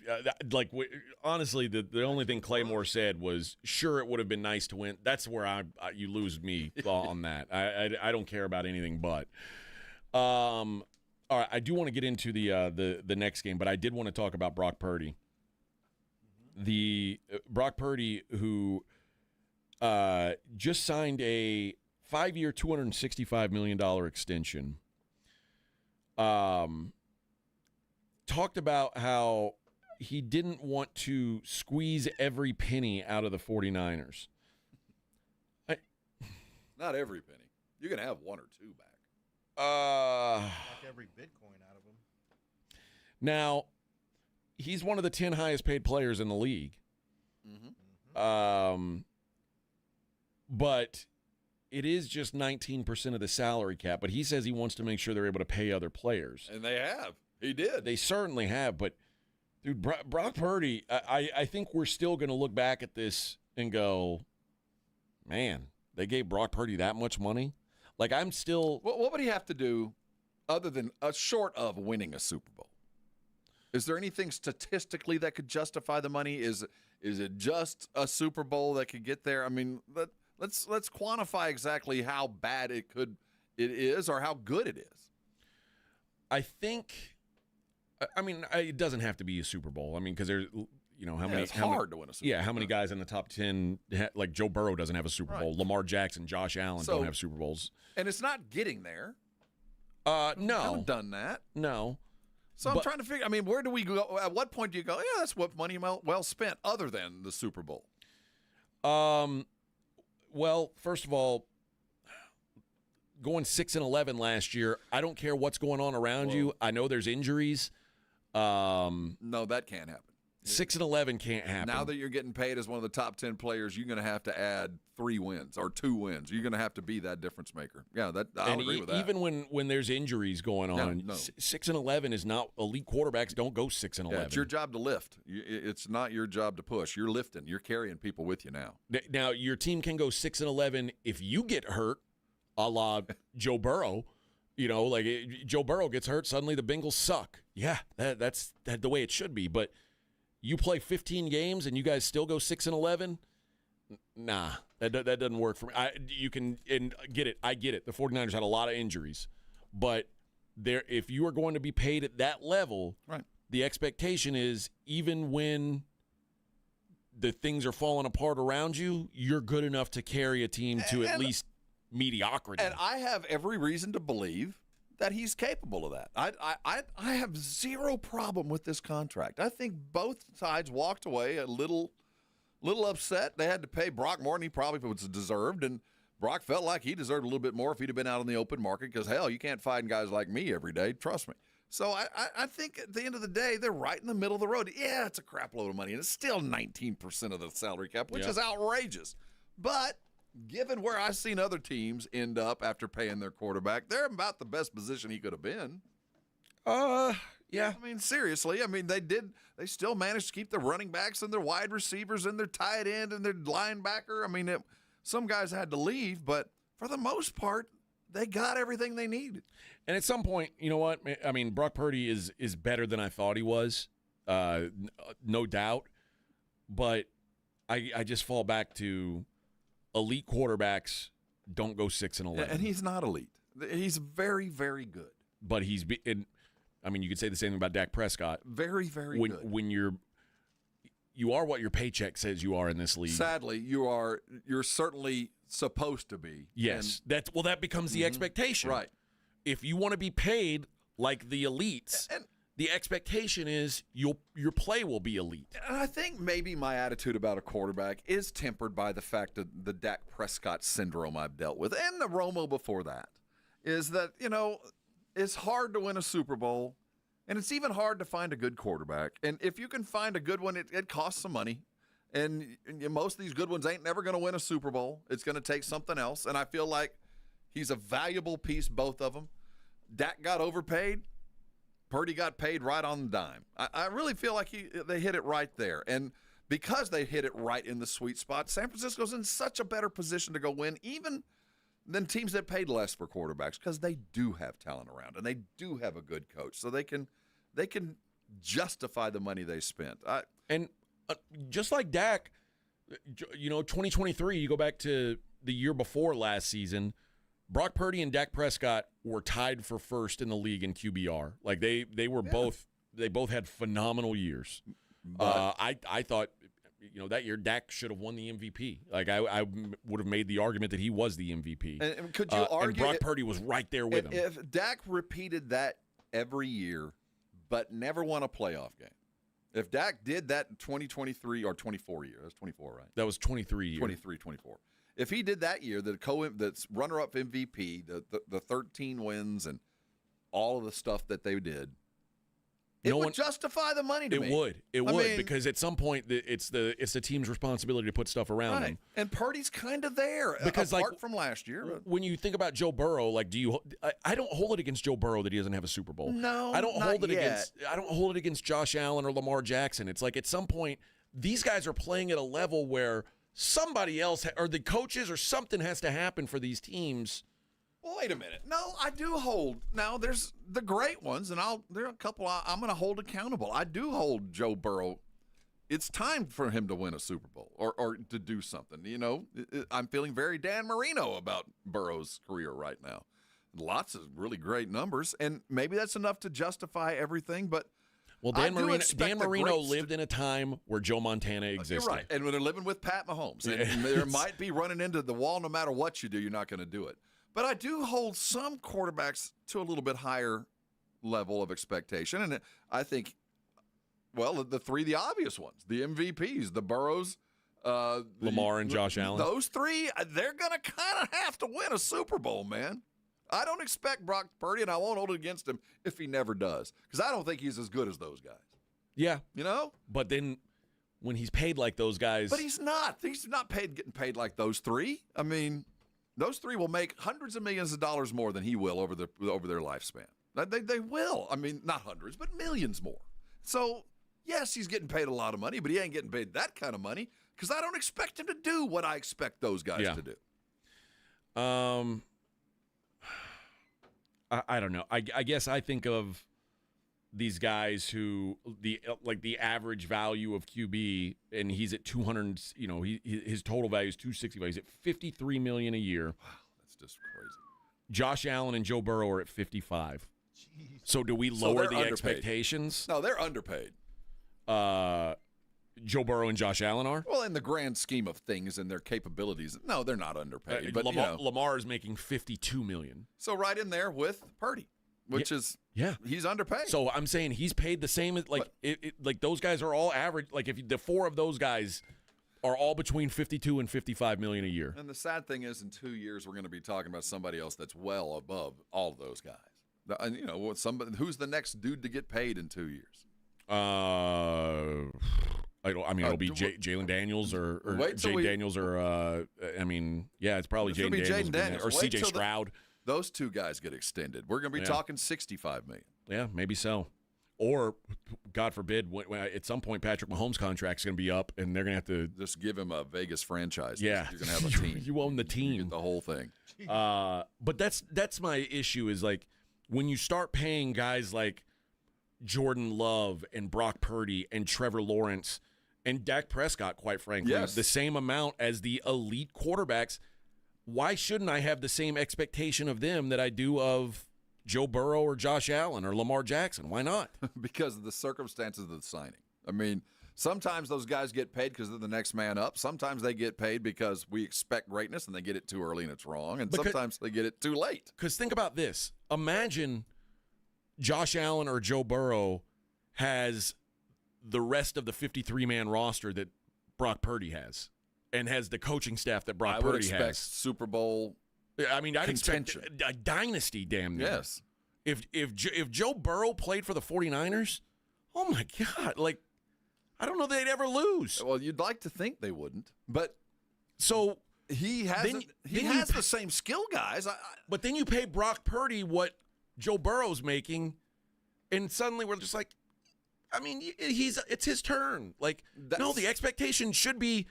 Honestly, the only thing Claymore said was, "Sure, it would have been nice to win." That's where you lose me on that. I don't care about anything but. All right, I do want to get into the next game, but I did want to talk about Brock Purdy. The Brock Purdy who just signed a 5-year, $265 million extension. Talked about how he didn't want to squeeze every penny out of the 49ers. Not every penny. You can have one or two back. Like every Bitcoin out of him. Now, he's one of the 10 highest paid players in the league. But it is just 19% of the salary cap. But he says he wants to make sure they're able to pay other players. And they have. He did. They certainly have. But, dude, Brock Purdy, I think we're still going to look back at this and go, man, they gave Brock Purdy that much money? Like, I'm still. What would he have to do other than short of winning a Super Bowl? Is there anything statistically that could justify the money? Is it just a Super Bowl that could get there? I mean, let's quantify exactly how bad it is or how good it is. I think. I mean, it doesn't have to be a Super Bowl. I mean, because there's. How many? It's hard to win a Super Bowl. Yeah, how many guys in the top 10, like Joe Burrow doesn't have a Super Bowl. Lamar Jackson, Josh Allen don't have Super Bowls. And it's not getting there. No. Haven't done that. No. So I'm trying to figure, I mean, where do we go? At what point do you go, yeah, that's what money well spent other than the Super Bowl? Well, first of all, going 6-11 last year, I don't care what's going on around you. I know there's injuries. No, that can't happen. 6-11 can't happen. Now that you're getting paid as one of the top 10 players, you're going to have to add 3 wins or 2 wins. You're going to have to be that difference maker. Yeah, I'll agree with that. Even when there's injuries going on, 6-11 is not elite quarterbacks. Don't go 6-11. Yeah, it's your job to lift. It's not your job to push. You're lifting. You're carrying people with you now. Now your team can go 6-11 if you get hurt, a la Joe Burrow. Joe Burrow gets hurt, suddenly the Bengals suck. Yeah, that's the way it should be, but. You play 15 games and you guys still go 6-11? Nah, that doesn't work for me. You can get it. I get it. The 49ers had a lot of injuries, but if you are going to be paid at that level, right. The expectation is even when the things are falling apart around you, you're good enough to carry a team to at least mediocrity. And I have every reason to believe that he's capable of that. I have zero problem with this contract. I think both sides walked away a little upset. They had to pay Brock more than he probably was deserved, and Brock felt like he deserved a little bit more if he'd have been out on the open market because, hell, you can't find guys like me every day. Trust me. So I think at the end of the day, they're right in the middle of the road. Yeah, it's a crap load of money, and it's still 19% of the salary cap, which is outrageous. But given where I've seen other teams end up after paying their quarterback, they're about the best position he could have been. Yeah. I mean, seriously. I mean, they still managed to keep their running backs and their wide receivers and their tight end and their linebacker. I mean, some guys had to leave, but for the most part, they got everything they needed. And at some point, you know what? I mean, Brock Purdy is better than I thought he was, no doubt. But I just fall back to elite quarterbacks don't go 6-11. And he's not elite. He's very, very good. But you could say the same thing about Dak Prescott. Very, very good. When you are what your paycheck says you are in this league. Sadly, you're certainly supposed to be. Yes. That becomes the expectation. Right. If you want to be paid like the elites, the expectation is your play will be elite. And I think maybe my attitude about a quarterback is tempered by the fact that the Dak Prescott syndrome I've dealt with, and the Romo before that, is that, it's hard to win a Super Bowl, And it's even hard to find a good quarterback. And if you can find a good one, it costs some money. And most of these good ones ain't never going to win a Super Bowl. It's going to take something else. And I feel like he's a valuable piece, both of them. Dak got overpaid. Purdy got paid right on the dime. I really feel like they hit it right there. And because they hit it right in the sweet spot, San Francisco's in such a better position to go win, even than teams that paid less for quarterbacks, because they do have talent around and they do have a good coach. So they can justify the money they spent. Just like Dak, 2023, you go back to the year before last season, Brock Purdy and Dak Prescott were tied for first in the league in QBR. Like they were both had phenomenal years. I thought, that year Dak should have won the MVP. Like I would have made the argument that he was the MVP. And could you argue? And Brock Purdy was right there with him. If Dak repeated that every year, but never won a playoff game. If Dak did that in 2023 or 24 year, that's 24, right? That was 23 year. 23, 24. If he did that year, that's runner-up MVP, the 13 wins and all of the stuff that they did, it would justify the money to me. It would, because at some point it's the team's responsibility to put stuff around them. And Purdy's kind of there, because apart from last year. When you think about Joe Burrow, I don't hold it against Joe Burrow that he doesn't have a Super Bowl. No, I don't hold it against Josh Allen or Lamar Jackson. It's like at some point these guys are playing at a level where somebody else or the coaches or something has to happen for these teams. Well, wait a minute. No, I do hold. Now, there's the great ones, and there are a couple I'm going to hold accountable. I do hold Joe Burrow. It's time for him to win a Super Bowl or to do something. I'm feeling very Dan Marino about Burrow's career right now. Lots of really great numbers, and maybe that's enough to justify everything, but well, Dan Marino lived in a time where Joe Montana existed. You're right, and when they're living with Pat Mahomes, and there might be running into the wall no matter what you do, you're not going to do it. But I do hold some quarterbacks to a little bit higher level of expectation. And I think, the three obvious ones, the MVPs, the Burrows, Lamar and Josh Allen. Those three, they're going to kind of have to win a Super Bowl, man. I don't expect Brock Purdy, and I won't hold it against him if he never does, because I don't think he's as good as those guys. Yeah. But then when he's paid like those guys. But he's not. He's not getting paid like those three. I mean, those three will make hundreds of millions of dollars more than he will over their lifespan. They will. I mean, not hundreds, but millions more. So, yes, he's getting paid a lot of money, but he ain't getting paid that kind of money because I don't expect him to do what I expect those guys to do. I don't know. I guess I think of these guys who the average value of QB, and he's at 200. His total value is 265. He's at $53 million a year. Wow, that's just crazy. Josh Allen and Joe Burrow are at 55. Jeez. So do we lower the expectations? No, they're underpaid. Joe Burrow and Josh Allen are? Well, in the grand scheme of things and their capabilities, no, they're not underpaid. But Lamar is making $52 million. So right in there with Purdy, which is he's underpaid. So I'm saying he's paid the same as like those guys are all average. Like if the four of those guys are all between $52 and $55 million a year. And the sad thing is, in 2 years we're going to be talking about somebody else that's well above all of those guys. Who's the next dude to get paid in 2 years? It'll be Jalen Daniels or Jay Daniels or it's probably Jaden Daniels or CJ Stroud. Those two guys get extended. We're going to be talking $65 million. Yeah, maybe so. Or, God forbid, at some point Patrick Mahomes' contract's going to be up, and they're going to have to just give him a Vegas franchise. Yeah, you're going to have a team. You own the team. You get the whole thing. But that's my issue is like when you start paying guys like Jordan Love and Brock Purdy and Trevor Lawrence and Dak Prescott, quite frankly, the same amount as the elite quarterbacks. Why shouldn't I have the same expectation of them that I do of Joe Burrow or Josh Allen or Lamar Jackson? Why not? Because of the circumstances of the signing. I mean, sometimes those guys get paid because they're the next man up. Sometimes they get paid because we expect greatness and they get it too early and it's wrong. And sometimes they get it too late. Because think about this. Imagine Josh Allen or Joe Burrow has the rest of the 53-man roster that Brock Purdy has and has the coaching staff that Brock Purdy has. Super Bowl I'd expect a dynasty, damn near. Yes. If Joe Burrow played for the 49ers, oh my God, like I don't know they'd ever lose. Well, you'd like to think they wouldn't, but so he has the same skill guys. But then you pay Brock Purdy what Joe Burrow's making, and suddenly we're just like, I mean, it's his turn. Like, no, the expectation should be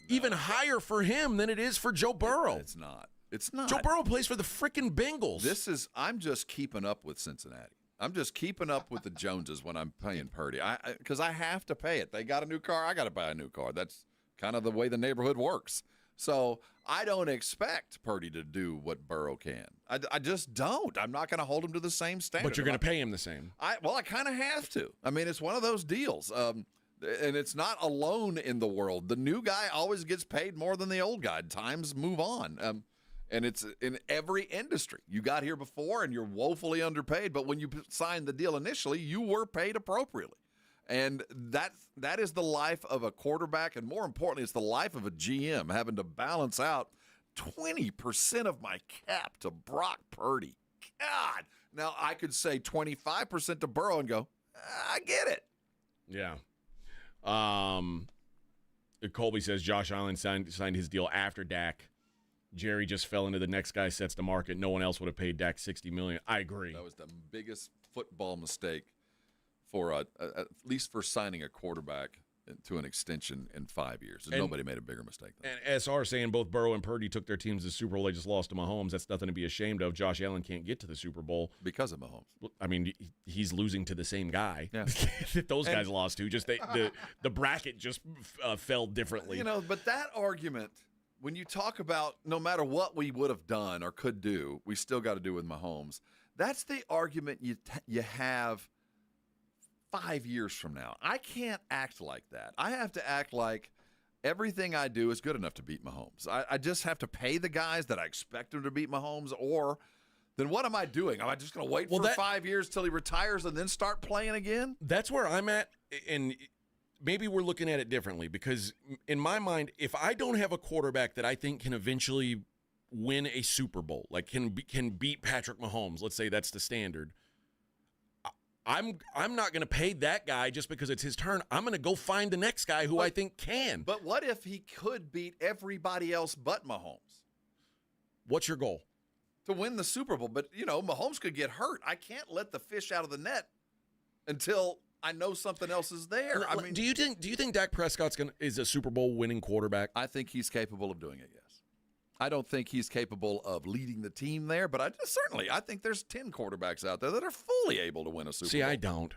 even higher for him than it is for Joe Burrow. It's not. It's not. Joe Burrow plays for the freaking Bengals. I'm just keeping up with Cincinnati. I'm just keeping up with the Joneses when I'm paying Purdy. Because I have to pay it. They got a new car. I got to buy a new car. That's kind of the way the neighborhood works. So I don't expect Purdy to do what Burrow can. I just don't. I'm not going to hold him to the same standard. But you're going to pay him the same. I kind of have to. I mean, it's one of those deals. And it's not alone in the world. The new guy always gets paid more than the old guy. Times move on. And it's in every industry. You got here before and you're woefully underpaid, but when you signed the deal initially, you were paid appropriately. And that is the life of a quarterback, and more importantly, it's the life of a GM, having to balance out 20% of my cap to Brock Purdy. God. Now, I could say 25% to Burrow and go, I get it. Yeah. Colby says Josh Allen signed his deal after Dak. Jerry just fell into the next guy sets the market. No one else would have paid Dak $60 million. I agree. That was the biggest football mistake for at least for signing a quarterback to an extension in 5 years. Nobody made a bigger mistake than that. And SR saying both Burrow and Purdy took their teams to the Super Bowl. They just lost to Mahomes. That's nothing to be ashamed of. Josh Allen can't get to the Super Bowl because of Mahomes. I mean, he's losing to the same guy that those guys lost to. Just the bracket just fell differently. But that argument, when you talk about no matter what we would have done or could do, we still got to do with Mahomes. That's the argument you have 5 years from now. I can't act like that. I have to act like everything I do is good enough to beat Mahomes. I just have to pay the guys that I expect them to beat Mahomes, or then what am I doing? Am I just going to wait for 5 years till he retires and then start playing again? That's where I'm at, and maybe we're looking at it differently, because in my mind, if I don't have a quarterback that I think can eventually win a Super Bowl, like can beat Patrick Mahomes, let's say that's the standard, I'm not going to pay that guy just because it's his turn. I'm going to go find the next guy who I think can. But what if he could beat everybody else but Mahomes? What's your goal? To win the Super Bowl. But, Mahomes could get hurt. I can't let the fish out of the net until I know something else is there. I mean, do you think Dak Prescott is a Super Bowl winning quarterback? I think he's capable of doing it, yes. I don't think he's capable of leading the team there, but I think there's 10 quarterbacks out there that are fully able to win a Super Bowl. See, I don't.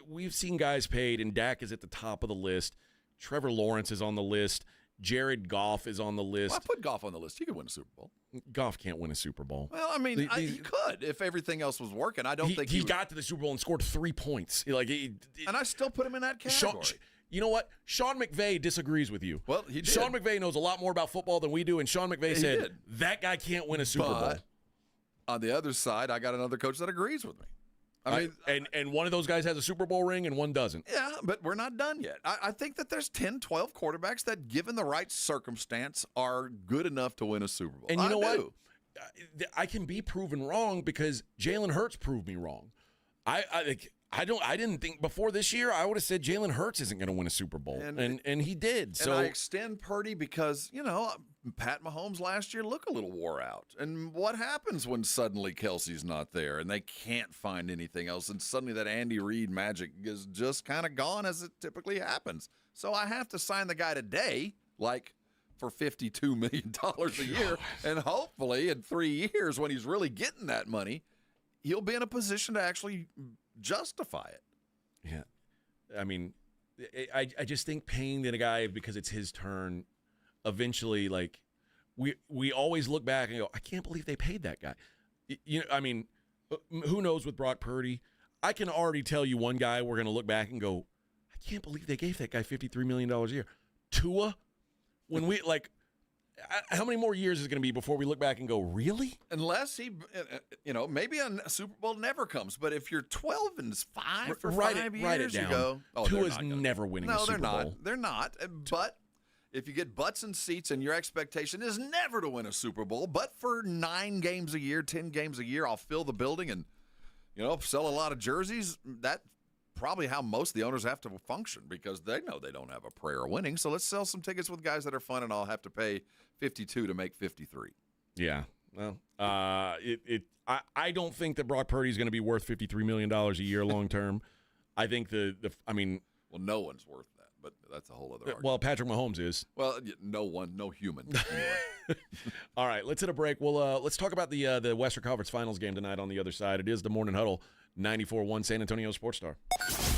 We've seen guys paid, and Dak is at the top of the list. Trevor Lawrence is on the list. Jared Goff is on the list. Well, I put Goff on the list. He could win a Super Bowl. Goff can't win a Super Bowl. Well, I mean, he could if everything else was working. I don't think he got to the Super Bowl and scored 3 points. And I still put him in that category. You know what? Sean McVay disagrees with you. Well, he did. Sean McVay knows a lot more about football than we do, and Sean McVay said that guy can't win a Super Bowl. On the other side, I got another coach that agrees with me. I mean, and one of those guys has a Super Bowl ring and one doesn't. Yeah, but we're not done yet. I think that there's 10, 12 quarterbacks that, given the right circumstance, are good enough to win a Super Bowl. And you know what? I can be proven wrong because Jalen Hurts proved me wrong. I didn't think before this year I would have said Jalen Hurts isn't going to win a Super Bowl, and he did. So I extend Purdy because Pat Mahomes last year looked a little wore out. And what happens when suddenly Kelsey's not there and they can't find anything else, and suddenly that Andy Reid magic is just kind of gone, as it typically happens. So I have to sign the guy today, like for $52 million a year, and hopefully in 3 years when he's really getting that money, he'll be in a position to actually justify it. Yeah. I mean, I just think paying the guy because it's his turn, eventually, like, we always look back and go, I can't believe they paid that guy. I mean, who knows with Brock Purdy? I can already tell you one guy we're going to look back and go, I can't believe they gave that guy $53 million a year. Tua, when we, like, how many more years is it going to be before we look back and go, really? Unless he, maybe a Super Bowl never comes. But if you're 12-5 for 5 years, write it down. you go, Tua's never winning a Super Bowl. They're not. But if you get butts and seats and your expectation is never to win a Super Bowl, but for 9 games a year, 10 games a year, I'll fill the building and, sell a lot of jerseys, that's probably how most of the owners have to function because they know they don't have a prayer of winning. So let's sell some tickets with guys that are fun, and I'll have to pay $52 to make $53. Yeah. Well, I don't think that Brock Purdy is going to be worth $53 million a year long term. I think well, no one's worth that, but that's a whole other argument. Well, Patrick Mahomes is. Well, no human. Anyway. All right, let's hit a break. Let's talk about the Western Conference Finals game tonight on the other side. It is the Morning Huddle, 94.1 San Antonio Sports Star.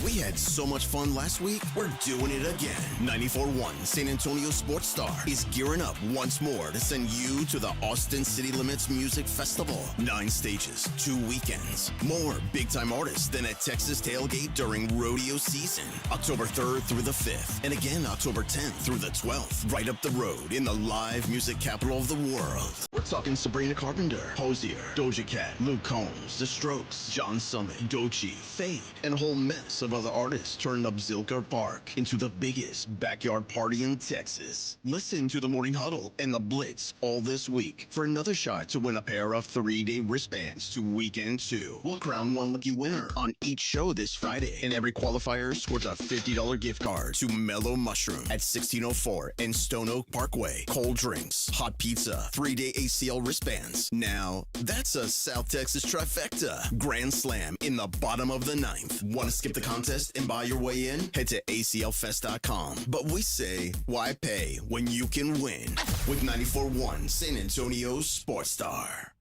We had so much fun last week, we're doing it again. 94.1 San Antonio Sports Star is gearing up once more to send you to the Austin City Limits Music Festival. 9 stages, 2 weekends. More big-time artists than at Texas Tailgate during rodeo season. October 3rd through the 5th, and again October 10th through the 12th. Right up the road in the live music capital of the world. We're talking Sabrina Carpenter, Hosier, Doja Cat, Luke Combs, The Strokes, John Summit, Doechii, Fade, and a whole mess of other artists turned up Zilker Park into the biggest backyard party in Texas. Listen to the Morning Huddle and the Blitz all this week for another shot to win a pair of 3-day wristbands to Weekend 2. We'll crown one lucky winner on each show this Friday, and every qualifier scores a $50 gift card to Mellow Mushroom at 1604 and Stone Oak Parkway. Cold drinks, hot pizza, 3-day ACL wristbands. Now, that's a South Texas trifecta. Grand Slam in the bottom of the 9th. Want to skip the contest and buy your way in? Head to aclfest.com. But we say, why pay when you can win? With 94.1 San Antonio Sports Star.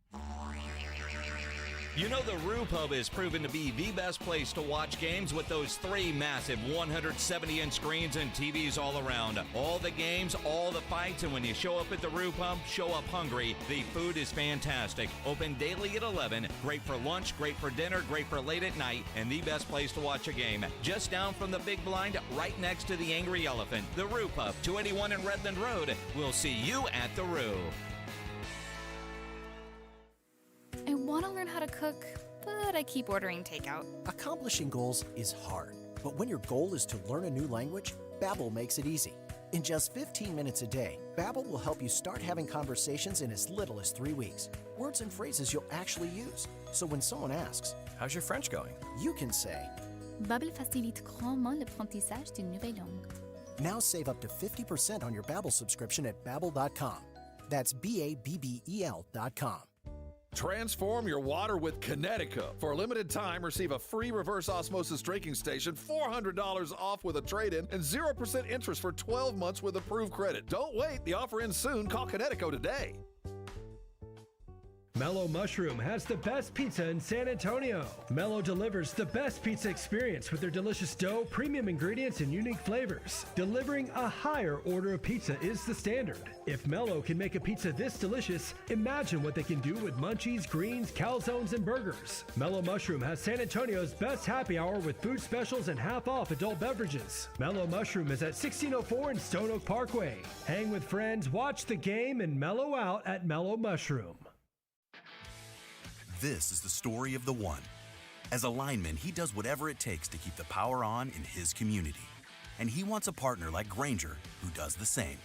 You know the Rue Pub is proven to be the best place to watch games with those 3 massive 170-inch screens and TVs all around. All the games, all the fights, and when you show up at the Rue Pub, show up hungry. The food is fantastic. Open daily at 11. Great for lunch, great for dinner, great for late at night, and the best place to watch a game. Just down from the big blind, right next to the Angry Elephant. The Rue Pub, 281 in Redland Road. We'll see you at the Rue. I want to learn how to cook, but I keep ordering takeout. Accomplishing goals is hard, but when your goal is to learn a new language, Babbel makes it easy. In just 15 minutes a day, Babbel will help you start having conversations in as little as 3 weeks. Words and phrases you'll actually use. So when someone asks, "How's your French going?" you can say, Babbel facilite grandement l'apprentissage d'une nouvelle langue. Now save up to 50% on your Babbel subscription at Babbel.com. That's Babbel.com. Transform your water with Connecticut. For a limited time, receive a free reverse osmosis drinking station, $400 off with a trade-in, and 0% interest for 12 months with approved credit. Don't wait. The offer ends soon. Call Connecticut today. Mellow Mushroom has the best pizza in San Antonio. Mellow delivers the best pizza experience with their delicious dough, premium ingredients, and unique flavors. Delivering a higher order of pizza is the standard. If Mellow can make a pizza this delicious, imagine what they can do with munchies, greens, calzones, and burgers. Mellow Mushroom has San Antonio's best happy hour with food specials and half-off adult beverages. Mellow Mushroom is at 1604 and Stone Oak Parkway. Hang with friends, watch the game, and mellow out at Mellow Mushroom. This is the story of the one. As a lineman, he does whatever it takes to keep the power on in his community. And he wants a partner like Grainger who does the same.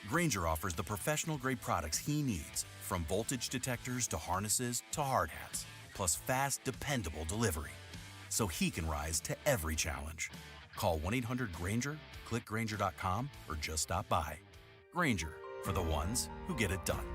Grainger offers the professional-grade products he needs, from voltage detectors to harnesses to hard hats, plus fast, dependable delivery, so he can rise to every challenge. Call 1-800-GRAINGER, click Grainger.com, or just stop by. Grainger, for the ones who get it done.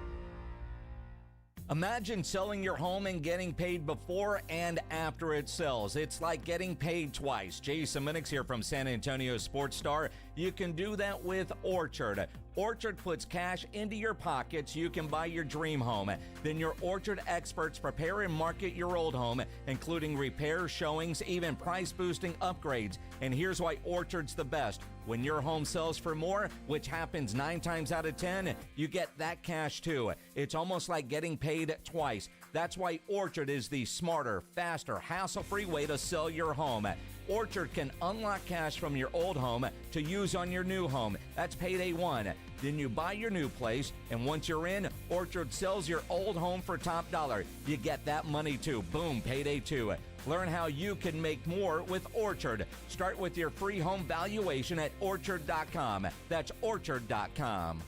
Imagine selling your home and getting paid before and after it sells. It's like getting paid twice. Jason Minix here from San Antonio Sports Star. You can do that with Orchard. Orchard puts cash into your pockets. You can buy your dream home. Then your Orchard experts prepare and market your old home, including repairs, showings, even price-boosting upgrades. And here's why Orchard's the best. When your home sells for more, which happens 9 times out of 10, you get that cash too. It's almost like getting paid twice. That's why Orchard is the smarter, faster, hassle-free way to sell your home. Orchard can unlock cash from your old home to use on your new home. That's payday one. Then you buy your new place, and once you're in, Orchard sells your old home for top dollar. You get that money too. Boom, payday two. Learn how you can make more with Orchard. Start with your free home valuation at Orchard.com. That's Orchard.com.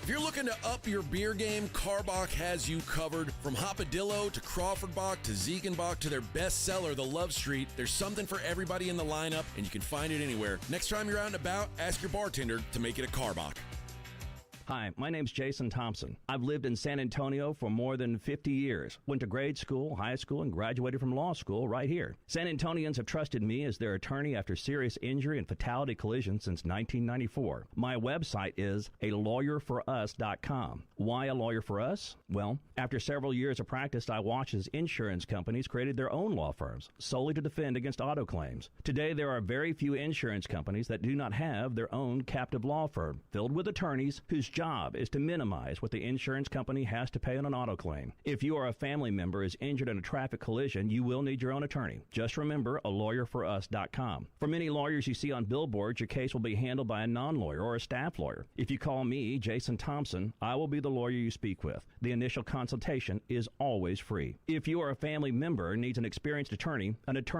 If you're looking to up your beer game, Karbach has you covered. From Hopadillo to Crawford Bach to Ziegenbach to their best seller, the Love Street, there's something for everybody in the lineup, and you can find it anywhere. Next time you're out and about, ask your bartender to make it a Karbach. Hi, my name's Jason Thompson. I've lived in San Antonio for more than 50 years. Went to grade school, high school, and graduated from law school right here. San Antonians have trusted me as their attorney after serious injury and fatality collision since 1994. My website is alawyerforus.com. Why a lawyer for us? Well, after several years of practice, I watched as insurance companies created their own law firms solely to defend against auto claims. Today, there are very few insurance companies that do not have their own captive law firm filled with attorneys whose job is to minimize what the insurance company has to pay on an auto claim. If you or a family member is injured in a traffic collision, you will need your own attorney. Just remember alawyerforus.com. For many lawyers you see on billboards, your case will be handled by a non-lawyer or a staff lawyer. If you call me, Jason Thompson, I will be the lawyer you speak with. The initial consultation is always free. If you or a family member needs an experienced attorney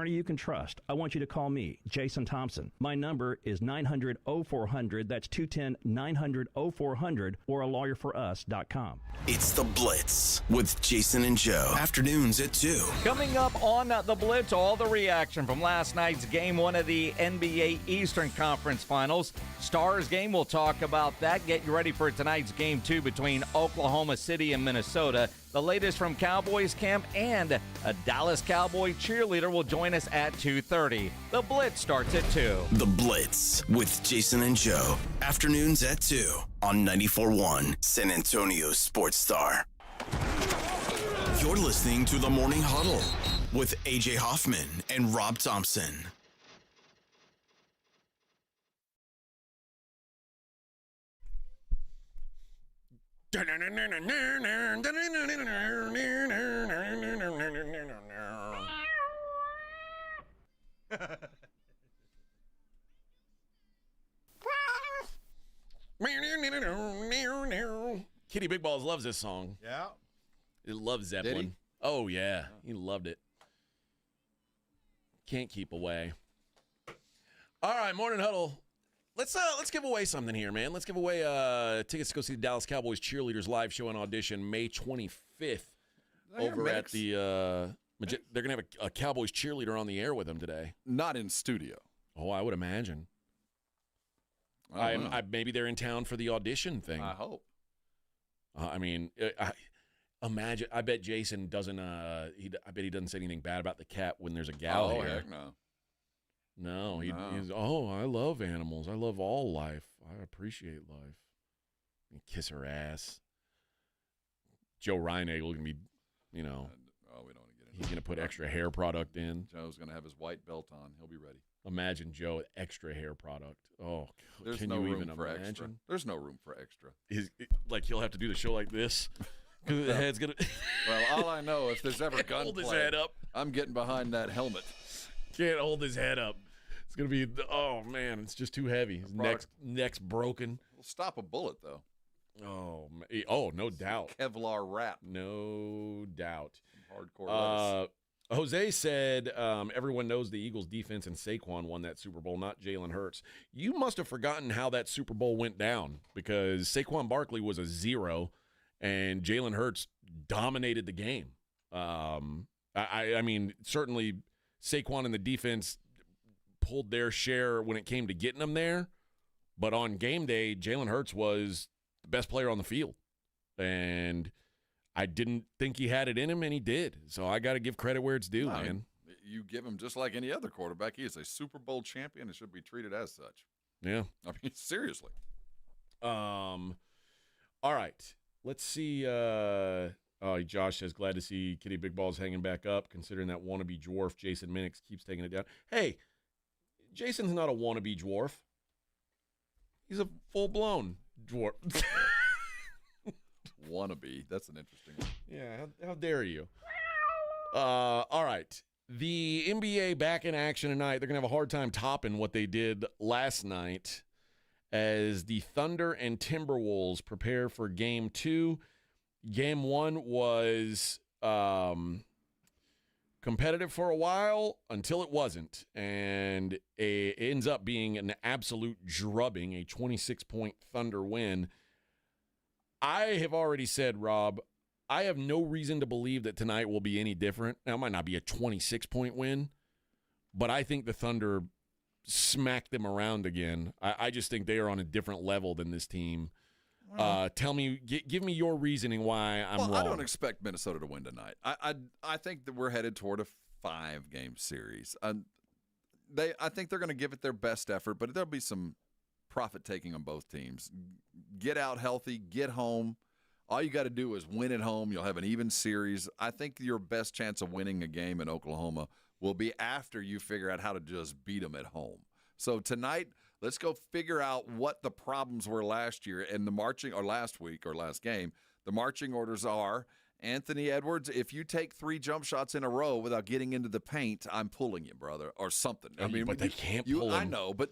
you can trust, I want you to call me, Jason Thompson. My number is 900-0400. That's 210-900-0400 or alawyerforus.com. It's The Blitz with Jason and Joe. Afternoons at 2. Coming up on The Blitz, all the reaction from last night's Game 1 of the NBA Eastern Conference Finals. Stars game, we'll talk about that. Get you ready for tonight's Game 2 between Oklahoma City and Minnesota. The latest from Cowboys camp, and a Dallas Cowboy cheerleader will join us at 2:30. The Blitz starts at 2. The Blitz with Jason and Joe. Afternoons at 2 on 94.1 San Antonio Sports Star. You're listening to the Morning Huddle with AJ Hoffman and Rob Thompson. Kitty Big Balls loves this song. Yeah. He loves Zeppelin. Did he? Oh, yeah. He loved it. Can't keep away. All right, Morning Huddle. Let's give away something here, man. Let's give away tickets to go see the Dallas Cowboys cheerleaders live show and audition May 25th over at the they're going to have a Cowboys cheerleader on the air with them today. Not in studio. Oh, I would imagine. Maybe they're in town for the audition thing. I hope. I mean, imagine. I bet Jason doesn't. I bet he doesn't say anything bad about the cat when there's a gal here. Heck no. No, he's. Oh, I love animals. I love all life. I appreciate life. Kiss her ass. Joe Reinagel can be, we don't want to get into. He's gonna put extra hair product in. Joe's gonna have his white belt on. He'll be ready. Imagine Joe with extra hair product. Oh, there's can no you room even for imagine? extra. There's no room for extra. He'll have to do the show like this because the head's gonna. Well, all I know, if there's ever gunplay, hold his head up. I'm getting behind that helmet. Can't hold his head up. It's gonna be. Oh man, it's just too heavy. His neck's broken. We'll stop a bullet though. Oh, no doubt. Kevlar wrap. No doubt. Hardcore lettuce. Jose said everyone knows the Eagles defense and Saquon won that Super Bowl, not Jalen Hurts. You must have forgotten how that Super Bowl went down because Saquon Barkley was a 0 and Jalen Hurts dominated the game. I mean, certainly Saquon and the defense pulled their share when it came to getting them there, but on game day, Jalen Hurts was the best player on the field. And I didn't think he had it in him, and he did. So I got to give credit where it's due, man. You give him just like any other quarterback. He is a Super Bowl champion and should be treated as such. Yeah. I mean, seriously. All right. Let's see. Josh says, glad to see Kitty Big Balls hanging back up, considering that wannabe dwarf Jason Minix keeps taking it down. Hey, Jason's not a wannabe dwarf. He's a full-blown dwarf. Wannabe. That's an interesting one. Yeah, how dare you? All right. The NBA back in action tonight. They're going to have a hard time topping what they did last night as the Thunder and Timberwolves prepare for Game 2. Game 1 was competitive for a while until it wasn't, and it ends up being an absolute drubbing, a 26-point Thunder win. I have already said, Rob, I have no reason to believe that tonight will be any different. Now, it might not be a 26-point win, but I think the Thunder smacked them around again. I just think they are on a different level than this team. Tell me, give me your reasoning why I'm wrong. I don't expect Minnesota to win tonight. I think that we're headed toward a 5-game series. I think they're going to give it their best effort, but there'll be some profit-taking on both teams. Get out healthy, get home. All you got to do is win at home. You'll have an even series. I think your best chance of winning a game in Oklahoma will be after you figure out how to just beat them at home. So tonight, let's go figure out what the problems were last year and last game. The marching orders are, Anthony Edwards, if you take 3 jump shots in a row without getting into the paint, I'm pulling you, brother, or something. I mean, but they can't pull him. I know, but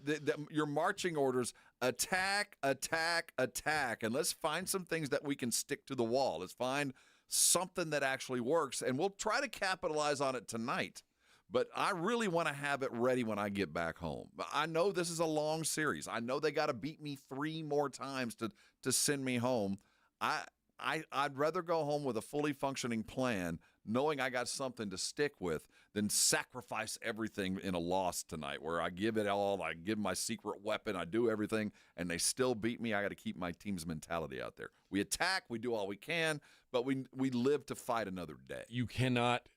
your marching orders, attack, attack, attack, and let's find some things that we can stick to the wall. Let's find something that actually works, and we'll try to capitalize on it tonight. But I really want to have it ready when I get back home. I know this is a long series. I know they got to beat me 3 more times to send me home. I'd rather go home with a fully functioning plan, knowing I got something to stick with, than sacrifice everything in a loss tonight where I give it all, I give my secret weapon, I do everything, and they still beat me. I got to keep my team's mentality out there. We attack, we do all we can, but we live to fight another day. You cannot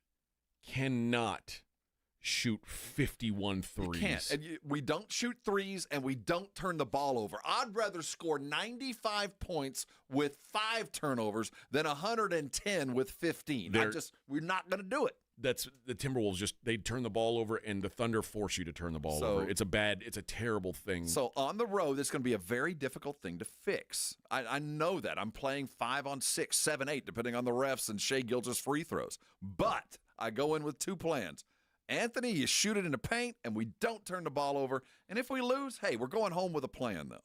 shoot 51 threes. You can't. And we don't shoot threes, and we don't turn the ball over. I'd rather score 95 points with 5 turnovers than 110 with 15. We're not going to do it. That's the Timberwolves. They turn the ball over, and the Thunder force you to turn the ball over. It's a terrible thing. So on the road, it's going to be a very difficult thing to fix. I know that. I'm playing 5 on 6, 7, 8, depending on the refs and Shai Gilgeous free throws. But I go in with 2 plans. Anthony, you shoot it in the paint, and we don't turn the ball over. And if we lose, hey, we're going home with a plan, though.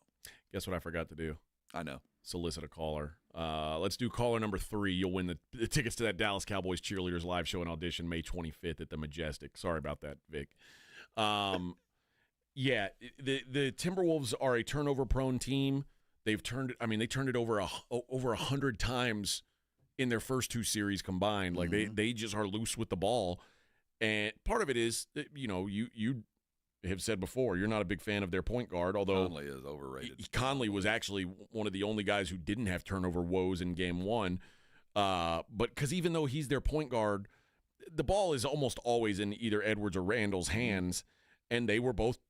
Guess what I forgot to do? I know. Solicit a caller. Let's do caller number 3. You'll win the tickets to that Dallas Cowboys cheerleaders live show and audition May 25th at the Majestic. Sorry about that, Vic. Yeah, the Timberwolves are a turnover-prone team. They turned it over 100 times in their first 2 series combined. Like they just are loose with the ball. And part of it is that, you have said before, you're not a big fan of their point guard, although Conley is overrated. Conley was actually one of the only guys who didn't have turnover woes in Game 1. But because even though he's their point guard, the ball is almost always in either Edwards or Randall's hands, and they were both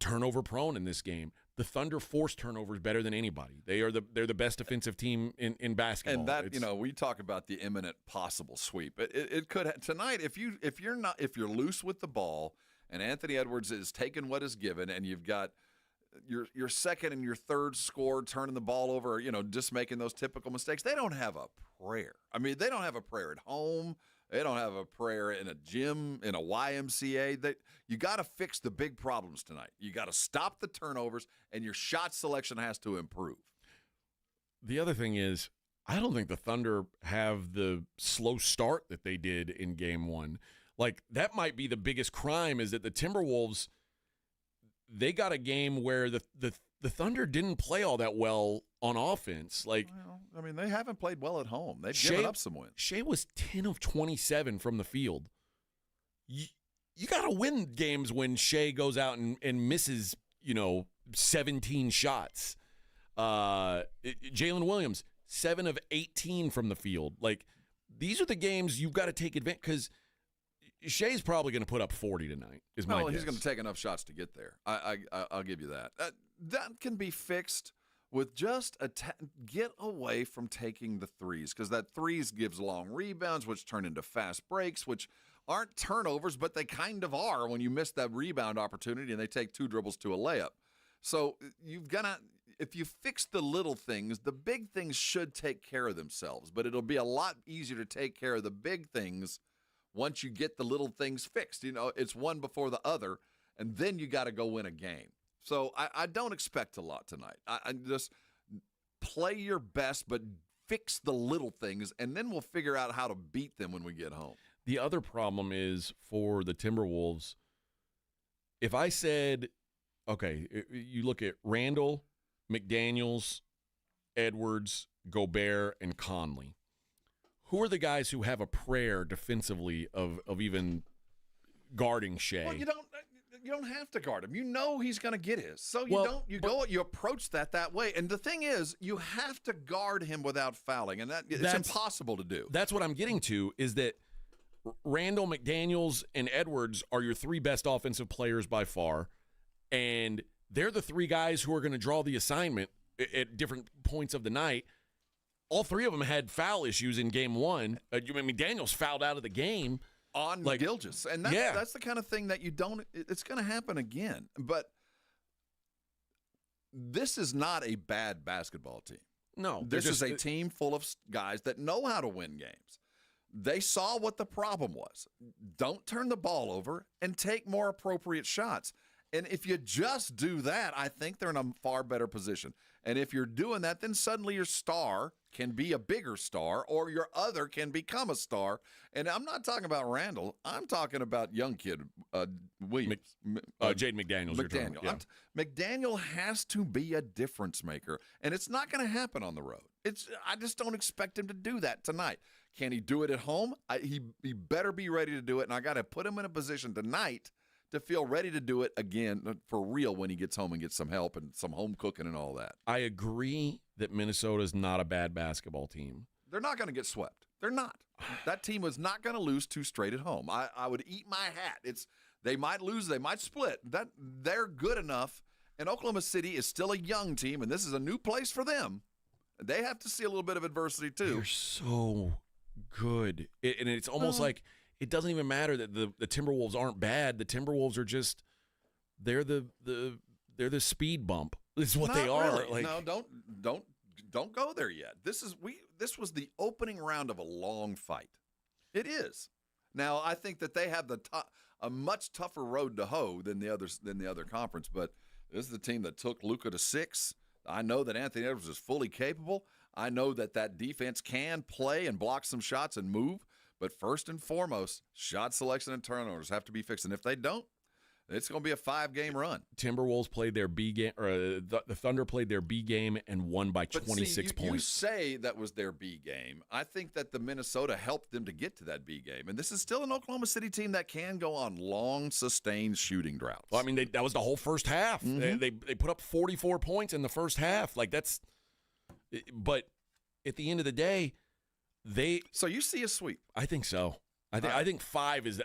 turnover prone in this game. The Thunder force turnovers better than anybody. They're the best defensive team in basketball. And that we talk about the imminent possible sweep. It could tonight if you're loose with the ball and Anthony Edwards is taking what is given, and you've got your second and your third score turning the ball over, just making those typical mistakes. They don't have a prayer. I mean, they don't have a prayer at home. They don't have a prayer in a gym, in a YMCA. You got to fix the big problems tonight. You got to stop the turnovers, and your shot selection has to improve. The other thing is, I don't think the Thunder have the slow start that they did in Game 1. Like, that might be the biggest crime, is that the Timberwolves, they got a game where the Thunder didn't play all that well on offense. Like, they haven't played well at home. They've given up some wins. Shai was 10 of 27 from the field. You got to win games when Shai goes out and misses, 17 shots. Jalen Williams, 7 of 18 from the field. Like, these are the games you've got to take advantage, because Shai's probably going to put up 40 tonight, is my guess. He's going to take enough shots to get there. I'll give you that. That can be fixed with just get away from taking the threes, because that threes gives long rebounds, which turn into fast breaks, which aren't turnovers, but they kind of are when you miss that rebound opportunity and they take 2 dribbles to a layup. So you've got to if you fix the little things, the big things should take care of themselves. But it'll be a lot easier to take care of the big things once you get the little things fixed. It's one before the other, and then you got to go win a game. So I don't expect a lot tonight. I just play your best, but fix the little things, and then we'll figure out how to beat them when we get home. The other problem is for the Timberwolves, if I said, okay, you look at Randall, McDaniels, Edwards, Gobert, and Conley. Who are the guys who have a prayer defensively of even guarding Shea? Well, you don't have to guard him. You know he's going to get his. So you approach that way. And the thing is, you have to guard him without fouling, and it's impossible to do. That's what I'm getting to, is that Randall, McDaniels, and Edwards are your three best offensive players by far, and they're the three guys who are going to draw the assignment at different points of the night. All three of them had foul issues in game one. McDaniels fouled out of the game. On Gilgeous. And that's the kind of thing that it's going to happen again. But this is not a bad basketball team. No. This is a team full of guys that know how to win games. They saw what the problem was. Don't turn the ball over and take more appropriate shots. And if you just do that, I think they're in a far better position. And if you're doing that, then suddenly your star can be a bigger star, or your other can become a star. And I'm not talking about Randall. I'm talking about young kid Williams. Jaden McDaniels. McDaniel. McDaniel has to be a difference maker, and it's not going to happen on the road. I just don't expect him to do that tonight. Can he do it at home? He better be ready to do it, and I got to put him in a position tonight to feel ready to do it again for real when he gets home and gets some help and some home cooking and all that. I agree that Minnesota's not a bad basketball team. They're not going to get swept. They're not. That team was not going to lose two straight at home. I would eat my hat. They might lose. They might split. They're good enough. And Oklahoma City is still a young team, and this is a new place for them. They have to see a little bit of adversity too. They're so good. And it's almost like it doesn't even matter that the Timberwolves aren't bad. The Timberwolves are just they're the speed bump. Is what they are. Really. No, don't go there yet. This was the opening round of a long fight. It is. Now I think that they have a much tougher road to hoe than the other conference. But this is the team that took Luka to 6. I know that Anthony Edwards is fully capable. I know that defense can play and block some shots and move. But first and foremost, shot selection and turnovers have to be fixed. And if they don't, it's going to be a 5-game run. Timberwolves played their B game, or the Thunder played their B game and won by 26 points. You say that was their B game. I think that the Minnesota helped them to get to that B game. And this is still an Oklahoma City team that can go on long, sustained shooting droughts. Well, I mean, that was the whole first half. Mm-hmm. They put up 44 points in the first half. But at the end of the day, So you see a sweep? I think so. I think 5 is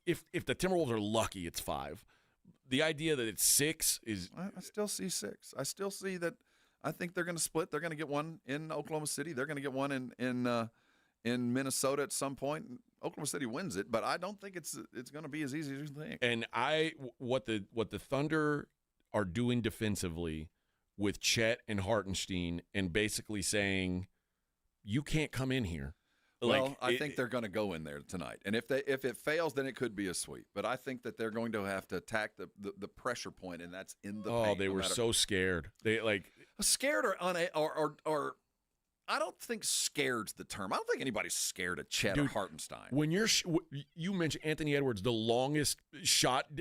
if the Timberwolves are lucky, it's 5. The idea that it's 6 is. I still see 6. I still see that. I think they're going to split. They're going to get one in Oklahoma City. They're going to get one in Minnesota at some point. Oklahoma City wins it, but I don't think it's going to be as easy as you think. And what the Thunder are doing defensively with Chet and Hartenstein, and basically saying, you can't come in here. Well, I think they're going to go in there tonight, and if it fails, then it could be a sweep. But I think that they're going to have to attack the pressure point, and that's in the paint. Oh, they were so scared. They scared or I don't think scared's the term. I don't think anybody's scared of Chet or Hartenstein. When you mentioned Anthony Edwards, the longest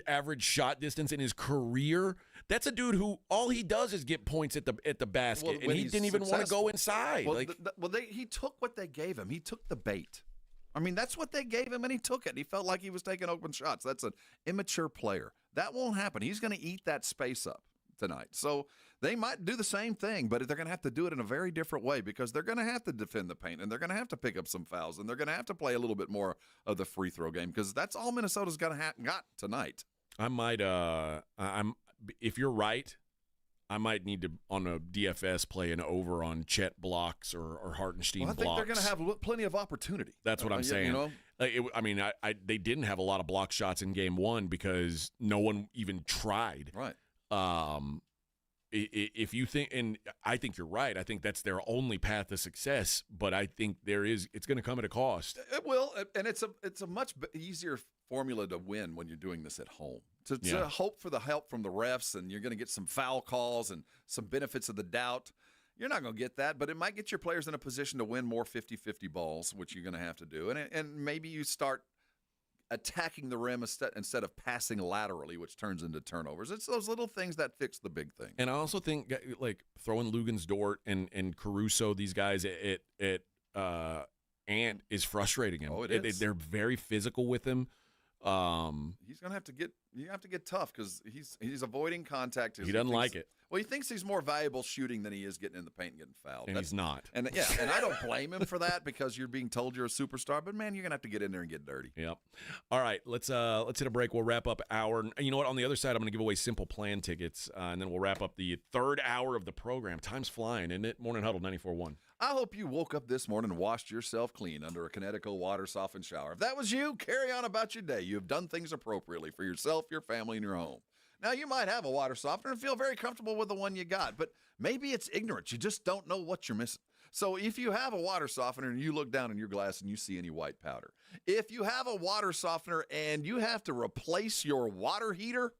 average shot distance in his career. That's a dude who all he does is get points at the basket, and he didn't even want to go inside. He took what they gave him. He took the bait. I mean, that's what they gave him, and he took it. He felt like he was taking open shots. That's an immature player. That won't happen. He's going to eat that space up tonight. So they might do the same thing, but they're going to have to do it in a very different way, because they're going to have to defend the paint, and they're going to have to pick up some fouls, and they're going to have to play a little bit more of the free throw game, because that's all Minnesota's got tonight. I might if you're right, I might need to, on a DFS, play an over on Chet blocks or Hartenstein blocks. I think they're going to have plenty of opportunity. That's what I'm saying. They didn't have a lot of block shots in game 1 because no one even tried. Right. if you think, and I think you're right, I think that's their only path to success, but I think it's going to come at a cost. It will, and it's a much easier formula to win when you're doing this at home. To hope for the help from the refs, and you're going to get some foul calls and some benefits of the doubt. You're not going to get that, but it might get your players in a position to win more 50-50 balls, which you're going to have to do. And maybe you start attacking the rim instead of passing laterally, which turns into turnovers. It's those little things that fix the big thing. And I also think, like, throwing Lugensdort and Caruso, these guys at Ant is frustrating him. Oh, it is. They're very physical with him. He's going to have to get tough because he's avoiding contact. He doesn't like it. Well, he thinks he's more valuable shooting than he is getting in the paint and getting fouled. And he's not. And I don't blame him for that because you're being told you're a superstar. But man, you're gonna have to get in there and get dirty. Yep. All right, let's hit a break. We'll wrap up hour. You know what? On the other side, I'm gonna give away Simple Plan tickets, and then we'll wrap up the third hour of the program. Time's flying, isn't it? Morning Huddle 94.1. I hope you woke up this morning and washed yourself clean under a Connecticut water softened shower. If that was you, carry on about your day. You have done things appropriately for yourself, your family, and your home. Now, you might have a water softener and feel very comfortable with the one you got, but maybe it's ignorance. You just don't know what you're missing. So if you have a water softener and you look down in your glass and you see any white powder, if you have a water softener and you have to replace your water heater,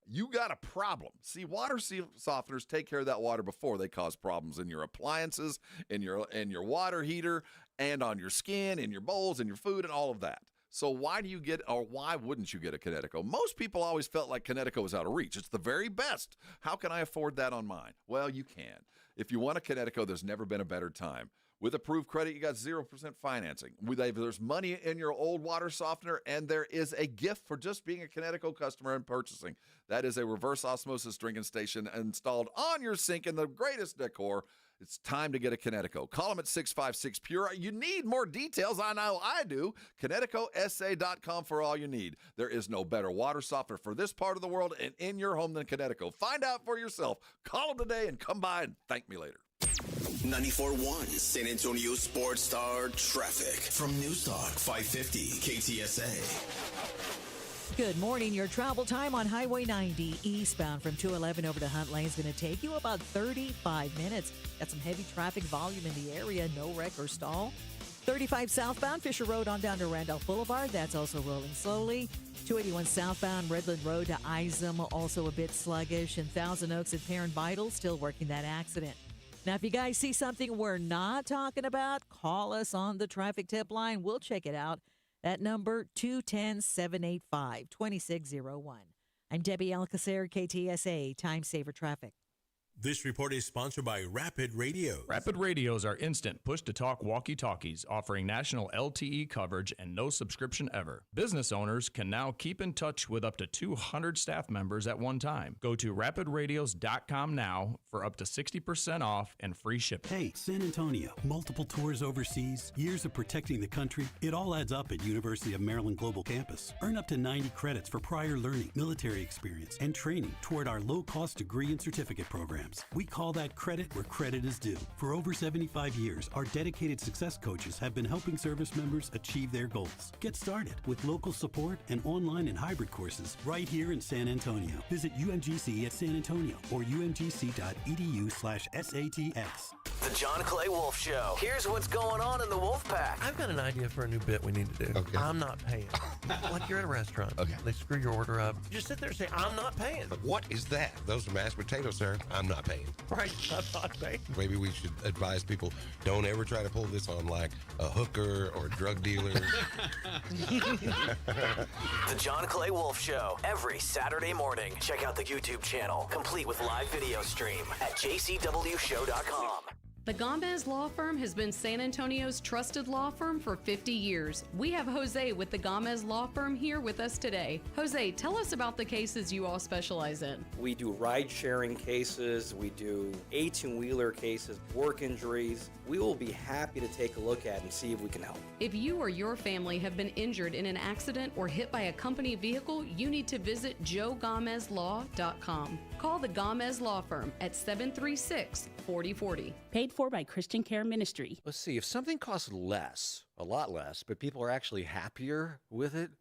you got a problem. See, water softeners take care of that water before they cause problems in your appliances, in your water heater, and on your skin, in your bowls, in your food, and all of that. So why wouldn't you get a Connecticut? Most people always felt like Connecticut was out of reach. It's the very best. How can I afford that on mine? Well, you can. If you want a Connecticut, there's never been a better time. With approved credit, you got 0% financing. There's money in your old water softener, and there is a gift for just being a Connecticut customer and purchasing. That is a reverse osmosis drinking station installed on your sink in the greatest decor. It's time to get a Connecticut. Call them at 656-PURE. You need more details. I know I do. ConnecticutSA.com for all you need. There is no better water softener for this part of the world and in your home than Connecticut. Find out for yourself. Call them today and come by and thank me later. 94.1 San Antonio Sports Star Traffic from Newstalk 550 KTSA. Good morning. Your travel time on Highway 90 eastbound from 211 over to Hunt Lane is going to take you about 35 minutes. Got some heavy traffic volume in the area. No wreck or stall. 35 southbound Fisher Road on down to Randolph Boulevard. That's also rolling slowly. 281 southbound Redland Road to Isom, also a bit sluggish. And Thousand Oaks at Perrin Vital still working that accident. Now, if you guys see something we're not talking about, call us on the traffic tip line. We'll check it out. That number, 210-785-2601. I'm Debbie Alcacer, KTSA, Time Saver Traffic. This report is sponsored by Rapid Radios. Rapid Radios are instant push-to-talk walkie-talkies offering national LTE coverage and no subscription ever. Business owners can now keep in touch with up to 200 staff members at one time. Go to rapidradios.com now for up to 60% off and free shipping. Hey, San Antonio, multiple tours overseas, years of protecting the country. It all adds up at University of Maryland Global Campus. Earn up to 90 credits for prior learning, military experience, and training toward our low-cost degree and certificate programs. We call that credit where credit is due. For over 75 years, our dedicated success coaches have been helping service members achieve their goals. Get started with local support and online and hybrid courses right here in San Antonio. Visit UMGC at San Antonio or umgc.edu/SATX. The John Clay Wolf Show. Here's what's going on in the Wolf Pack. I've got an idea for a new bit we need to do. Okay. I'm not paying. Like you're at a restaurant. Okay. They screw your order up. Just sit there and say, I'm not paying. But what is that? Those are mashed potatoes, sir. I'm not paying. Right, I'm not paying. Maybe we should advise people, don't ever try to pull this on like a hooker or a drug dealer. The John Clay Wolf Show. Every Saturday morning. Check out the YouTube channel, complete with live video stream at jcwshow.com. The Gomez Law Firm has been San Antonio's trusted law firm for 50 years. We have Jose with the Gomez Law Firm here with us today. Jose, tell us about the cases you all specialize in. We do ride-sharing cases, we do 18-wheeler cases, work injuries. We will be happy to take a look at and see if we can help. If you or your family have been injured in an accident or hit by a company vehicle, you need to visit joegomezlaw.com. Call the Gomez Law Firm at 736-4040. Paid for by Christian Care Ministry. Let's see, if something costs less, a lot less, but people are actually happier with it,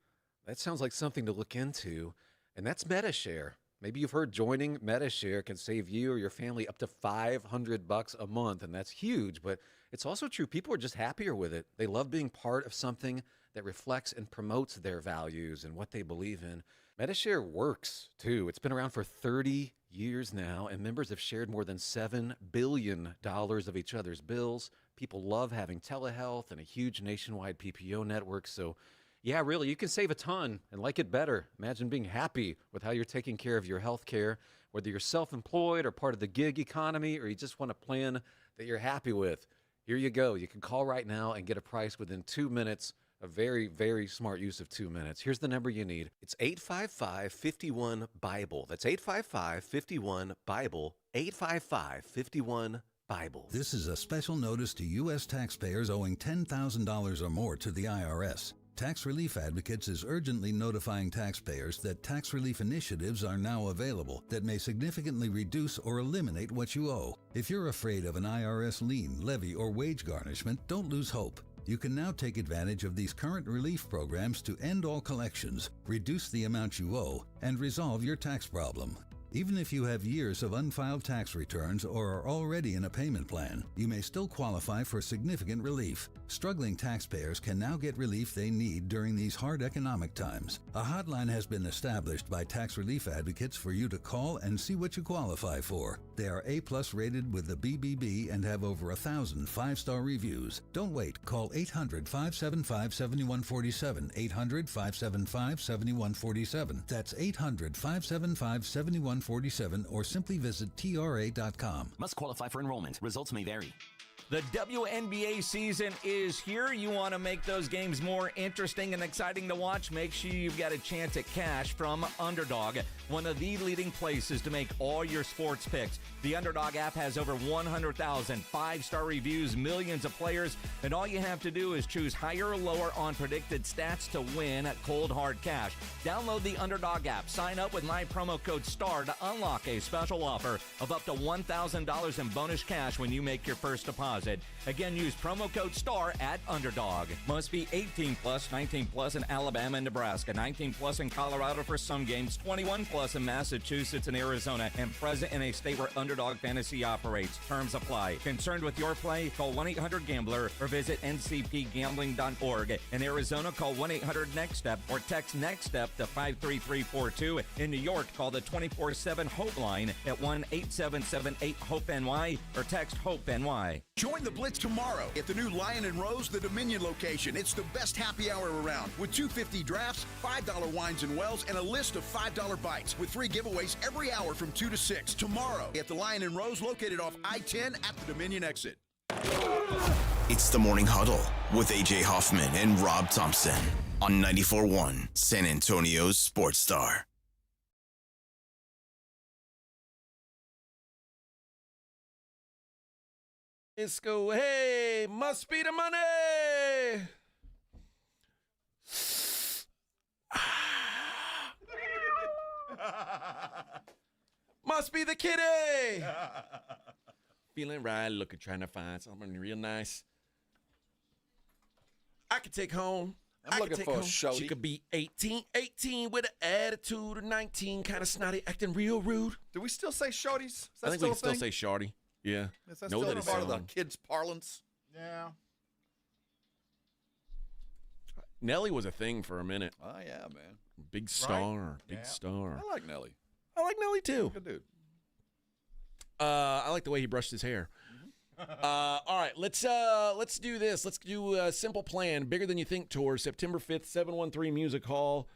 that sounds like something to look into, and that's MetaShare. Maybe you've heard joining MetaShare can save you or your family up to $500 a month, and that's huge, but it's also true. People are just happier with it. They love being part of something that reflects and promotes their values and what they believe in. MetaShare works, too. It's been around for 30 years now, and members have shared more than $7 billion of each other's bills. People love having telehealth and a huge nationwide PPO network, so yeah, really, you can save a ton and like it better. Imagine being happy with how you're taking care of your health care, whether you're self-employed or part of the gig economy, or you just want a plan that you're happy with. Here you go. You can call right now and get a price within 2 minutes. A very, very smart use of 2 minutes. Here's the number you need. It's 855-51-BIBLE. That's 855-51-BIBLE. 855-51-BIBLE. This is a special notice to U.S. taxpayers owing $10,000 or more to the IRS. Tax Relief Advocates is urgently notifying taxpayers that tax relief initiatives are now available that may significantly reduce or eliminate what you owe. If you're afraid of an IRS lien, levy, or wage garnishment, don't lose hope. You can now take advantage of these current relief programs to end all collections, reduce the amount you owe, and resolve your tax problem. Even if you have years of unfiled tax returns or are already in a payment plan, you may still qualify for significant relief. Struggling taxpayers can now get relief they need during these hard economic times. A hotline has been established by Tax Relief Advocates for you to call and see what you qualify for. They are A+ rated with the BBB and have over 1,000 5-star reviews. Don't wait. Call 800-575-7147. 800-575-7147. That's 800-575-7147 or simply visit TRA.com. Must qualify for enrollment. Results may vary. The WNBA season is here. You want to make those games more interesting and exciting to watch? Make sure you've got a chance at cash from Underdog, one of the leading places to make all your sports picks. The Underdog app has over 100,000 5-star reviews, millions of players, and all you have to do is choose higher or lower on predicted stats to win cold hard cash. Download the Underdog app. Sign up with my promo code STAR to unlock a special offer of up to $1,000 in bonus cash when you make your first deposit. Again, use promo code STAR at Underdog. Must be 18 plus, 19 plus in Alabama and Nebraska, 19 plus in Colorado for some games, 21 plus in Massachusetts and Arizona, and present in a state where Underdog Fantasy operates. Terms apply. Concerned with your play? Call 1-800-GAMBLER or visit ncpgambling.org. In Arizona, call 1-800-NEXT-STEP or text NEXT-STEP to 53342. In New York, call the 24/7 Hope line at 1-877-8-HOPE-NY or text HOPE-NY. Join the Blitz tomorrow at the new Lion & Rose, the Dominion location. It's the best happy hour around with $2.50 drafts, $5 wines and wells, and a list of $5 bites with free giveaways every hour from 2 to 6. Tomorrow at the Lion & Rose located off I-10 at the Dominion exit. It's the Morning Huddle with A.J. Hoffman and Rob Thompson on 94.1 San Antonio's Sports Star. Let's go. Hey, must be the money. Must be the kitty. Feeling right, looking, trying to find something real nice. I could take home. I'm looking for a shorty. She could be 18 with an attitude, or 19, kind of snotty, acting real rude. Do we still say shorties? I think we can still say shorty. Yeah. Is that still part of the kids' parlance? Yeah. Nelly was a thing for a minute. Oh, yeah, man. Big star. Big star. I like Nelly. I like Nelly, too. Good dude. I like the way he brushed his hair. All right, let's do this. Let's do a simple plan. Bigger Than You Think tour, September 5th, 713 Music Hall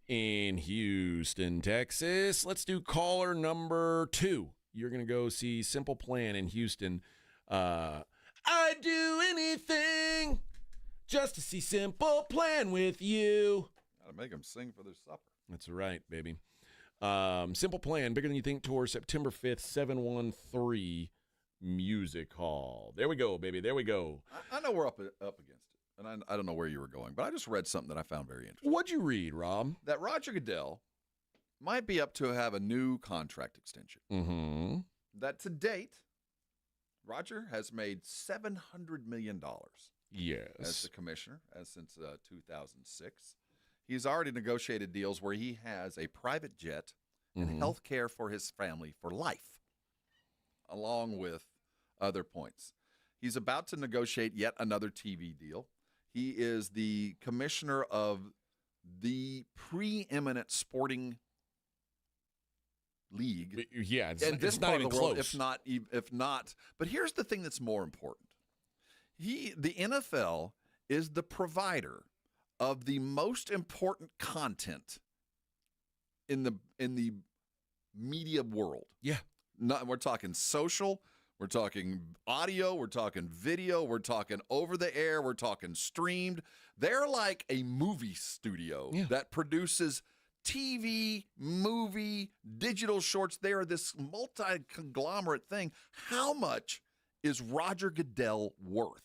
in Houston, Texas. Let's do caller number 2. You're going to go see Simple Plan in Houston. I'd do anything just to see Simple Plan with you. Gotta make them sing for their supper. That's right, baby. Simple Plan, Bigger Than You Think tour, September 5th, 713 Music Hall. There we go, baby. There we go. I know we're up against it, and I don't know where you were going, but I just read something that I found very interesting. What'd you read, Rob? That Roger Goodell might be up to have a new contract extension. Mm-hmm. That to date, Roger has made $700 million. Yes. As the commissioner, since 2006. He's already negotiated deals where he has a private jet and health care for his family for life, along with other points. He's about to negotiate yet another TV deal. He is the commissioner of the preeminent sporting league. Yeah, in this not part even of the world, close. if not. But here's the thing that's more important. The NFL is the provider of the most important content in the media world. Yeah. We're talking social, we're talking audio, we're talking video, we're talking over the air, we're talking streamed. They're like a movie studio that produces TV, movie, digital shorts. They are this multi-conglomerate thing. How much is Roger Goodell worth?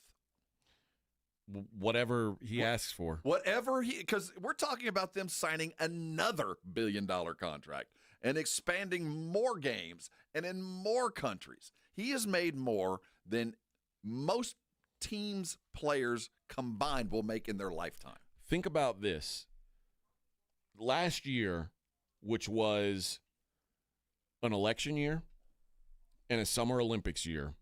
Whatever he asks for. Because we're talking about them signing another billion-dollar contract and expanding more games and in more countries. He has made more than most teams' players combined will make in their lifetime. Think about this. Last year, which was an election year and a Summer Olympics year,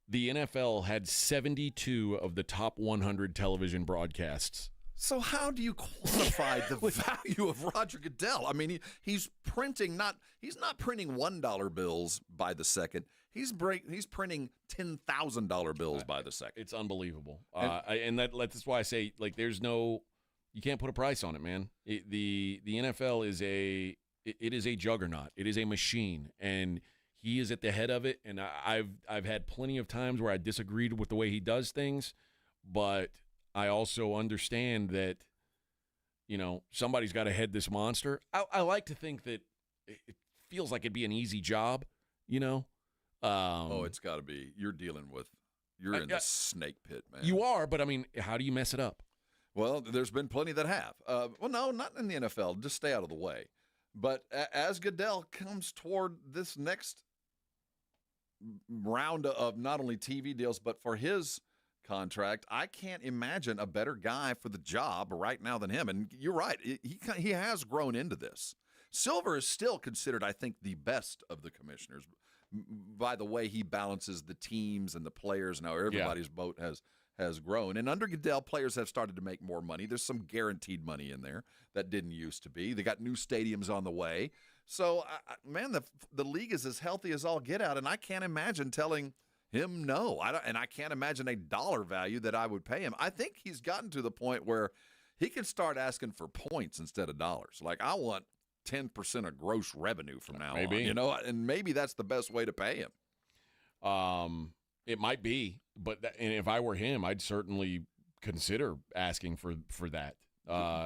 the NFL had 72 of the top 100 television broadcasts. So how do you quantify the value of Roger Goodell? I mean, he's not printing $1 bills by the second. He's printing $10,000 bills by the second. It's unbelievable. And that's why I say, like, you can't put a price on it, man. The NFL is a juggernaut. It is a machine, and he is at the head of it. And I've had plenty of times where I disagreed with the way he does things, but I also understand that, somebody's got to head this monster. I like to think that it feels like it'd be an easy job, it's got to be. You're in the snake pit, man. You are, but I mean, how do you mess it up? Well, there's been plenty that have. No, not in the NFL. Just stay out of the way. But as Goodell comes toward this next round of not only TV deals, but for his contract, I can't imagine a better guy for the job right now than him. And you're right. He has grown into this. Silver is still considered, I think, the best of the commissioners by the way he balances the teams and the players and how everybody's boat has grown. And under Goodell, players have started to make more money. There's some guaranteed money in there that didn't used to be. They got new stadiums on the way. So, man, the league is as healthy as all get out, and I can't imagine telling him no. I can't imagine a dollar value that I would pay him. I think he's gotten to the point where he can start asking for points instead of dollars. Like, I want 10% of gross revenue from now on, and maybe that's the best way to pay him. It might be, but and if I were him, I'd certainly consider asking for that.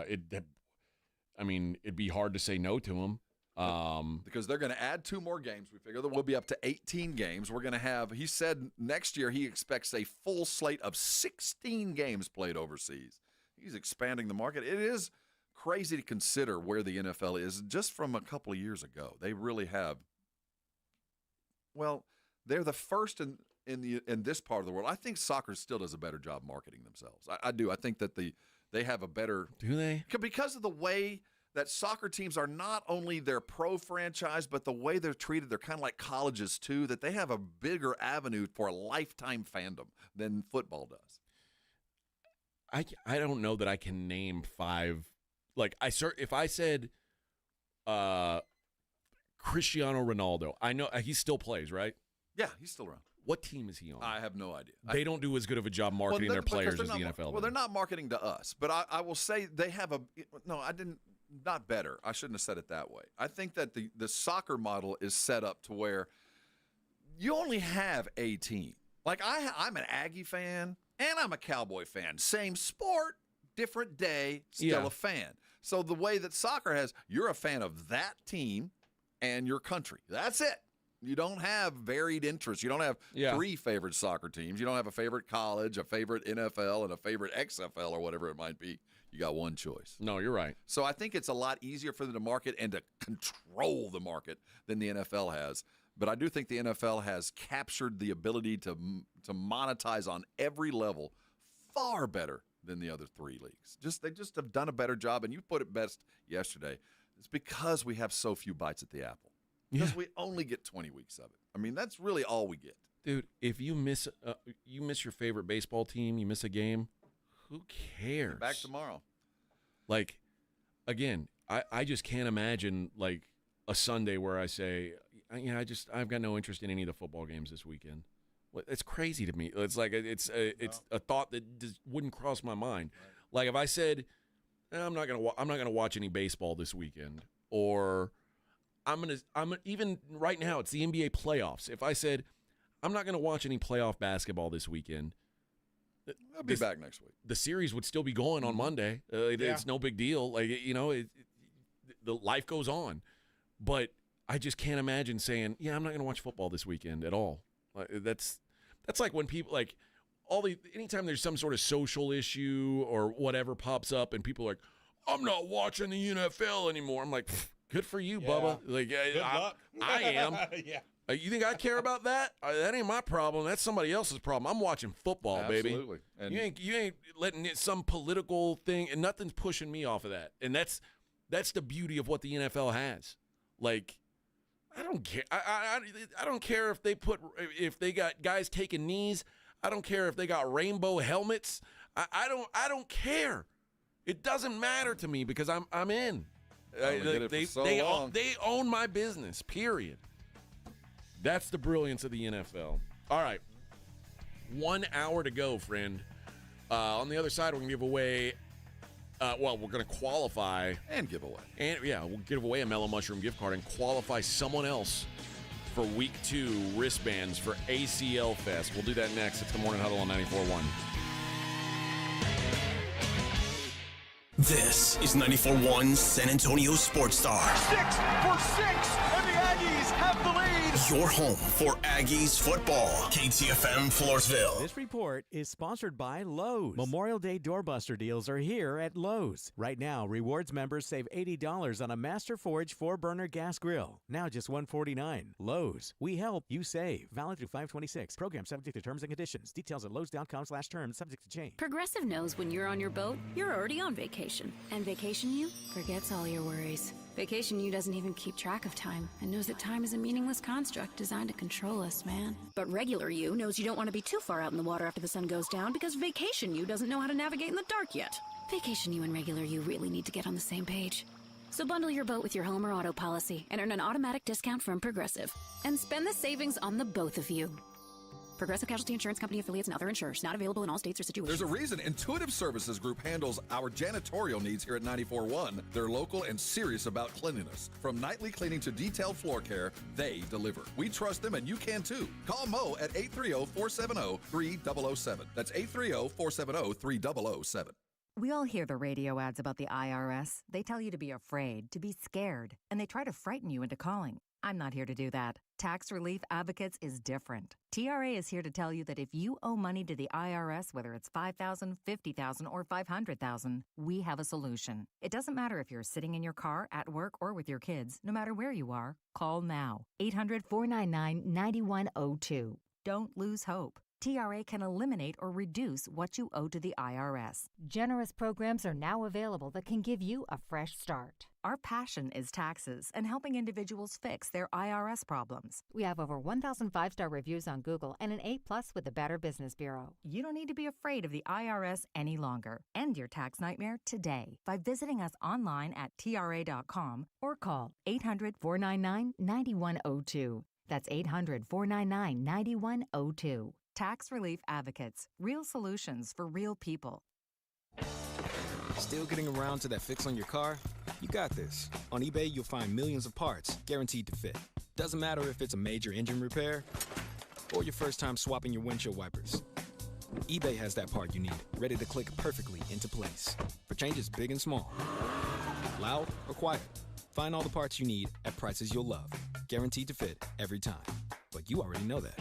It'd be hard to say no to him. Because they're going to add 2 more games. We figure that we'll be up to 18 games. We're going to have, he said next year he expects a full slate of 16 games played overseas. He's expanding the market. It is crazy to consider where the NFL is just from a couple of years ago. They really have. Well, they're the first in this part of the world. I think soccer still does a better job marketing themselves. I do. I think that they have a better. Do they? Because of the way that soccer teams are not only their pro franchise, but the way they're treated, they're kind of like colleges too, that they have a bigger avenue for a lifetime fandom than football does. I don't know that I can name 5. Like, if I said Cristiano Ronaldo, I know he still plays, right? Yeah, he's still around. What team is he on? I have no idea. They don't do as good of a job marketing their players as the NFL. Well, they're not marketing to us, but I will say they have not better. I shouldn't have said it that way. I think that the soccer model is set up to where you only have a team. Like, I'm an Aggie fan and I'm a Cowboy fan. Same sport, different day, still a fan. So the way that soccer has, you're a fan of that team and your country. That's it. You don't have varied interests. You don't have 3 favorite soccer teams. You don't have a favorite college, a favorite NFL, and a favorite XFL or whatever it might be. You got one choice. No, you're right. So I think it's a lot easier for them to market and to control the market than the NFL has. But I do think the NFL has captured the ability to monetize on every level far better than the other 3 leagues. They just have done a better job. And you put it best yesterday. It's because we have so few bites at the apple. Because we only get 20 weeks of it. I mean, that's really all we get. Dude, if you miss your favorite baseball team, you miss a game, who cares? Back tomorrow. Like, again, I just can't imagine like a Sunday where I say, I've got no interest in any of the football games this weekend. It's crazy to me. It's like it's a thought that just wouldn't cross my mind. Like if I said, I'm not gonna watch any baseball this weekend, or I'm even right now it's the NBA playoffs. If I said I'm not gonna watch any playoff basketball this weekend, I'll be back next week. The series would still be going on Monday. It's no big deal. Like the life goes on, but I just can't imagine saying, I'm not gonna watch football this weekend at all. That's like when people like anytime there's some sort of social issue or whatever pops up and people are like, I'm not watching the NFL anymore. I'm like, good for you, Bubba. Like, I am. You think I care about that? That ain't my problem. That's somebody else's problem. I'm watching football, Absolutely. baby. And you ain't letting some political thing, and nothing's pushing me off of that. And that's the beauty of what the NFL has. Like, I don't care. I don't care if they got guys taking knees. I don't care if they got rainbow helmets. I don't care. It doesn't matter to me because I'm in. They own my business. Period. That's the brilliance of the NFL. All right, 1 hour to go, friend. On the other side, we're gonna give away. We're going to qualify. And give away. We'll give away a Mellow Mushroom gift card and qualify someone else for Week 2 wristbands for ACL Fest. We'll do that next. It's the Morning Huddle on 94.1. This is 94.1 San Antonio Sports Star. 6 for 6, and the Aggies have the lead. Your home for Aggies football. KTFM Floresville. This report is sponsored by Lowe's. Memorial Day doorbuster deals are here at Lowe's. Right now, Rewards members save $80 on a Master Forge 4-burner gas grill. Now just $149. Lowe's. We help, you save. Valid through 5/26. Program subject to terms and conditions. Details at lowes.com/terms subject to change. Progressive knows when you're on your boat, you're already on vacation. And Vacation You forgets all your worries. Vacation You doesn't even keep track of time and knows that time is a meaningless construct designed to control us, man. But Regular You knows you don't want to be too far out in the water after the sun goes down because Vacation You doesn't know how to navigate in the dark yet. Vacation You and Regular You really need to get on the same page. So bundle your boat with your home or auto policy and earn an automatic discount from Progressive. And spend the savings on the both of you. Progressive Casualty Insurance Company affiliates and other insurers. Not available in all states or situations. There's a reason Intuitive Services Group handles our janitorial needs here at 94.1. They're local and serious about cleanliness. From nightly cleaning to detailed floor care, they deliver. We trust them and you can too. Call Mo at 830-470-3007. That's 830-470-3007. We all hear the radio ads about the IRS. They tell you to be afraid, to be scared, and they try to frighten you into calling. I'm not here to do that. Tax Relief Advocates is different. TRA is here to tell you that if you owe money to the IRS, whether it's $5,000, $50,000, or $500,000, we have a solution. It doesn't matter if you're sitting in your car, at work, or with your kids. No matter where you are, call now. 800-499-9102. Don't lose hope. TRA can eliminate or reduce what you owe to the IRS. Generous programs are now available that can give you a fresh start. Our passion is taxes and helping individuals fix their IRS problems. We have over 1,000 5-star reviews on Google and an A+ with the Better Business Bureau. You don't need to be afraid of the IRS any longer. End your tax nightmare today by visiting us online at TRA.com or call 800-499-9102. That's 800-499-9102. Tax Relief Advocates. Real solutions for real people. Still getting around to that fix on your car? You got this. On eBay, you'll find millions of parts guaranteed to fit. Doesn't matter if it's a major engine repair or your first time swapping your windshield wipers. eBay has that part you need, ready to click perfectly into place for changes big and small. Loud or quiet, find all the parts you need at prices you'll love. Guaranteed to fit every time. But you already know that.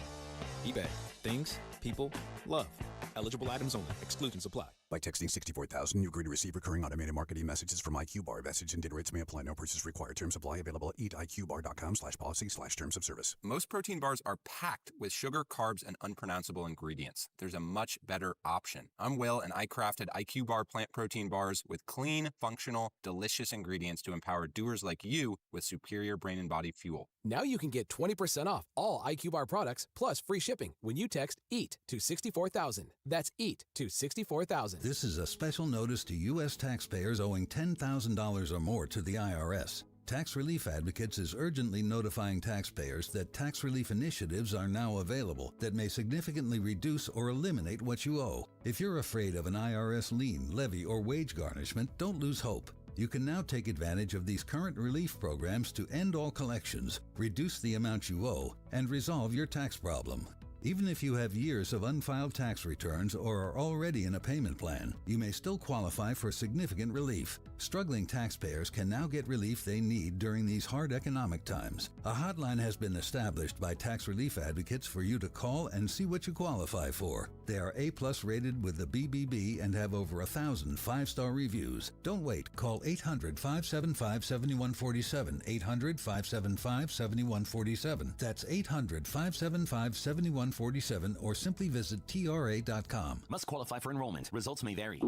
eBay. Things, people, love. Eligible items only. Exclusions apply. By texting 64,000, you agree to receive recurring automated marketing messages from IQ Bar. Message and data rates may apply. No purchase required. Terms apply. Available at eatiqbar.com/policy/terms of service. Most protein bars are packed with sugar, carbs, and unpronounceable ingredients. There's a much better option. I'm Will, and I crafted IQ Bar plant protein bars with clean, functional, delicious ingredients to empower doers like you with superior brain and body fuel. Now you can get 20% off all IQ Bar products plus free shipping when you text EAT to 64,000. That's EAT to 64,000. This is a special notice to U.S. taxpayers owing $10,000 or more to the IRS. Tax Relief Advocates is urgently notifying taxpayers that tax relief initiatives are now available that may significantly reduce or eliminate what you owe. If you're afraid of an IRS lien, levy, or wage garnishment, don't lose hope. You can now take advantage of these current relief programs to end all collections, reduce the amount you owe, and resolve your tax problem. Even if you have years of unfiled tax returns or are already in a payment plan, you may still qualify for significant relief. Struggling taxpayers can now get relief they need during these hard economic times. A hotline has been established by Tax Relief Advocates for you to call and see what you qualify for. They are A+ rated with the BBB and have over 1,000 5-star reviews. Don't wait. Call 800-575-7147. 800-575-7147. That's 800-575-7147 or simply visit TRA.com. Must qualify for enrollment. Results may vary.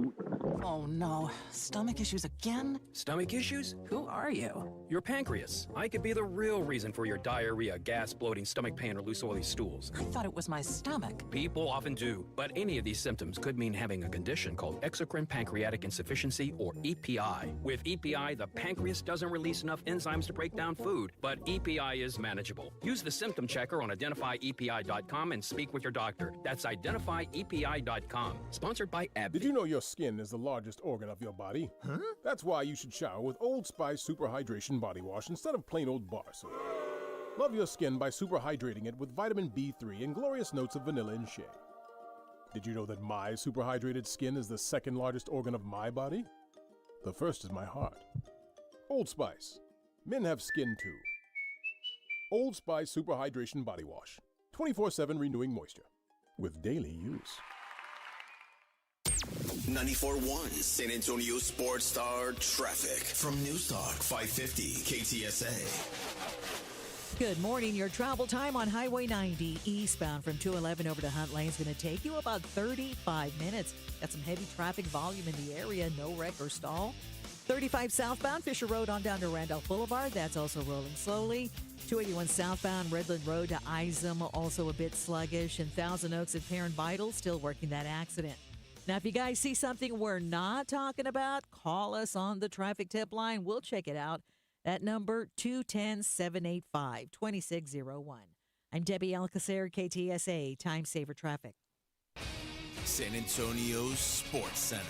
Oh no, stomach issues again? Stomach issues? Who are you? Your pancreas. I could be the real reason for your diarrhea, gas, bloating, stomach pain, or loose oily stools. I thought it was my stomach. People often do, but any of these symptoms could mean having a condition called exocrine pancreatic insufficiency, or EPI. With EPI, the pancreas doesn't release enough enzymes to break down food, but EPI is manageable. Use the symptom checker on identifyepi.com and speak with your doctor. That's identifyepi.com. Sponsored by AbbVie. Did you know your skin is the largest organ of your body? Huh? That's why you should shower with Old Spice Super Hydration Body Wash instead of plain old bar soap. Love your skin by super hydrating it with vitamin B3 and glorious notes of vanilla and shea. Did you know that my super hydrated skin is the second largest organ of my body? The first is my heart. Old Spice. Men have skin too. Old Spice Super Hydration Body Wash. 24/7 renewing moisture. With daily use. 94.1 San Antonio Sports Star Traffic from News Talk 550 KTSA. Good morning. Your travel time on Highway 90 eastbound from 211 over to Hunt Lane is going to take you about 35 minutes. Got some heavy traffic volume in the area. No wreck or stall. 35 southbound Fisher Road on down to Randolph Boulevard. That's also rolling slowly. 281 southbound Redland Road to Isom, also a bit sluggish. And Thousand Oaks at Perrin Vital, still working that accident. Now, if you guys see something we're not talking about, call us on the traffic tip line. We'll check it out. That number, 210-785-2601. I'm Debbie Alcacer, KTSA, Time Saver Traffic. San Antonio Sports Center.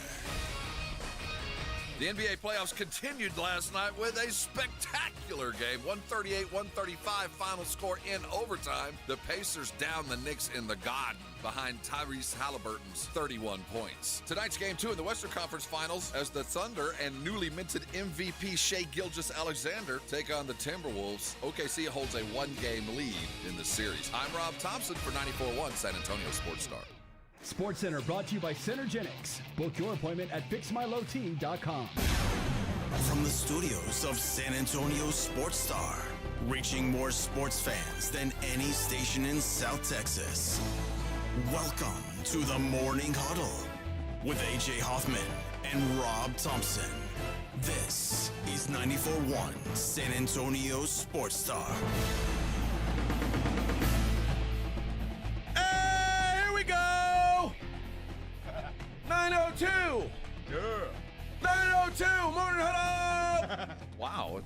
The NBA playoffs continued last night with a spectacular game. 138-135 final score in overtime. The Pacers down the Knicks in the Garden behind Tyrese Haliburton's 31 points. Tonight's game 2 in the Western Conference Finals as the Thunder and newly minted MVP Shai Gilgeous-Alexander take on the Timberwolves. OKC holds a 1-game lead in the series. I'm Rob Thompson for 94.1 San Antonio Sports Star. SportsCenter brought to you by Synergenics. Book your appointment at fixmylowteam.com. From the studios of San Antonio Sports Star, reaching more sports fans than any station in South Texas. Welcome to the Morning Huddle with AJ Hoffman and Rob Thompson. This is 94.1 San Antonio Sports Star. 902! Yeah. 902! Morning Huddle! Wow, it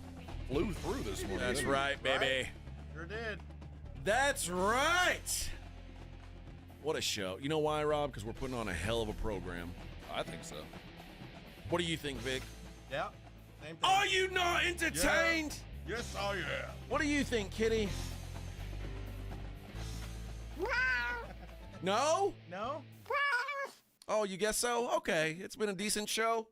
flew through this morning. That's right, baby. Sure did. That's right! What a show. You know why, Rob? Because we're putting on a hell of a program. I think so. What do you think, Vic? Yeah, same thing. Are you not entertained? Yeah. Yes, I am. What do you think, Kitty? No? No? Oh, you guess so? Okay. It's been a decent show.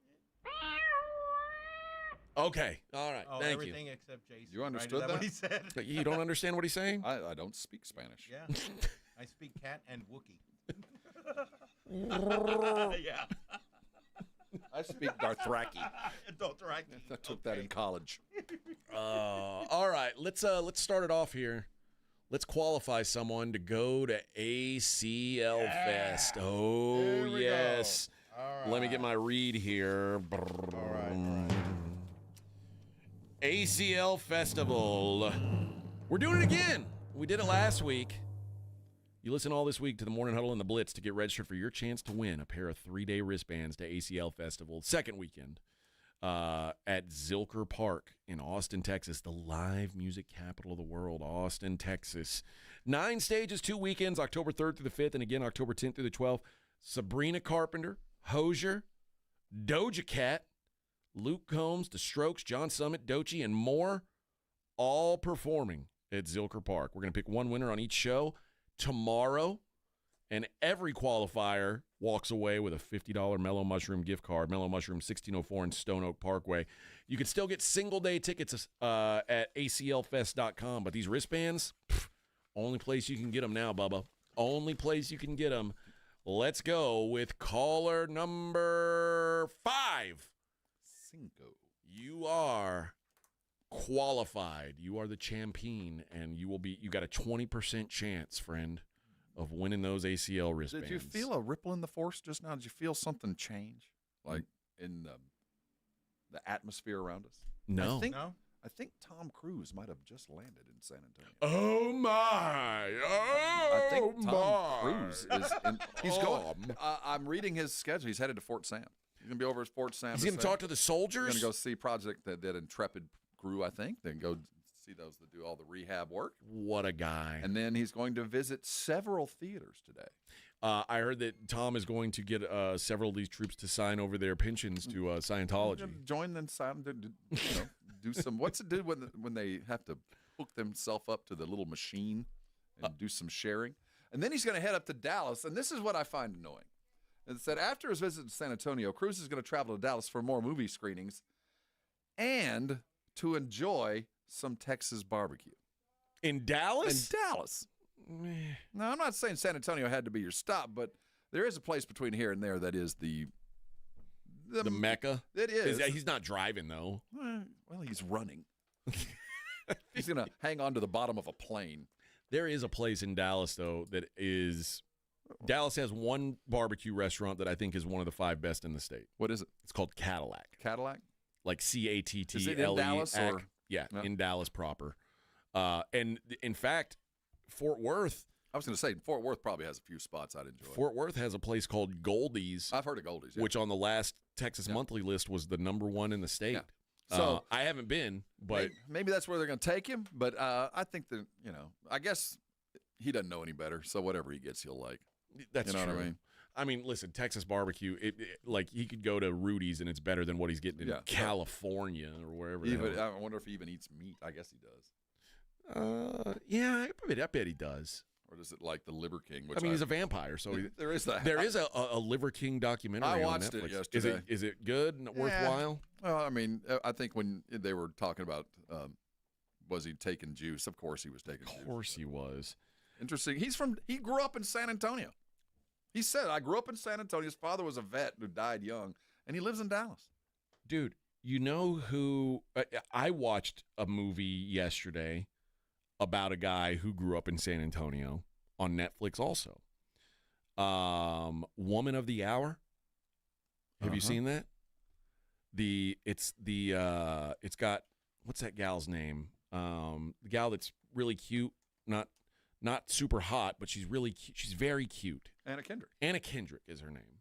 Okay. All right. Oh, thank everything you. Except Jason. You understood right? Is that? What he said? But you don't understand what he's saying? I don't speak Spanish. Yeah. I speak cat and Wookiee. Yeah. I speak Dothraki. Dothraki. I took that in college. All right, let's start it off here. Let's qualify someone to go to ACL Fest. Oh, yes. Let me get my read here. All right. ACL Festival. We're doing it again. We did it last week. You listen all this week to the Morning Huddle and the Blitz to get registered for your chance to win a pair of 3-day wristbands to ACL Festival, second weekend at Zilker Park in Austin, Texas, the live music capital of the world, Austin, Texas. 9 stages, 2 weekends, October 3rd through the 5th, and again, October 10th through the 12th. Sabrina Carpenter, Hosier, Doja Cat, Luke Combs, The Strokes, John Summit, Doechii, and more, all performing at Zilker Park. We're going to pick one winner on each show tomorrow, and every qualifier walks away with a $50 Mellow Mushroom gift card, Mellow Mushroom 1604 in Stone Oak Parkway. You can still get single-day tickets at aclfest.com, but these wristbands, only place you can get them now, Bubba. Only place you can get them. Let's go with caller number 5. Cinco. You are qualified. You are the champion, and you got a 20% chance, friend, of winning those ACL wristbands. Did you feel a ripple in the force just now? Did you feel something change, like in the atmosphere around us? No. I think Tom Cruise might have just landed in San Antonio. Oh my! I think Tom Cruise is. He's going. I'm reading his schedule. He's headed to Fort Sam. He's gonna be over at Fort Sam. He's gonna talk to the soldiers. He's gonna go see project that Intrepid grew, I think. Then go see those that do all the rehab work. What a guy! And then he's going to visit several theaters today. I heard that Tom is going to get several of these troops to sign over their pensions to Scientology. Join them, do some. What's it do when they have to hook themselves up to the little machine and do some sharing? And then he's going to head up to Dallas. And this is what I find annoying. It said after his visit to San Antonio, Cruise is going to travel to Dallas for more movie screenings and to enjoy some Texas barbecue. In Dallas? In Dallas. Now, I'm not saying San Antonio had to be your stop, but there is a place between here and there that is the Mecca. It is. He's not driving, though. Well, he's running. He's going to hang on to the bottom of a plane. There is a place in Dallas, though, that is – Dallas has one barbecue restaurant that I think is one of the 5 best in the state. What is it? It's called Cadillac. Cadillac? Like C-A-T-T-L-E. Is it in Dallas? Or? Yeah, in Dallas proper. And, in fact – Fort Worth. I was going to say, Fort Worth probably has a few spots I'd enjoy. Fort Worth has a place called Goldie's. I've heard of Goldie's, yeah. Which on the last Texas Monthly list was the #1 in the state. Yeah. So I haven't been, but maybe that's where they're going to take him. But I think that, I guess he doesn't know any better. So whatever he gets, he'll like. That's true. What I mean, listen, Texas barbecue, like he could go to Rudy's and it's better than what he's getting in California or wherever. I wonder if he even eats meat. I guess he does. Yeah, I bet he does. Or is it like the Liver King? Which he's a vampire, so there is that. There is a Liver King documentary on Netflix. I watched it yesterday. Is it good and worthwhile? Well, I mean, I think when they were talking about was he taking juice? Of course he was taking juice. Of course he was. Interesting. He grew up in San Antonio. He said, I grew up in San Antonio. His father was a vet who died young, and he lives in Dallas. Dude, you know who I watched a movie yesterday about a guy who grew up in San Antonio on Netflix also. Woman of the Hour. Have you seen that? It's got, what's that gal's name? The gal that's really cute, not super hot, but she's really cute. She's very cute. Anna Kendrick. Anna Kendrick is her name.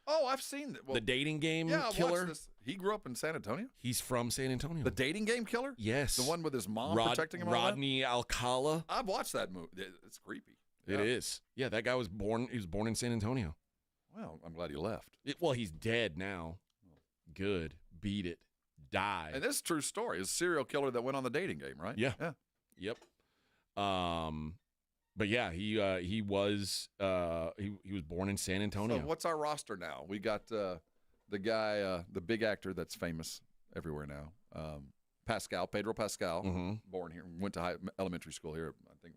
Oh, I've seen that. Well, the dating game I've killer. Watched this. He grew up in San Antonio? He's from San Antonio. The dating game killer? Yes. The one with his mom protecting him? Rodney Alcala. I've watched that movie. It's creepy. It is. Yeah, that guy was born in San Antonio. Well, I'm glad he left. Well, he's dead now. Good. Beat it. Die. And this is a true story. It's a serial killer that went on the dating game, right? Yeah. Yep. But yeah, he was born in San Antonio. So what's our roster now? We got the guy, the big actor that's famous everywhere now, Pedro Pascal, born here, went to elementary school here. I think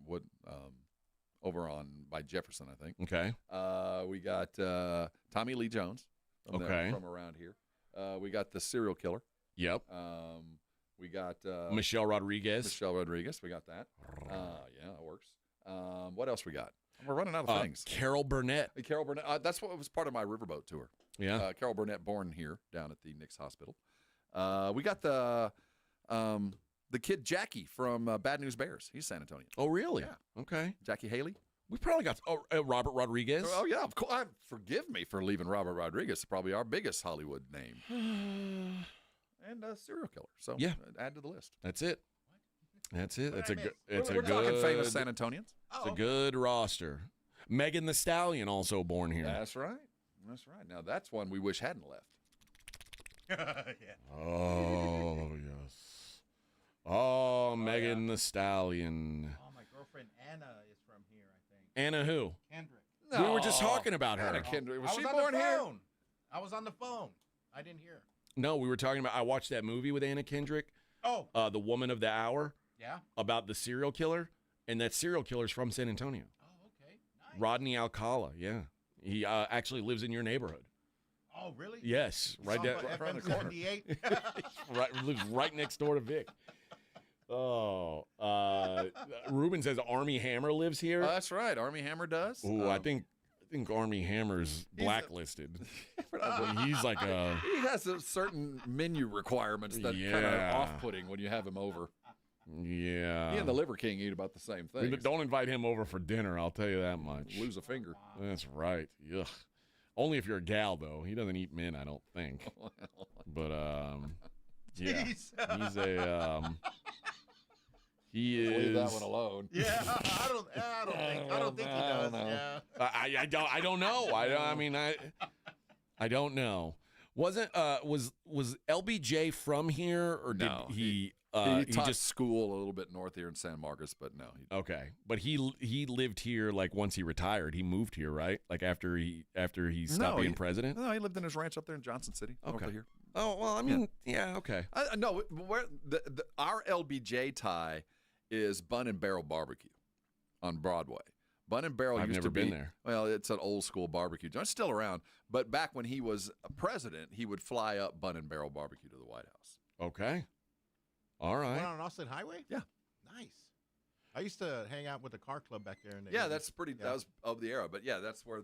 over by Jefferson, I think. Okay. We got Tommy Lee Jones from around here. We got the serial killer. Yep. We got Michelle Rodriguez. Michelle Rodriguez. We got that. Yeah, that works. What else we got? We're running out of things. Carol Burnett. Carol Burnett. That's what was part of my riverboat tour. Yeah. Carol Burnett, born here down at the Knicks Hospital. We got the kid Jackie from Bad News Bears. He's San Antonio. Oh, really? Yeah. Okay. Jackie Haley. We probably got Robert Rodriguez. Oh, yeah. Of course. Forgive me for leaving Robert Rodriguez. Probably our biggest Hollywood name. And a serial killer. So yeah, add to the list. That's it. That's it. It's a good. We're talking famous San Antonians. It's a good roster. Megan the Stallion also born here. That's right. That's right. Now that's one we wish hadn't left. Yeah. Oh yes. Oh, Megan the Stallion. Oh, my girlfriend Anna is from here, I think. Anna who? Kendrick. We were just talking about her. Anna Kendrick. Was I she was born on the here? phone. I was on the phone. I didn't hear. No, we were talking about. I watched that movie with Anna Kendrick. Oh. The Woman of the Hour. Yeah. About the serial killer, and that serial killer's from San Antonio. Oh, okay. Nice. Rodney Alcala. Yeah, he actually lives in your neighborhood. Oh, really? Yes, right down FM 78. right, lives right next door to Vic. Oh, Ruben says Army Hammer lives here. That's right. Army Hammer does. Ooh, I think Army Hammer's blacklisted. He's like a. He has a certain menu requirements that kind of off-putting when you have him over. Yeah. He and the Liver King eat about the same thing. Don't invite him over for dinner. I'll tell you that much. Lose a finger. That's right. Ugh. Only if you're a gal, though. He doesn't eat men, I don't think. But yeah, he's a he is. Leave that one alone. Yeah, I don't think he does. Yeah. I don't know. I don't know. Was LBJ from here, or did No, he taught just school a little bit north here in San Marcos, but no. Okay, but he lived here like once he retired. He moved here, right? Like after he stopped being president. No, he lived in his ranch up there in Johnson City. Okay. Over here. Oh well, I mean, yeah okay. No, our LBJ tie is Bun and Barrel Barbecue on Broadway. Bun and Barrel I've used never to be been there. Well, it's an old school barbecue joint. It's still around, but back when he was a president, he would fly up Bun and Barrel Barbecue to the White House. Okay. All right. One on Austin Highway? Yeah. Nice. I used to hang out with the car club back there. Yeah, that's pretty. That was of the era, but yeah, that's where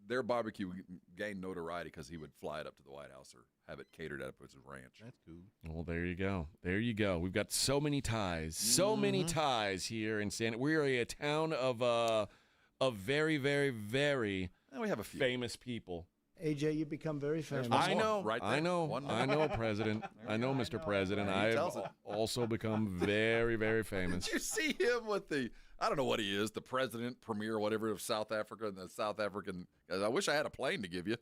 their barbecue gained notoriety because he would fly it up to the White House or have it catered up at his ranch. That's cool. Well, there you go. There you go. We've got so many ties. So many ties here in San. We're a town of very, very, very we have a few famous people. AJ, you become very famous. I know. Right there. I know. One I know, President. I know, Mr. President. I have also become very, very famous. Did you see him with the? I don't know what he is, the president, premier, whatever of South Africa, and the South African. I wish I had a plane to give you.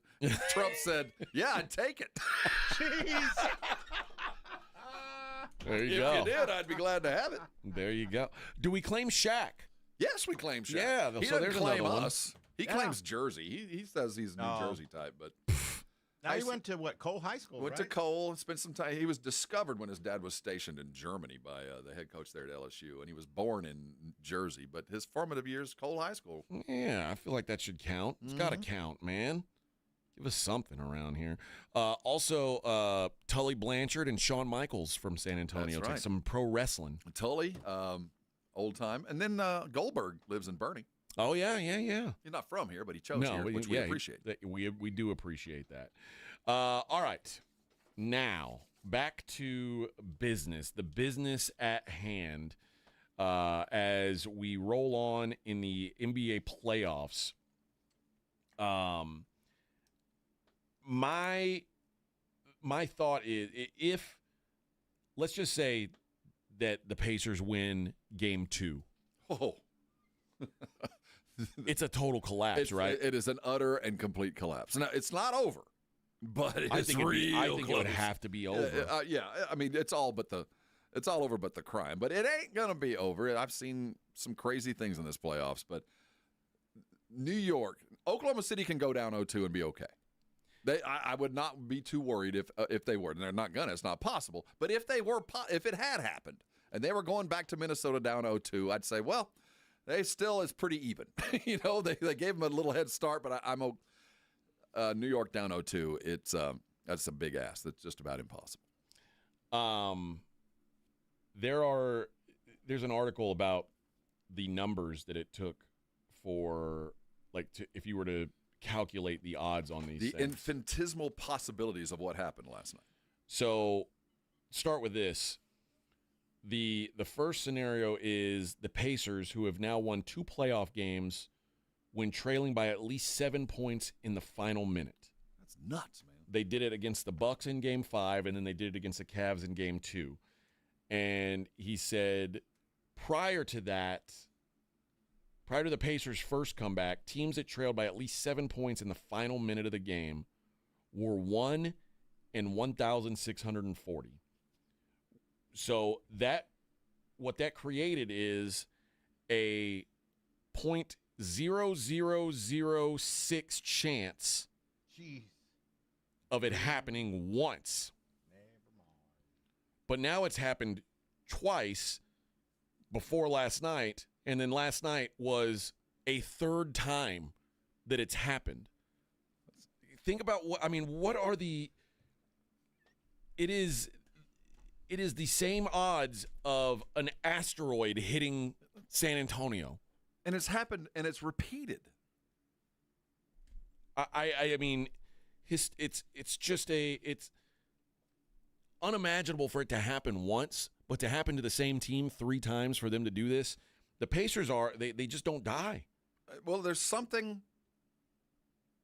Trump said, "Yeah, I'd take it." Jeez. There you if go. If you did, I'd be glad to have it. There you go. Do we claim Shaq? Yes, we claim Shaq. Yeah, he so doesn't there's claim another one. us. He claims Jersey. He says he's New Jersey type, but now he went to Cole High School. Went to Cole, spent some time. He was discovered when his dad was stationed in Germany by the head coach there at LSU, and he was born in Jersey. But his formative years, Cole High School. Yeah, I feel like that should count. It's got to count, man. Give us something around here. Also, Tully Blanchard and Shawn Michaels from San Antonio. That's right. Some pro wrestling. Tully, old time, and then Goldberg lives in Bernie. Oh yeah. He's not from here, but he chose here, which we appreciate. We do appreciate that. All right, now back to business. The business at hand as we roll on in the NBA playoffs. My thought is, if let's just say that the Pacers win Game 2. Oh. It's a total collapse, right? It is an utter and complete collapse. Now, it's not over, but I it's think real it close. would have to be over. Yeah, I mean, it's all over but the crime. But it ain't going to be over. I've seen some crazy things in this playoffs, but New York, Oklahoma City can go down 0-2 and be okay. I would not be too worried if they were. And they're not gonna. It's not possible. But if they were, if it had happened and they were going back to Minnesota down 0-2, I'd say, well, they still is pretty even. You know, they gave them a little head start, but I'm New York down 0-2. It's That's a big ask. That's just about impossible. There's an article about the numbers that it took for, if you were to calculate the odds on these things. The infinitesimal possibilities of what happened last night. So, start with this. The first scenario is the Pacers, who have now won 2 playoff games when trailing by at least 7 points in the final minute. That's nuts, man. They did it against the Bucks in Game 5, and then they did it against the Cavs in Game 2. And he said prior to the Pacers' first comeback, teams that trailed by at least 7 points in the final minute of the game were 1 in 1,640. So what that created is a 0.0006 chance of it happening once. But now it's happened twice before last night, and then last night was a third time that it's happened. Think about what are the – it is the same odds of an asteroid hitting San Antonio. And it's happened, and it's repeated. I mean, it's unimaginable for it to happen once, but to happen to the same team 3 times for them to do this. The Pacers they just don't die. Well, there's something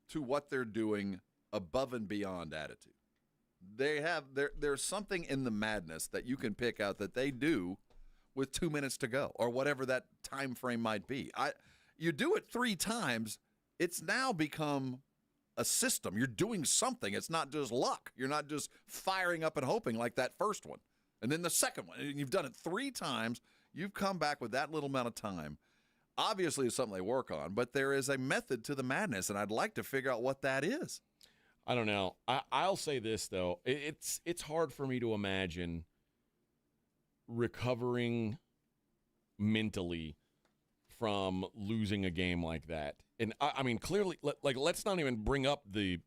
to what they're doing above and beyond attitude. There's something in the madness that you can pick out that they do with 2 minutes to go or whatever that time frame might be. You do it 3 times, it's now become a system. You're doing something. It's not just luck. You're not just firing up and hoping like that first one. And then the second one. And you've done it 3 times. You've come back with that little amount of time. Obviously, it's something they work on, but there is a method to the madness, and I'd like to figure out what that is. I don't know. I'll say this, though. It's hard for me to imagine recovering mentally from losing a game like that. And I mean, clearly, let's not even bring up the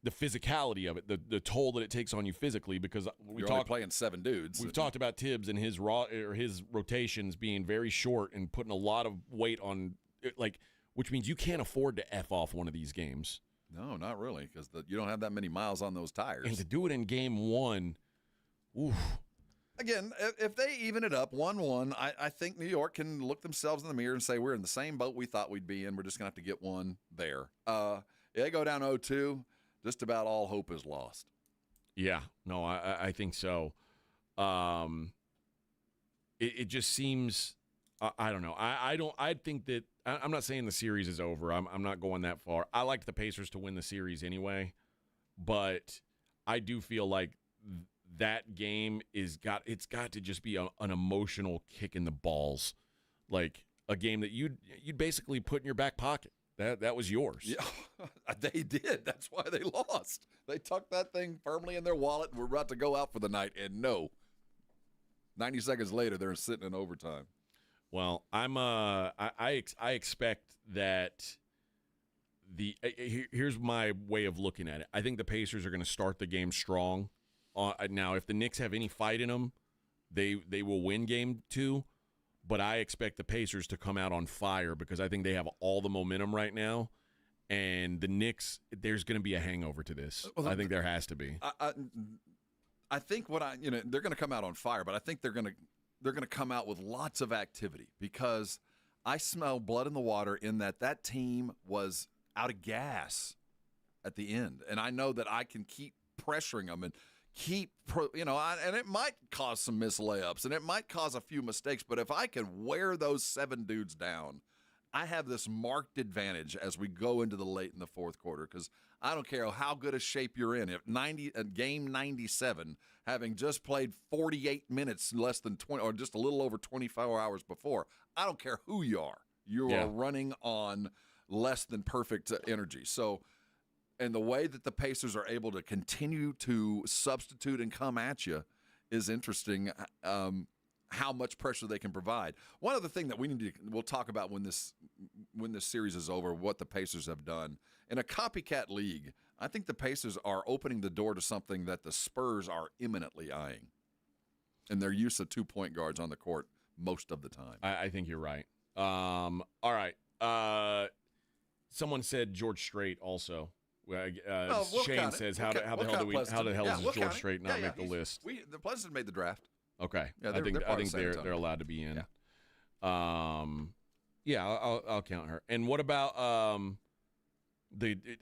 physicality of it, the toll that it takes on you physically, because You're only playing 7 dudes. We've talked about Tibbs and his rotations being very short and putting a lot of weight on, which means you can't afford to F off one of these games. No, not really, because you don't have that many miles on those tires. And to do it in Game 1, oof. Again, if they even it up 1-1, I think New York can look themselves in the mirror and say, we're in the same boat we thought we'd be in. We're just going to have to get one there. They go down 0-2, just about all hope is lost. Yeah, no, I think so. It just seems, I don't know. I think that, I'm not saying the series is over. I'm not going that far. I like the Pacers to win the series anyway, but I do feel like that game it's got to just be an emotional kick in the balls, like a game that you'd basically put in your back pocket. That was yours. Yeah, they did. That's why they lost. They tucked that thing firmly in their wallet and were about to go out for the night, and 90 seconds later, they're sitting in overtime. Well, I expect that here's my way of looking at it. I think the Pacers are going to start the game strong. Now, if the Knicks have any fight in them, they will win Game 2. But I expect the Pacers to come out on fire because I think they have all the momentum right now. And the Knicks, there's going to be a hangover to this. Well, I think there has to be. I think they're going to come out on fire, but I think they're going to come out with lots of activity because I smell blood in the water in that team was out of gas at the end. And I know that I can keep pressuring them and and it might cause some missed layups and it might cause a few mistakes, but if I can wear those 7 dudes down, I have this marked advantage as we go into the late in the fourth quarter because I don't care how good a shape you're in. If game 97, having just played 48 minutes less than 20 or just a little over 24 hours before, I don't care who you are. You are running on less than perfect energy. So, and the way that the Pacers are able to continue to substitute and come at you is interesting. How much pressure they can provide. One other thing that we'll talk about when this series is over, what the Pacers have done in a copycat league. I think the Pacers are opening the door to something that the Spurs are imminently eyeing, and their use of 2-point guards on the court most of the time. I think you're right. All right. Someone said George Strait also. Shane says, how the hell does George Strait not make the list? The Pleasanton made the draft. Okay. Yeah, I think they're allowed to be in. Yeah. I'll count her. And what about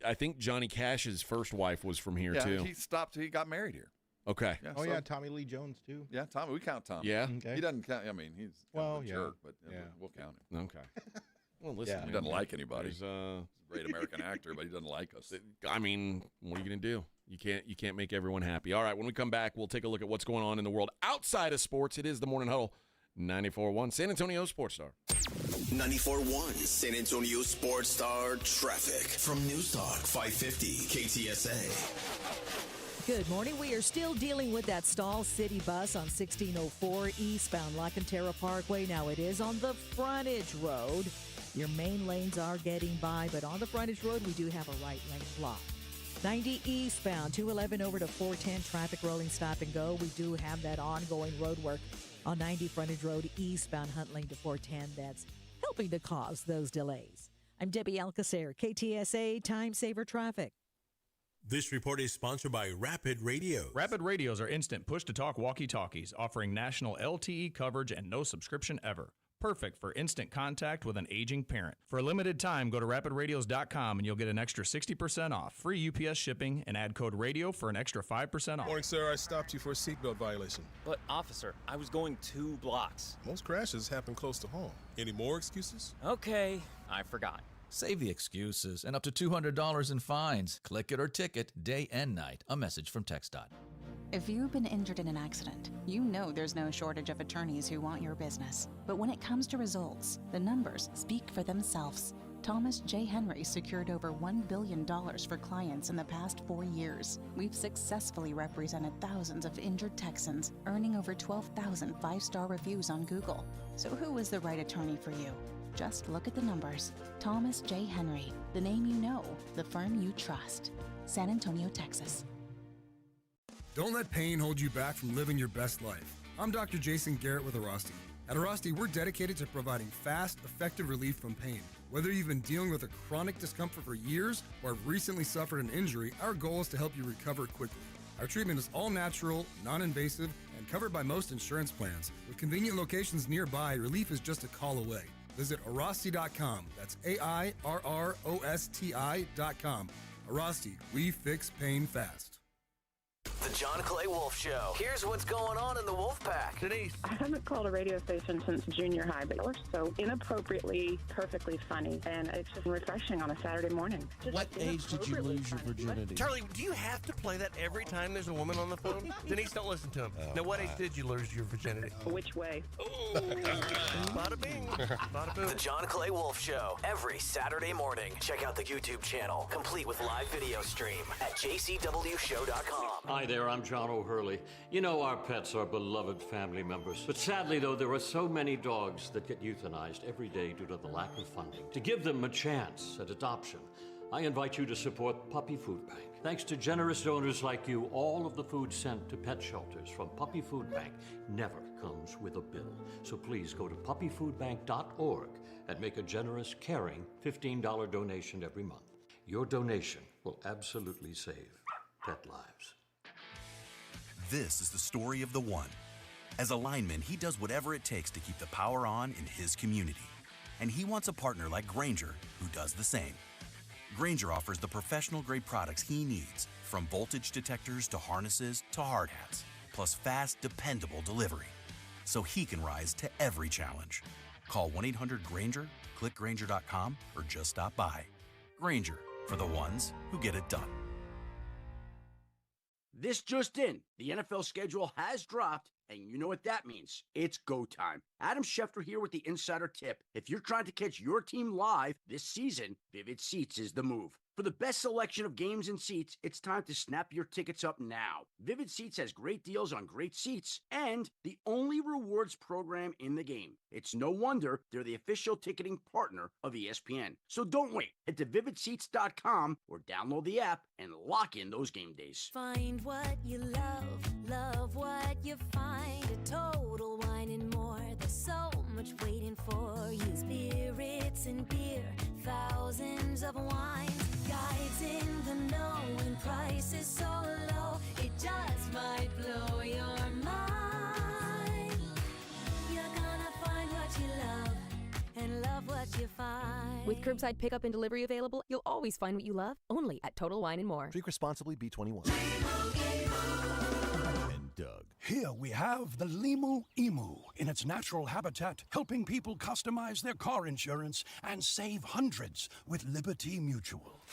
I think Johnny Cash's first wife was from here too. He got married here. Okay. Yeah, Tommy Lee Jones too. Yeah, Tommy. We count Tommy. Yeah. Okay. He doesn't count. I mean, he's a jerk, but we'll count him. Okay. Well, listen, he doesn't like anybody. He's a great American actor, but he doesn't like us. I mean, what are you going to do? You can't make everyone happy. All right, when we come back, we'll take a look at what's going on in the world outside of sports. It is the Morning Huddle, 94.1 San Antonio Sports Star. 94.1 San Antonio Sports Star traffic from News Talk 550 KTSA. Good morning. We are still dealing with that stall city bus on 1604 eastbound La Cantera Parkway. Now it is on the frontage road. Your main lanes are getting by, but on the frontage road, we do have a right lane block. 90 eastbound, 211 over to 410, traffic rolling stop and go. We do have that ongoing road work on 90 frontage road eastbound Hunt Lane to 410. That's helping to cause those delays. I'm Debbie Alcacer, KTSA Time Saver Traffic. This report is sponsored by Rapid Radio. Rapid Radios are instant push-to-talk walkie-talkies offering national LTE coverage and no subscription ever. Perfect for instant contact with an aging parent. For a limited time, go to rapidradios.com and you'll get an extra 60% off, free UPS shipping, and add code RADIO for an extra 5% off. Morning, sir. I stopped you for a seatbelt violation. But, officer, I was going 2 blocks. Most crashes happen close to home. Any more excuses? Okay, I forgot. Save the excuses and up to $200 in fines. Click it or ticket, day and night. A message from TxDOT. If you've been injured in an accident, you know there's no shortage of attorneys who want your business. But when it comes to results, the numbers speak for themselves. Thomas J. Henry secured over $1 billion for clients in the past 4 years. We've successfully represented thousands of injured Texans, earning over 12,000 5-star reviews on Google. So who is the right attorney for you? Just look at the numbers. Thomas J. Henry, the name you know, the firm you trust. San Antonio, Texas. Don't let pain hold you back from living your best life. I'm Dr. Jason Garrett with Arasti. At Arasti, we're dedicated to providing fast, effective relief from pain. Whether you've been dealing with a chronic discomfort for years or have recently suffered an injury, our goal is to help you recover quickly. Our treatment is all natural, non-invasive, and covered by most insurance plans. With convenient locations nearby, relief is just a call away. Visit Arasti.com. That's AIRROSTI.com. Arasti, we fix pain fast. The John Clay Wolf Show. Here's what's going on in the Wolf Pack. Denise. I haven't called a radio station since junior high, but we're so inappropriately, perfectly funny. And it's just refreshing on a Saturday morning. What age did you lose your virginity? Charlie, do you have to play that every time there's a woman on the phone? Denise, don't listen to him. Now, what age did you lose your virginity? Which way? Bada bing. Bada boom. The John Clay Wolf Show. Every Saturday morning. Check out the YouTube channel, complete with live video stream at jcwshow.com. Hi there, I'm John O'Hurley. You know our pets are beloved family members. But sadly, though, there are so many dogs that get euthanized every day due to the lack of funding. To give them a chance at adoption, I invite you to support Puppy Food Bank. Thanks to generous donors like you, all of the food sent to pet shelters from Puppy Food Bank never comes with a bill. So please go to puppyfoodbank.org and make a generous, caring $15 donation every month. Your donation will absolutely save pet lives. This is the story of the one. As a lineman, he does whatever it takes to keep the power on in his community. And he wants a partner like Grainger who does the same. Grainger offers the professional-grade products he needs, from voltage detectors to harnesses to hard hats, plus fast, dependable delivery, so he can rise to every challenge. Call 1-800-GRAINGER, click Grainger.com, or just stop by. Grainger, for the ones who get it done. This just in, the NFL schedule has dropped, And you know what that means. It's go time. Adam Schefter here with the Insider Tip. If you're trying to catch your team live this season, Vivid Seats is the move. For the best selection of games and seats, it's time to snap your tickets up now. Vivid Seats has great deals on great seats and the only rewards program in the game. It's no wonder they're the official ticketing partner of ESPN. So don't wait. Head to vividseats.com or download the app and lock in those game days. Find what you love what you find. A Total Wine and More. There's so much waiting for you. Spirits and beer, thousands of wines. Guides in the know and prices so low, it just might blow your mind. You're gonna find what you love and love what you find. With curbside pickup and delivery available, you'll always find what you love, only at Total Wine & More. Drink responsibly, B21. And Doug. Here we have the Limu Emu in its natural habitat, helping people customize their car insurance and save hundreds with Liberty Mutual.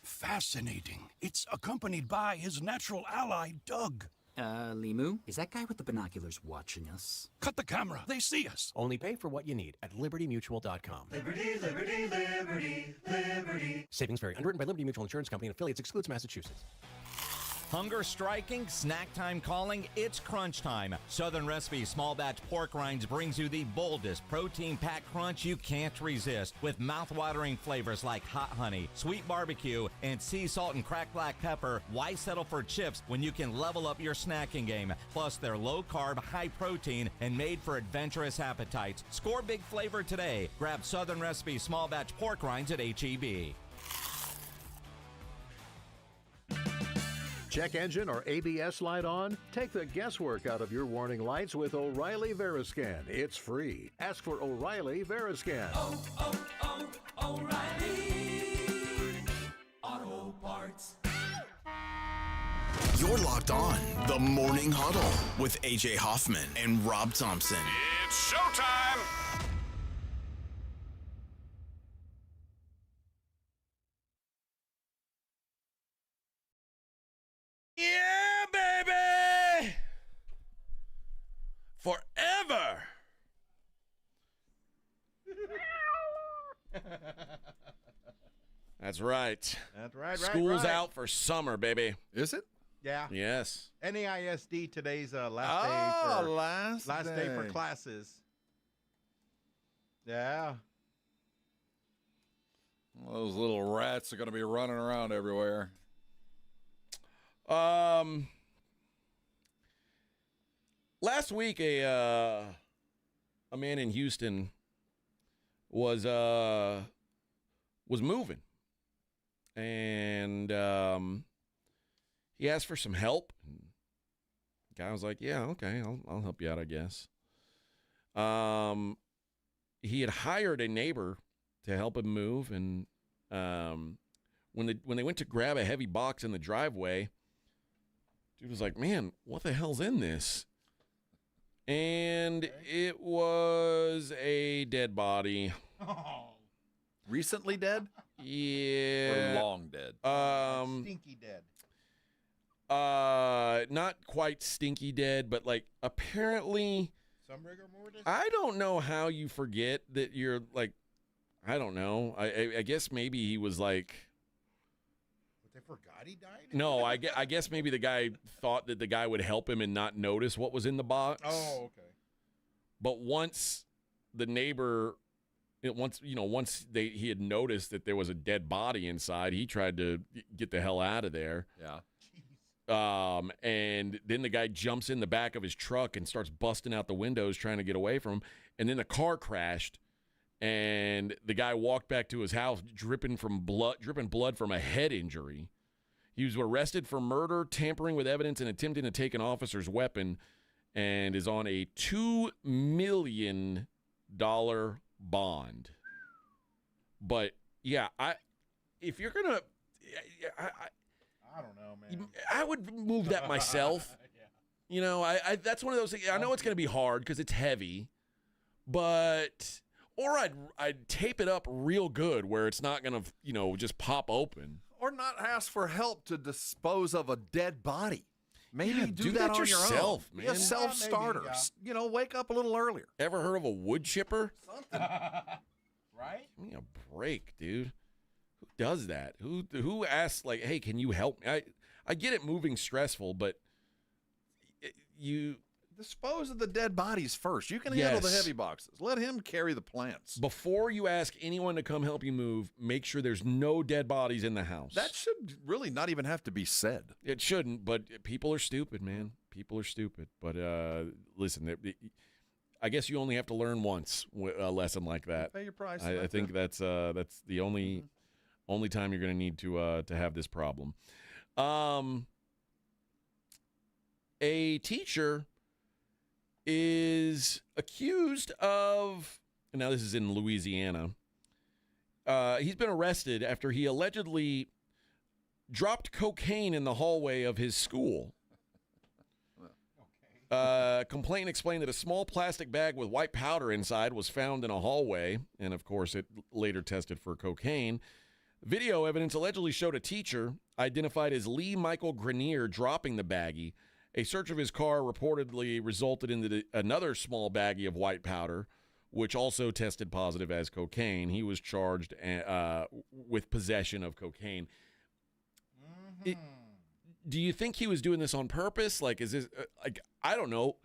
Fascinating. It's accompanied by his natural ally, Doug. Limu, is that guy with the binoculars watching us? Cut the camera. They see us. Only pay for what you need at libertymutual.com. Liberty, liberty, liberty, liberty. Savings vary. Underwritten by Liberty Mutual Insurance Company and affiliates. Excludes Massachusetts. Hunger striking, snack time calling, it's crunch time. Southern Recipe Small Batch Pork Rinds brings you the boldest protein-packed crunch you can't resist with mouth-watering flavors like hot honey, sweet barbecue, and sea salt and cracked black pepper. Why settle for chips when you can level up your snacking game? Plus, they're low-carb, high-protein, and made for adventurous appetites. Score big flavor today. Grab Southern Recipe Small Batch Pork Rinds at H-E-B. Check engine or ABS light on? Take the guesswork out of your warning lights with O'Reilly Veriscan. It's free. Ask for O'Reilly Veriscan. O'Reilly Auto Parts. You're locked on the Morning Huddle with AJ Hoffman and Rob Thompson. It's showtime! Yeah, baby! Forever! That's right. That's right. School's right. out for summer, baby. Is it? Yeah. Yes. NAISD today's last last day for classes. Yeah. Well, those little rats are going to be running around everywhere. Last week, a man in Houston was moving, and he asked for some help. The guy was like, "Yeah, okay, I'll help you out, I guess." He had hired a neighbor to help him move, and when they went to grab a heavy box in the driveway, dude was like, "Man, what the hell's in this?" And it was a dead body. Oh. Recently dead? Yeah. Or long dead? Stinky dead. Not quite stinky dead, but like apparently. Some rigor mortis? I don't know how you forget that you're like, I don't know. I guess maybe he was like. They forgot he died? No, I guess maybe the guy thought that the guy would help him and not notice what was in the box. Oh, okay. But once the neighbor, once he had noticed that there was a dead body inside, he tried to get the hell out of there. Yeah. And then the guy jumps in the back of his truck and starts busting out the windows trying to get away from him. And then the car crashed. And the guy walked back to his house dripping blood from a head injury. He was arrested for murder, tampering with evidence, and attempting to take an officer's weapon, and is on a $2 million bond. But yeah, if you're gonna, I don't know, man. I would move that myself. Yeah. You know, that's one of those things. I know it's gonna be hard because it's heavy, but. Or I'd tape it up real good where it's not going to, just pop open. Or not ask for help to dispose of a dead body. Maybe do that on yourself, your own. man. Be a self-starter. You know, wake up a little earlier. Ever heard of a wood chipper? Something. Right? Give me a break, dude. Who does that? Who asks, like, hey, can you help me? I get it moving stressful, but you dispose of the dead bodies first. You can handle the heavy boxes. Let him carry the plants. Before you ask anyone to come help you move, make sure there's no dead bodies in the house. That should really not even have to be said. It shouldn't, but people are stupid, man. People are stupid. But listen, I guess you only have to learn once a lesson like that. Pay your price. I think that's the only time you're going to need to have this problem. A teacher is accused of, now this is in Louisiana, he's been arrested after he allegedly dropped cocaine in the hallway of his school. Complaint explained that a small plastic bag with white powder inside was found in a hallway, and of course it later tested for cocaine. Video evidence allegedly showed a teacher, identified as Lee Michael Grenier, dropping the baggie. A search of his car reportedly resulted in another small baggie of white powder, which also tested positive as cocaine. He was charged with possession of cocaine. Do you think he was doing this on purpose? Like, is this I don't know.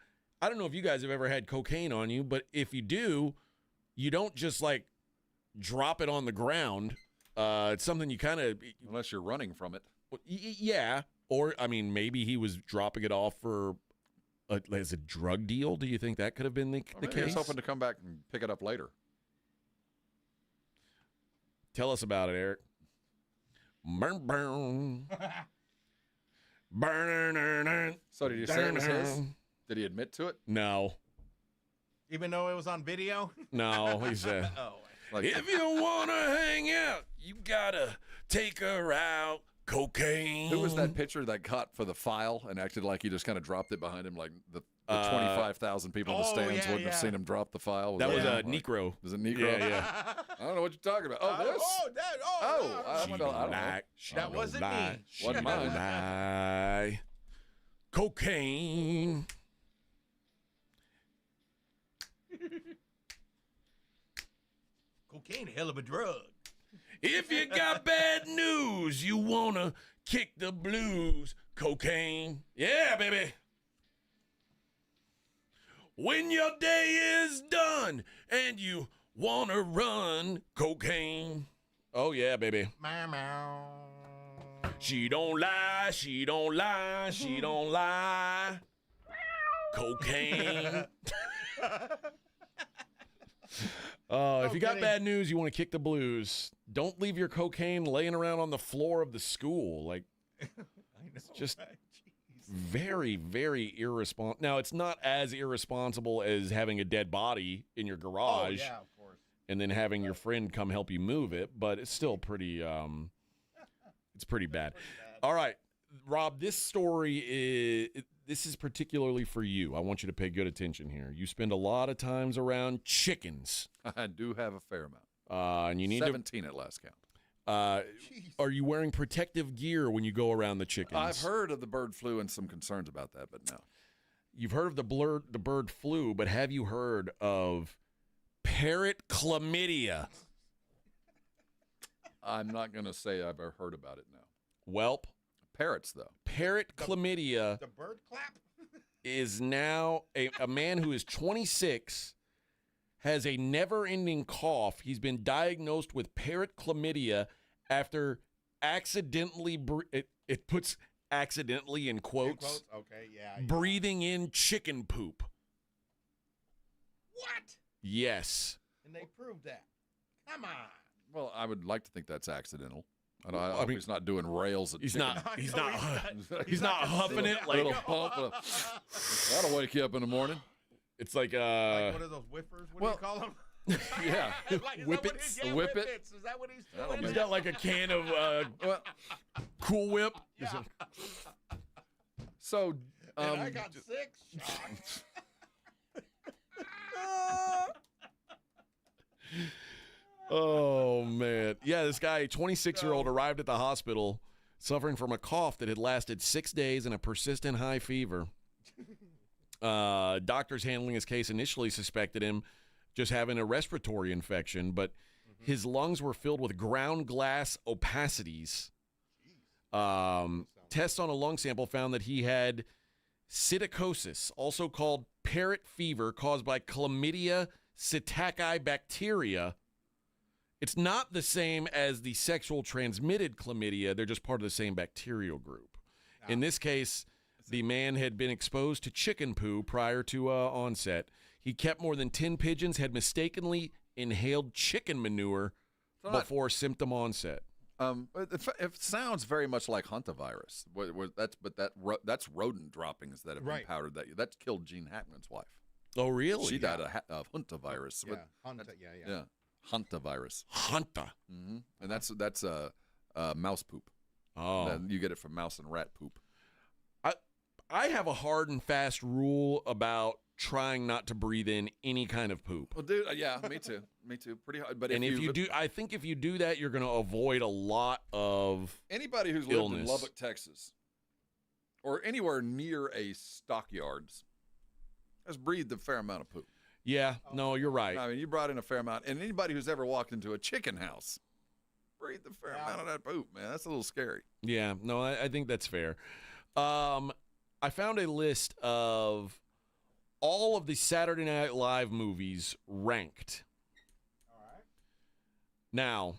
I don't know if you guys have ever had cocaine on you, but if you do, you don't just like drop it on the ground. It's something you kind of, unless you're running from it. Yeah. Or, I mean, maybe he was dropping it off for as a drug deal. Do you think that could have been the case? He was hoping to come back and pick it up later. Tell us about it, Eric. Burn, burn. Burn. So did you say it was his? Did he admit to it? No. Even though it was on video? No, he said. If you want to hang out, you got to take her out. Cocaine. Who was that pitcher that caught for the file and acted like he just kind of dropped it behind him, like the 25,000 people in the stands wouldn't have seen him drop the file? That was a Negro. Was it Negro? Yeah. I don't know what you're talking about. Oh, this? I don't know. That wasn't me. Wasn't mine. Cocaine. Cocaine, a hell of a drug. If you got bad news, you want to kick the blues. Cocaine. Yeah, baby. When your day is done and you want to run. Cocaine. Oh, yeah, baby. She don't lie. She don't lie. She don't lie. Cocaine. If you got bad news, you want to kick the blues. Don't leave your cocaine laying around on the floor of the school. Like, it's just very, very irresponsible. Now, it's not as irresponsible as having a dead body in your garage. Oh, yeah, of course. And then having your friend come help you move it, but it's still pretty, it's pretty bad. All right, Rob, this story is particularly for you. I want you to pay good attention here. You spend a lot of times around chickens. I do have a fair amount. And you need 17 at last count. Are you wearing protective gear when you go around the chickens? I've heard of the bird flu and some concerns about that, but no. You've heard of the bird flu, but have you heard of parrot chlamydia? I'm not going to say I've ever heard about it now. Welp. Parrots, though. Parrot chlamydia. The bird clap? Is now a man who is 26, has a never-ending cough. He's been diagnosed with parrot chlamydia after accidentally, it puts accidentally in quotes, Okay, yeah. breathing in chicken poop. What? Yes. And they proved that. Come on. Well, I would like to think that's accidental. I hope he's not doing rails at He's chicken. not. He's not. He's not huffing it like. Little pump. That'll wake you up in the morning. It's like like one of those whippers. What do you call them? Yeah, whippets. Whippet. Is that what he's That'll doing? He's got like a can of Cool Whip. Yeah. So, and I got 6 shots. Oh man, yeah. This guy, 26-year-old, arrived at the hospital suffering from a cough that had lasted 6 days and a persistent high fever. Doctors handling his case initially suspected him just having a respiratory infection, but his lungs were filled with ground glass opacities. Tests on a lung sample found that he had psittacosis, also called parrot fever, caused by chlamydia psittaci bacteria. It's not the same as the sexual transmitted chlamydia. They're just part of the same bacterial group. In this case, the man had been exposed to chicken poo prior to onset. He kept more than 10 pigeons, had mistakenly inhaled chicken manure before symptom onset. It sounds very much like hantavirus. That's rodent droppings that have been powdered. That killed Gene Hackman's wife. Oh, really? She died of hantavirus. Yeah, hantavirus. Hanta. Mm-hmm. And that's mouse poop. Oh. Then you get it from mouse and rat poop. I have a hard and fast rule about trying not to breathe in any kind of poop. Well, dude, yeah, me too. Me too. Pretty hard. But if you do, I think if you do that, you're going to avoid a lot of anybody who's lived in Lubbock, Texas, or anywhere near a stockyards has breathed a fair amount of poop. Yeah, no, you're right. I mean, you brought in a fair amount, and anybody who's ever walked into a chicken house breathed a fair amount of that poop, man. That's a little scary. Yeah, no, I think that's fair. I found a list of all of the Saturday Night Live movies ranked. All right. Now,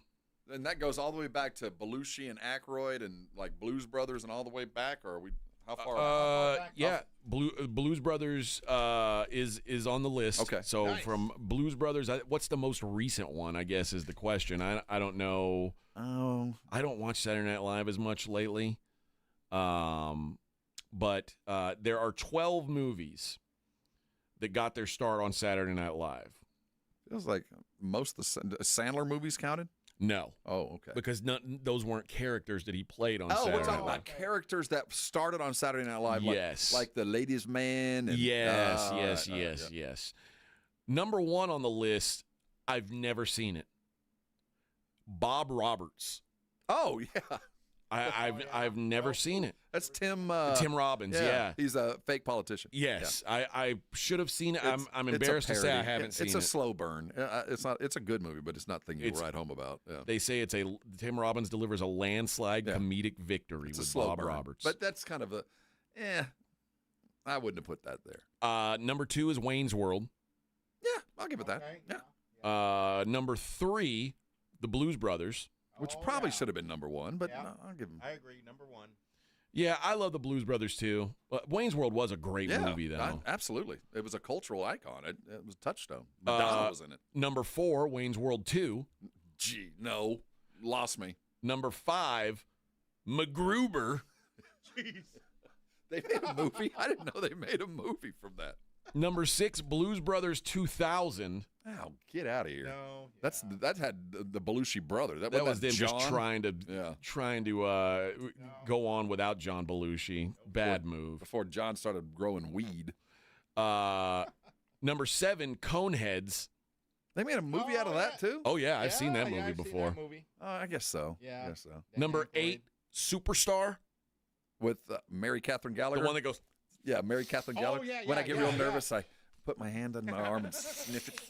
and that goes all the way back to Belushi and Aykroyd and like Blues Brothers and all the way back, or are we how far back? Yeah, Blues Brothers is on the list. Okay. So Nice. from Blues Brothers, what's the most recent one, I guess, is the question. I don't know. Oh. I don't watch Saturday Night Live as much lately. But there are 12 movies that got their start on Saturday Night Live. Feels like most of the Sandler movies counted. No. Oh, okay. Because those weren't characters that he played on Saturday we're talking Night Live. about characters that started on Saturday Night Live. Yes. Like the Ladies' Man. And, Yes. Number one on the list, I've never seen it. Bob Roberts. Oh, yeah. I've never seen it. That's Tim Robbins, yeah. He's a fake politician. Yes, yeah. I should have seen it. I'm embarrassed to say I haven't seen it. It's a slow burn. It's a good movie, but it's not thing you write home about. Yeah. They say Tim Robbins delivers a landslide comedic victory with Bob Roberts. But that's kind of I wouldn't have put that there. Number 2 is Wayne's World. Yeah, I'll give it that. Yeah. Number 3, The Blues Brothers. Which probably should have been number 1, but no, I'll give him. I agree, number 1. Yeah, I love the Blues Brothers too. Wayne's World was a great movie, though. Absolutely. It was a cultural icon. It was a touchdown. Madonna was in it. Number 4, Wayne's World 2. Gee, no. Lost me. Number 5, MacGruber. Jeez. They made a movie? I didn't know they made a movie from that. Number 6, Blues Brothers 2000. Oh, get out of here! No, that had the Belushi brother. That was them John? just trying to go on without John Belushi. Bad move. Before John started growing weed. Number 7, Coneheads. They made a movie out of that too. Oh yeah, I've seen that movie I've before. Seen that movie. I guess so. Yeah. I guess so. Number 8, Superstar. With Mary Catherine Gallagher. The one that goes. Yeah, Mary Catherine Gallagher. Yeah, when I get real nervous, I put my hand on my arm and sniff it.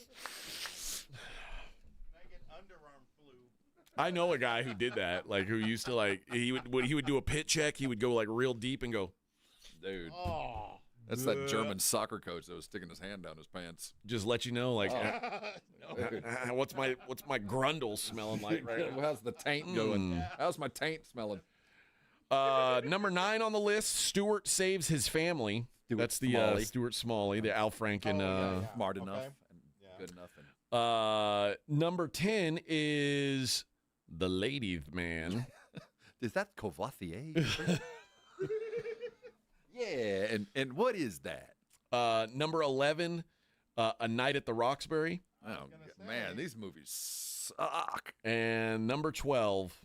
I get underarm flu. I know a guy who did that. Like who used to like he would do a pit check. He would go like real deep and go. Dude. Oh. That's that German soccer coach that was sticking his hand down his pants. Just let you know, like, what's my grundle smelling like right now? How's the taint going? How's my taint smelling? Number 9 on the list, Stuart Saves His Family. That's the Stuart Smalley, the Al Franken. Smart enough. And good enough. Number 10 is The Ladies' Man. Is that Courvoisier? Yeah, and what is that? Number 11, A Night at the Roxbury. Oh, man, these movies suck. And number 12,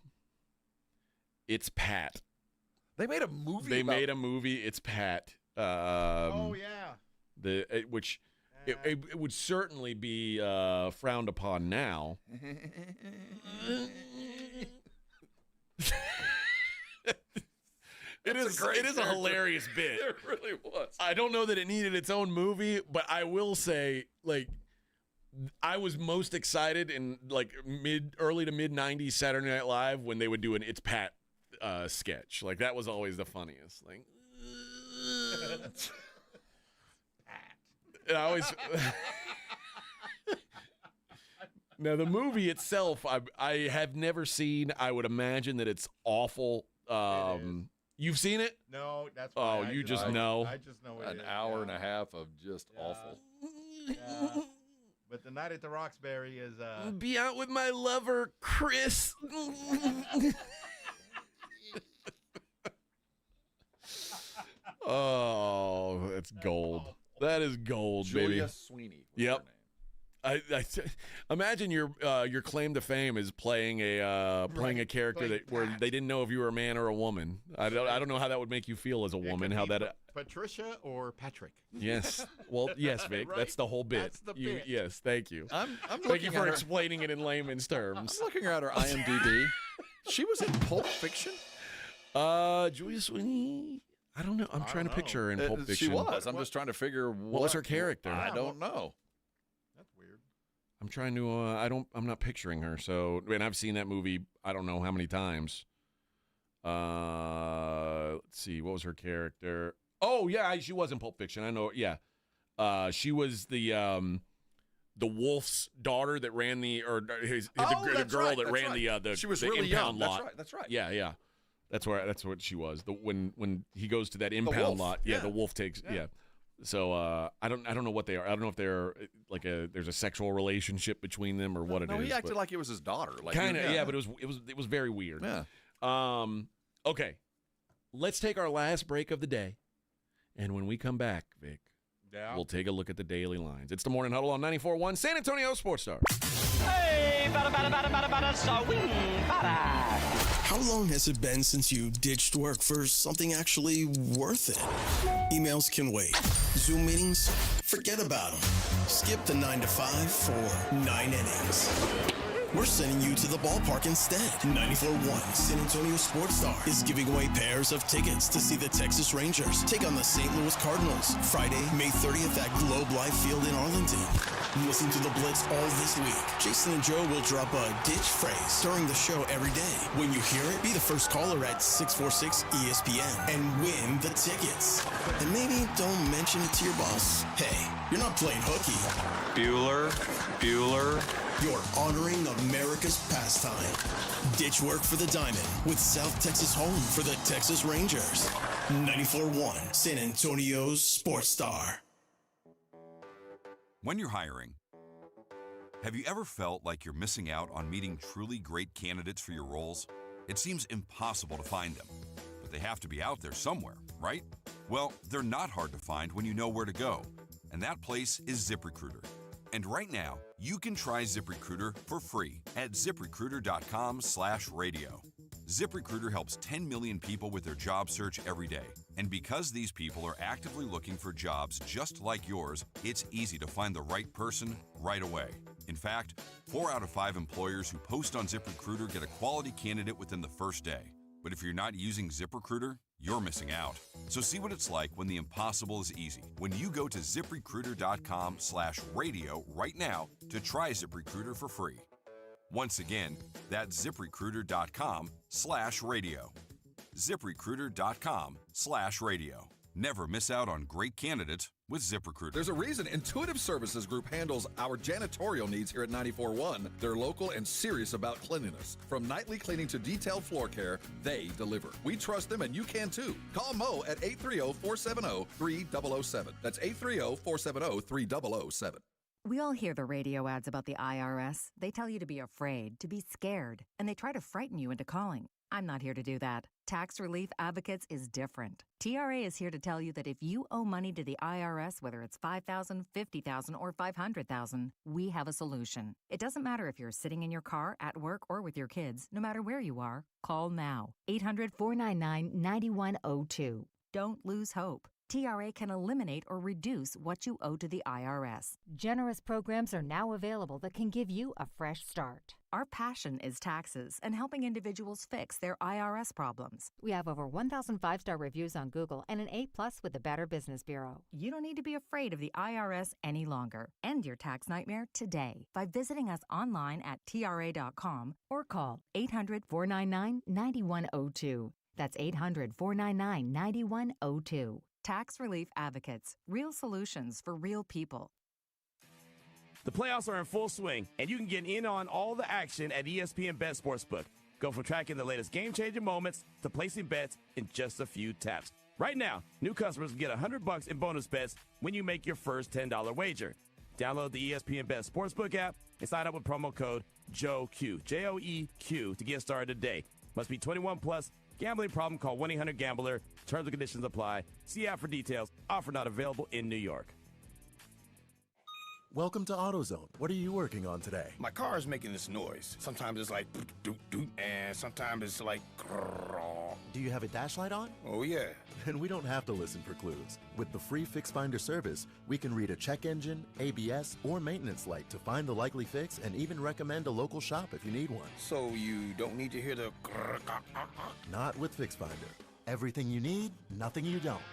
It's Pat. They made a movie. It's Pat. Oh yeah. It would certainly be frowned upon now. It is a hilarious bit. It really was. I don't know that it needed its own movie, but I will say, like, I was most excited in like early to mid 90s Saturday Night Live when they would do an It's Pat sketch. Like, that was always the funniest. Like, and I always. Now, the movie itself, I have never seen. I would imagine that it's awful. You've seen it? No, that's why. Oh, you just know. I just know An hour and a half of just awful. Yeah. But the night at the Roxbury is Be out with my lover, Chris. Oh, that's gold. That is gold, baby. Julia Sweeney. Yep. I imagine your claim to fame is playing a character where they didn't know if you were a man or a woman. I don't know how that would make you feel as a woman. How that Patricia or Patrick? Yes. Well, yes, Vic. Right? That's the whole bit. That's the bit. Yes. Thank you. I'm Thank you for explaining it in layman's terms. I'm looking at her IMDb. She was in Pulp Fiction. Julia Sweeney. I don't know. I'm trying to picture her in Pulp Fiction. She was. I'm just trying to figure what was her character. I don't know. That's weird. I'm trying to. I'm not picturing her. So, and I've seen that movie. I don't know how many times. Let's see. What was her character? Oh yeah, she was in Pulp Fiction. I know. Yeah. She was the wolf's daughter that ran the girl that ran the she was the really impound young. lot. That's right. Yeah. That's what she was. When he goes to that impound lot, the wolf takes. Yeah. So I don't know what they are. I don't know if they're like there's a sexual relationship between them or what it is. No, he acted like it was his daughter. Like, kind of, yeah, but it was very weird. Yeah. Okay, let's take our last break of the day, and when we come back, Vic, we'll take a look at the daily lines. It's the Morning Huddle on 94.1 San Antonio Sports Star. Hey, swing, How long has it been since you ditched work for something actually worth it? Emails can wait. Zoom meetings? Forget about them. Skip the 9 to 5 for 9 innings. We're sending you to the ballpark instead. 94.1 San Antonio Sports Star is giving away pairs of tickets to see the Texas Rangers take on the St. Louis Cardinals Friday, May 30th at Globe Life Field in Arlington. Listen to the Blitz all this week. Jason and Joe will drop a ditch phrase during the show every day. When you hear it, be the first caller at 646-ESPN and win the tickets. And maybe don't mention it to your boss. Hey, you're not playing hooky. Bueller. You're honoring America's pastime. Ditch work for the Diamond with South Texas home for the Texas Rangers. 94.1 San Antonio's Sports Star. When you're hiring, have you ever felt like you're missing out on meeting truly great candidates for your roles? It seems impossible to find them, but they have to be out there somewhere, right? Well, they're not hard to find when you know where to go, and that place is ZipRecruiter. And right now, you can try ZipRecruiter for free at ZipRecruiter.com/radio. ZipRecruiter helps 10 million people with their job search every day. And because these people are actively looking for jobs just like yours, it's easy to find the right person right away. In fact, 4 out of 5 employers who post on ZipRecruiter get a quality candidate within the first day. But if you're not using ZipRecruiter, you're missing out. So see what it's like when the impossible is easy. When you go to ZipRecruiter.com/radio right now to try ZipRecruiter for free. Once again, that's ZipRecruiter.com/radio. ZipRecruiter.com/radio. Never miss out on great candidates with ZipRecruiter. There's a reason Intuitive Services Group handles our janitorial needs here at 94.1. They're local and serious about cleanliness. From nightly cleaning to detailed floor care, they deliver. We trust them and you can too. Call Mo at 830-470-3007. That's 830-470-3007. We all hear the radio ads about the IRS. They tell you to be afraid, to be scared, and they try to frighten you into calling. I'm not here to do that. Tax Relief Advocates is different. TRA is here to tell you that if you owe money to the IRS, whether it's $5,000, $50,000, or $500,000, we have a solution. It doesn't matter if you're sitting in your car, at work, or with your kids. No matter where you are, call now. 800-499-9102. Don't lose hope. TRA can eliminate or reduce what you owe to the IRS. Generous programs are now available that can give you a fresh start. Our passion is taxes and helping individuals fix their IRS problems. We have over 1,000 5-star reviews on Google and an A+ with the Better Business Bureau. You don't need to be afraid of the IRS any longer. End your tax nightmare today by visiting us online at TRA.com or call 800-499-9102. That's 800-499-9102. Tax Relief Advocates. Real solutions for real people. The playoffs are in full swing, and you can get in on all the action at ESPN Bet Sportsbook. Go from tracking the latest game-changing moments to placing bets in just a few taps. Right now, new customers can get $100 in bonus bets when you make your first $10 wager. Download the ESPN Bet Sportsbook app and sign up with promo code JOEQ, J-O-E-Q, to get started today. Must be 21 plus. Gambling problem? Call 1-800-GAMBLER. Terms and conditions apply. See app for details. Offer not available in New York. Welcome to AutoZone. What are you working on today? My car is making this noise. Sometimes it's like doot doot, and sometimes it's like grrr. Do you have a dash light on? Oh yeah. Then we don't have to listen for clues. With the free Fix Finder service, we can read a check engine, ABS, or maintenance light to find the likely fix and even recommend a local shop if you need one. So you don't need to hear the grrr. Not with Fix Finder. Everything you need, nothing you don't.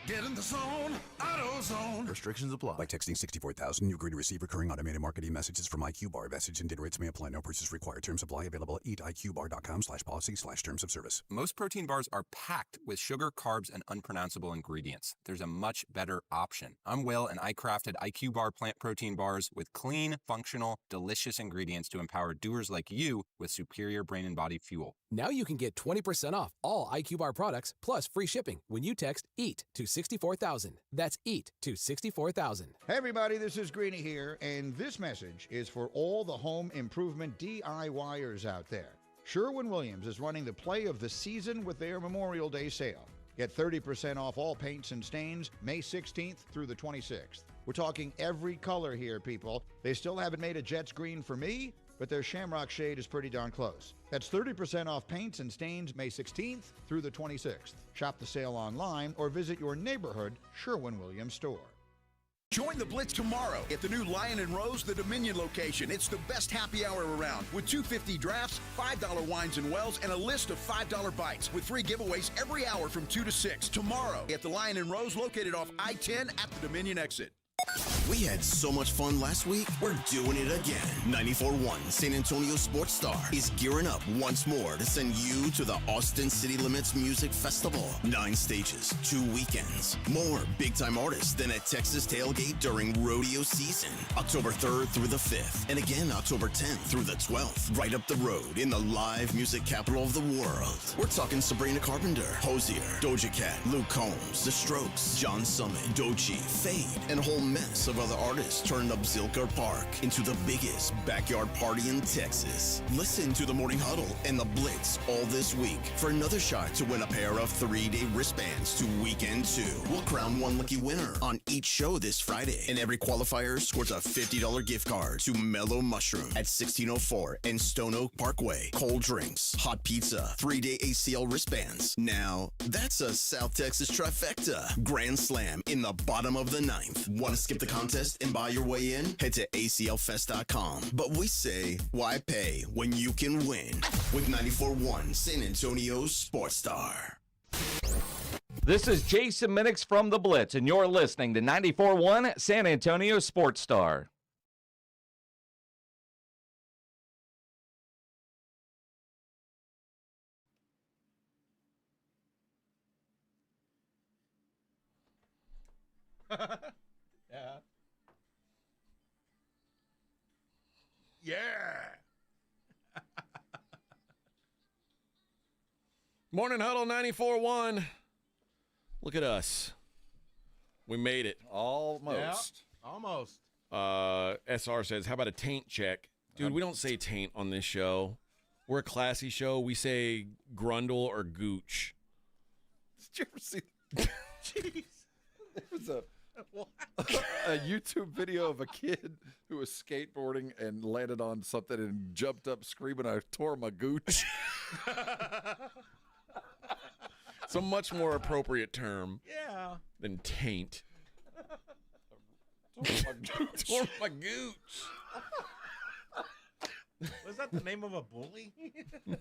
Get in the zone, AutoZone. Restrictions apply. By texting 64,000, you agree to receive recurring automated marketing messages from IQ Bar. Message and data rates may apply. No purchase required. Terms apply. Available at eatiqbar.com/policy/terms of service. Most protein bars are packed with sugar, carbs, and unpronounceable ingredients. There's a much better option. I'm Will, and I crafted IQ Bar plant protein bars with clean, functional, delicious ingredients to empower doers like you with superior brain and body fuel. Now you can get 20% off all IQ Bar products plus free shipping when you text EAT to 64,000. That's EAT to 64,000. Hey everybody, this is Greeny here, and this message is for all the home improvement DIYers out there. Sherwin-Williams is running the play of the season with their Memorial Day sale. Get 30% off all paints and stains May 16th through the 26th. We're talking every color here, people. They still haven't made a Jets green for me, but their Shamrock shade is pretty darn close. That's 30% off paints and stains May 16th through the 26th. Shop the sale online or visit your neighborhood Sherwin-Williams store. Join the Blitz tomorrow at the new Lion & Rose, the Dominion location. It's the best happy hour around with $2.50 drafts, $5 wines and wells, and a list of $5 bites with free giveaways every hour from 2 to 6. Tomorrow at the Lion & Rose located off I-10 at the Dominion exit. We had so much fun last week, we're doing it again. 94.1 San Antonio Sports Star is gearing up once more to send you to the Austin City Limits Music Festival. 9 stages, 2 weekends. More big-time artists than at Texas Tailgate during rodeo season. October 3rd through the 5th, and again October 10th through the 12th. Right up the road in the live music capital of the world. We're talking Sabrina Carpenter, Hosier, Doja Cat, Luke Combs, The Strokes, John Summit, Doechii, Fade, and a whole mess of other artists turned up Zilker Park into the biggest backyard party in Texas. Listen to the Morning Huddle and the Blitz all this week for another shot to win a pair of 3-day wristbands to Weekend 2. We'll crown one lucky winner on each show this Friday, and every qualifier scores a $50 gift card to Mellow Mushroom at 1604 and Stone Oak Parkway. Cold drinks, hot pizza, 3-day ACL wristbands. Now, that's a South Texas trifecta. Grand Slam in the bottom of the 9th. Want to skip the contest and buy your way in? Head to aclfest.com. But we say, why pay when you can win? With 94.1 San Antonio Sports Star. This is Jason Minix from The Blitz, and you're listening to 94.1 San Antonio Sports Star. Yeah. Yeah. Morning Huddle 94.1. Look at us. We made it. Almost. Yeah, almost. SR says, how about a taint check? Dude, we don't say taint on this show. We're a classy show. We say grundle or gooch. Did you ever see? Jeez. There was a YouTube video of a kid who was skateboarding and landed on something and jumped up screaming, I tore my gooch. It's a much more appropriate term than taint. Tore my gooch. Was that the name of a bully? The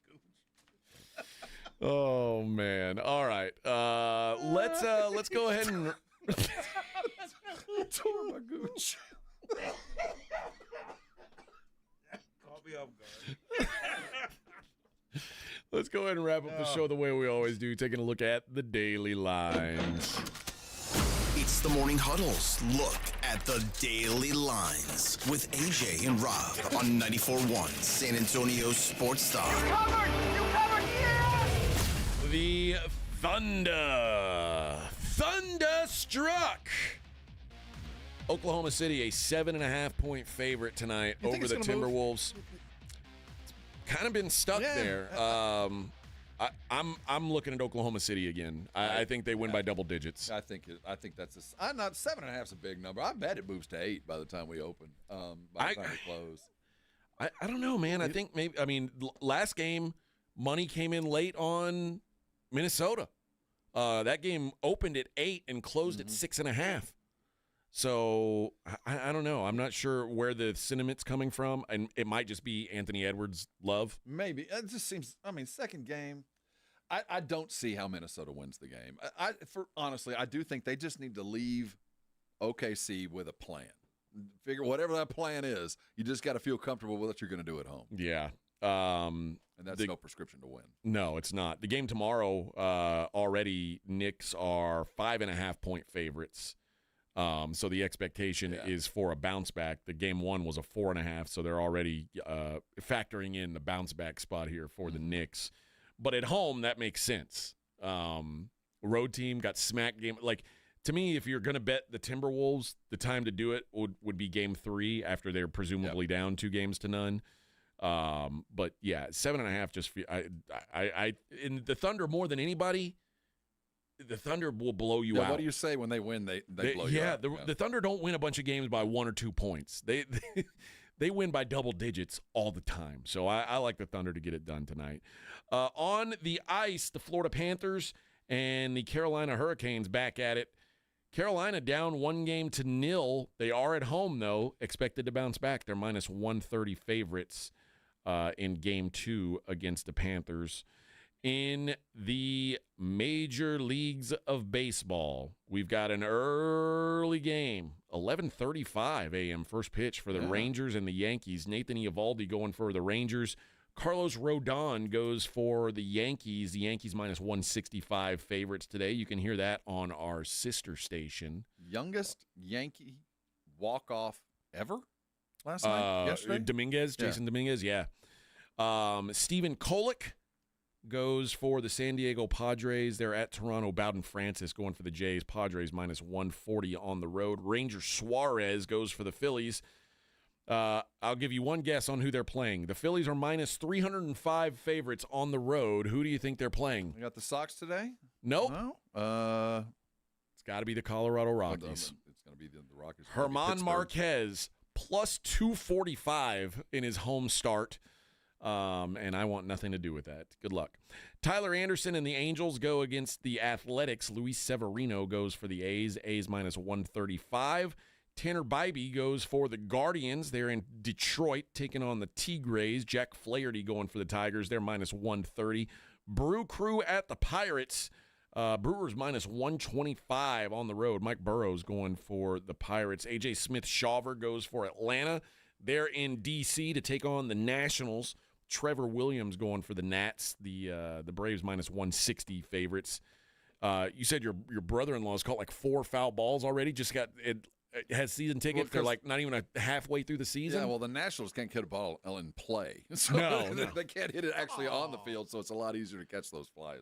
gooch. Oh man! All right, let's go ahead and Tore my gooch. Caught me off guard. let's go ahead and wrap up the show the way we always do, taking a look at the daily lines. It's the Morning Huddle's look at the daily lines with AJ and Rob on 94.1 San Antonio Sports Star. You covered, yeah! The Thunderstruck Oklahoma City, a 7.5-point favorite tonight over the Timberwolves. Kind of been stuck there. I'm looking at Oklahoma City again. I think they win by double digits. I think that's I'm not 7.5 is a big number. I bet it moves to 8 by the time we open. By the time we close. I don't know, man. I think last game money came in late on Minnesota. That game opened at 8 and closed at 6.5. So I don't know. I'm not sure where the sentiment's coming from, and it might just be Anthony Edwards' love. Maybe it just seems. I mean, second game, I don't see how Minnesota wins the game. Honestly, I do think they just need to leave OKC with a plan. Figure whatever that plan is. You just got to feel comfortable with what you're going to do at home. Yeah. And that's no prescription to win. No, it's not. The game tomorrow, already Knicks are 5.5-point favorites. So the expectation is for a bounce back. The game one was a 4.5, so they're already factoring in the bounce back spot here for the Knicks. But at home, that makes sense. Road team got smacked game. Like, to me, if you're going to bet the Timberwolves, the time to do it would be game 3 after they're presumably down 2-0. But yeah, 7.5 just in the Thunder more than anybody. The Thunder will blow you out. What do you say when they win? They blow you out. The Thunder don't win a bunch of games by 1 or 2 points. They win by double digits all the time. So I like the Thunder to get it done tonight. On the ice, the Florida Panthers and the Carolina Hurricanes back at it. Carolina down 1-0. They are at home, though, expected to bounce back. They're minus 130 favorites in Game 2 against the Panthers. In the major leagues of baseball, we've got an early game, 11:35 a.m. first pitch for the Rangers and the Yankees. Nathan Eovaldi going for the Rangers. Carlos Rodon goes for the Yankees. The Yankees minus 165 favorites today. You can hear that on our sister station. Youngest Yankee walk-off ever last night? Yesterday? Dominguez, Jason Dominguez, Stephen Kolek goes for the San Diego Padres. They're at Toronto. Bowden Francis going for the Jays. Padres minus 140 on the road. Ranger Suarez goes for the Phillies. I'll give you one guess on who they're playing. The Phillies are minus 305 favorites on the road. Who do you think they're playing? You got the Sox today? Nope. No. It's got to be the Colorado Rockies. It's going to be the Rockies. Herman Marquez plus 245 in his home start. And I want nothing to do with that. Good luck. Tyler Anderson and the Angels go against the Athletics. Luis Severino goes for the A's. A's minus 135. Tanner Bybee goes for the Guardians. They're in Detroit taking on the Tigres. Jack Flaherty going for the Tigers. They're minus 130. Brew Crew at the Pirates. Brewers minus 125 on the road. Mike Burrows going for the Pirates. A.J. Smith-Shawver goes for Atlanta. They're in D.C. to take on the Nationals. Trevor Williams going for the Nats. The Braves minus 160 favorites. You said your brother-in-law's caught like 4 foul balls already. Just got it has season ticket for like not even halfway through the season. Yeah, well, the Nationals can't hit a ball in play. So no. They can't hit it actually on the field, so it's a lot easier to catch those flies.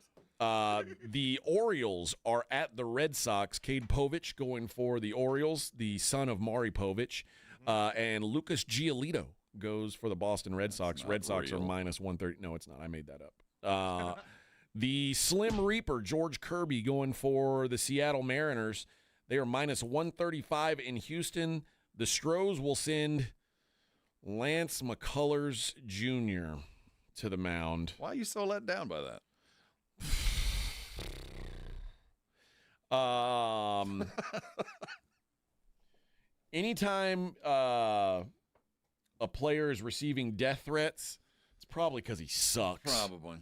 The Orioles are at the Red Sox. Cade Povich going for the Orioles, the son of Maury Povich. And Lucas Giolito goes for the Boston Red Sox. Red Sox are minus 130. No, it's not. I made that up. The Slim Reaper, George Kirby, going for the Seattle Mariners. They are minus 135 in Houston. The Stros will send Lance McCullers Jr. to the mound. Why are you so let down by that? Anytime a player is receiving death threats, it's probably because he sucks. Probably.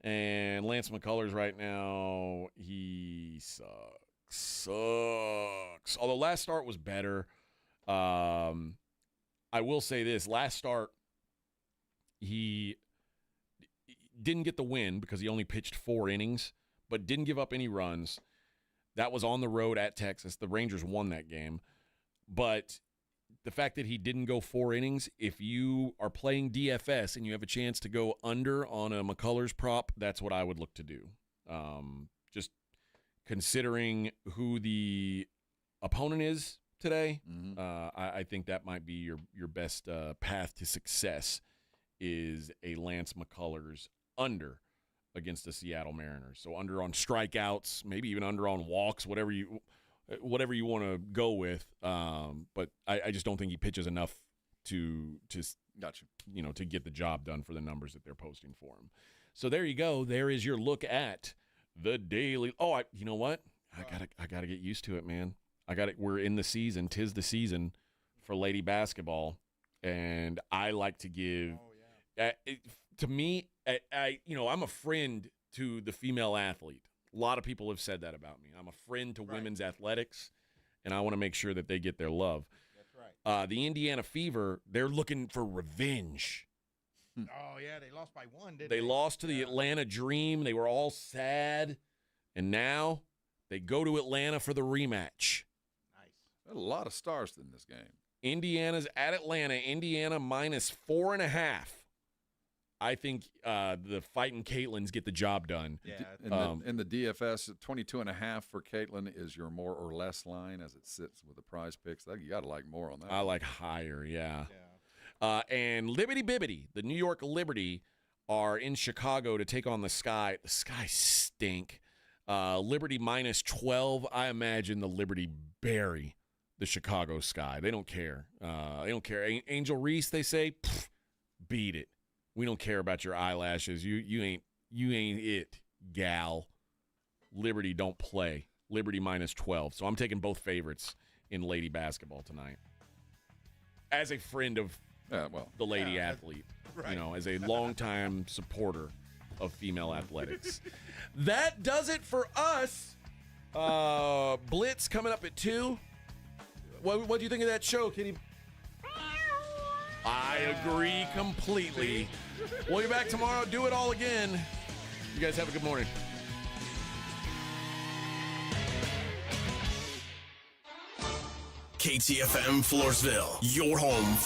And Lance McCullers right now, he sucks. Although last start was better. I will say this. Last start, he didn't get the win because he only pitched 4 innings, but didn't give up any runs. That was on the road at Texas. The Rangers won that game. But the fact that he didn't go 4 innings, if you are playing DFS and you have a chance to go under on a McCullers prop, that's what I would look to do. Just considering who the opponent is today, I think that might be your best path to success is a Lance McCullers under against the Seattle Mariners. So under on strikeouts, maybe even under on walks, whatever you want to go with. But I just don't think he pitches enough to gotcha. To get the job done for the numbers that they're posting for him. So there you go. There is your look at the daily. Oh, you know what? I gotta get used to it, man. We're in the season. 'Tis the season for lady basketball, and I like to give. To me, I'm a friend to the female athlete. A lot of people have said that about me. I'm a friend to women's athletics, and I want to make sure that they get their love. That's right. The Indiana Fever, they're looking for revenge. Oh, yeah, they lost by 1, didn't they? They lost to the Atlanta Dream. They were all sad, and now they go to Atlanta for the rematch. Nice. There's a lot of stars in this game. Indiana's at Atlanta. Indiana minus 4.5. I think the fighting Caitlins get the job done. Yeah. In the DFS, 22.5 for Caitlin is your more or less line as it sits with the prize picks. You got to like more on that. I like higher, yeah. And Liberty Bibbity, the New York Liberty, are in Chicago to take on the Sky. The Sky stink. Liberty minus 12. I imagine the Liberty bury the Chicago Sky. They don't care. They don't care. Angel Reese, they say, beat it. We don't care about your eyelashes. You ain't it, gal. Liberty don't play. Liberty minus 12. So I'm taking both favorites in lady basketball tonight. As a friend of the lady athlete, right. As a longtime supporter of female athletics. That does it for us. Blitz coming up at 2. What do you think of that show, Kitty? I agree completely. We'll be back tomorrow. Do it all again. You guys have a good morning. KTFM Floresville, your home for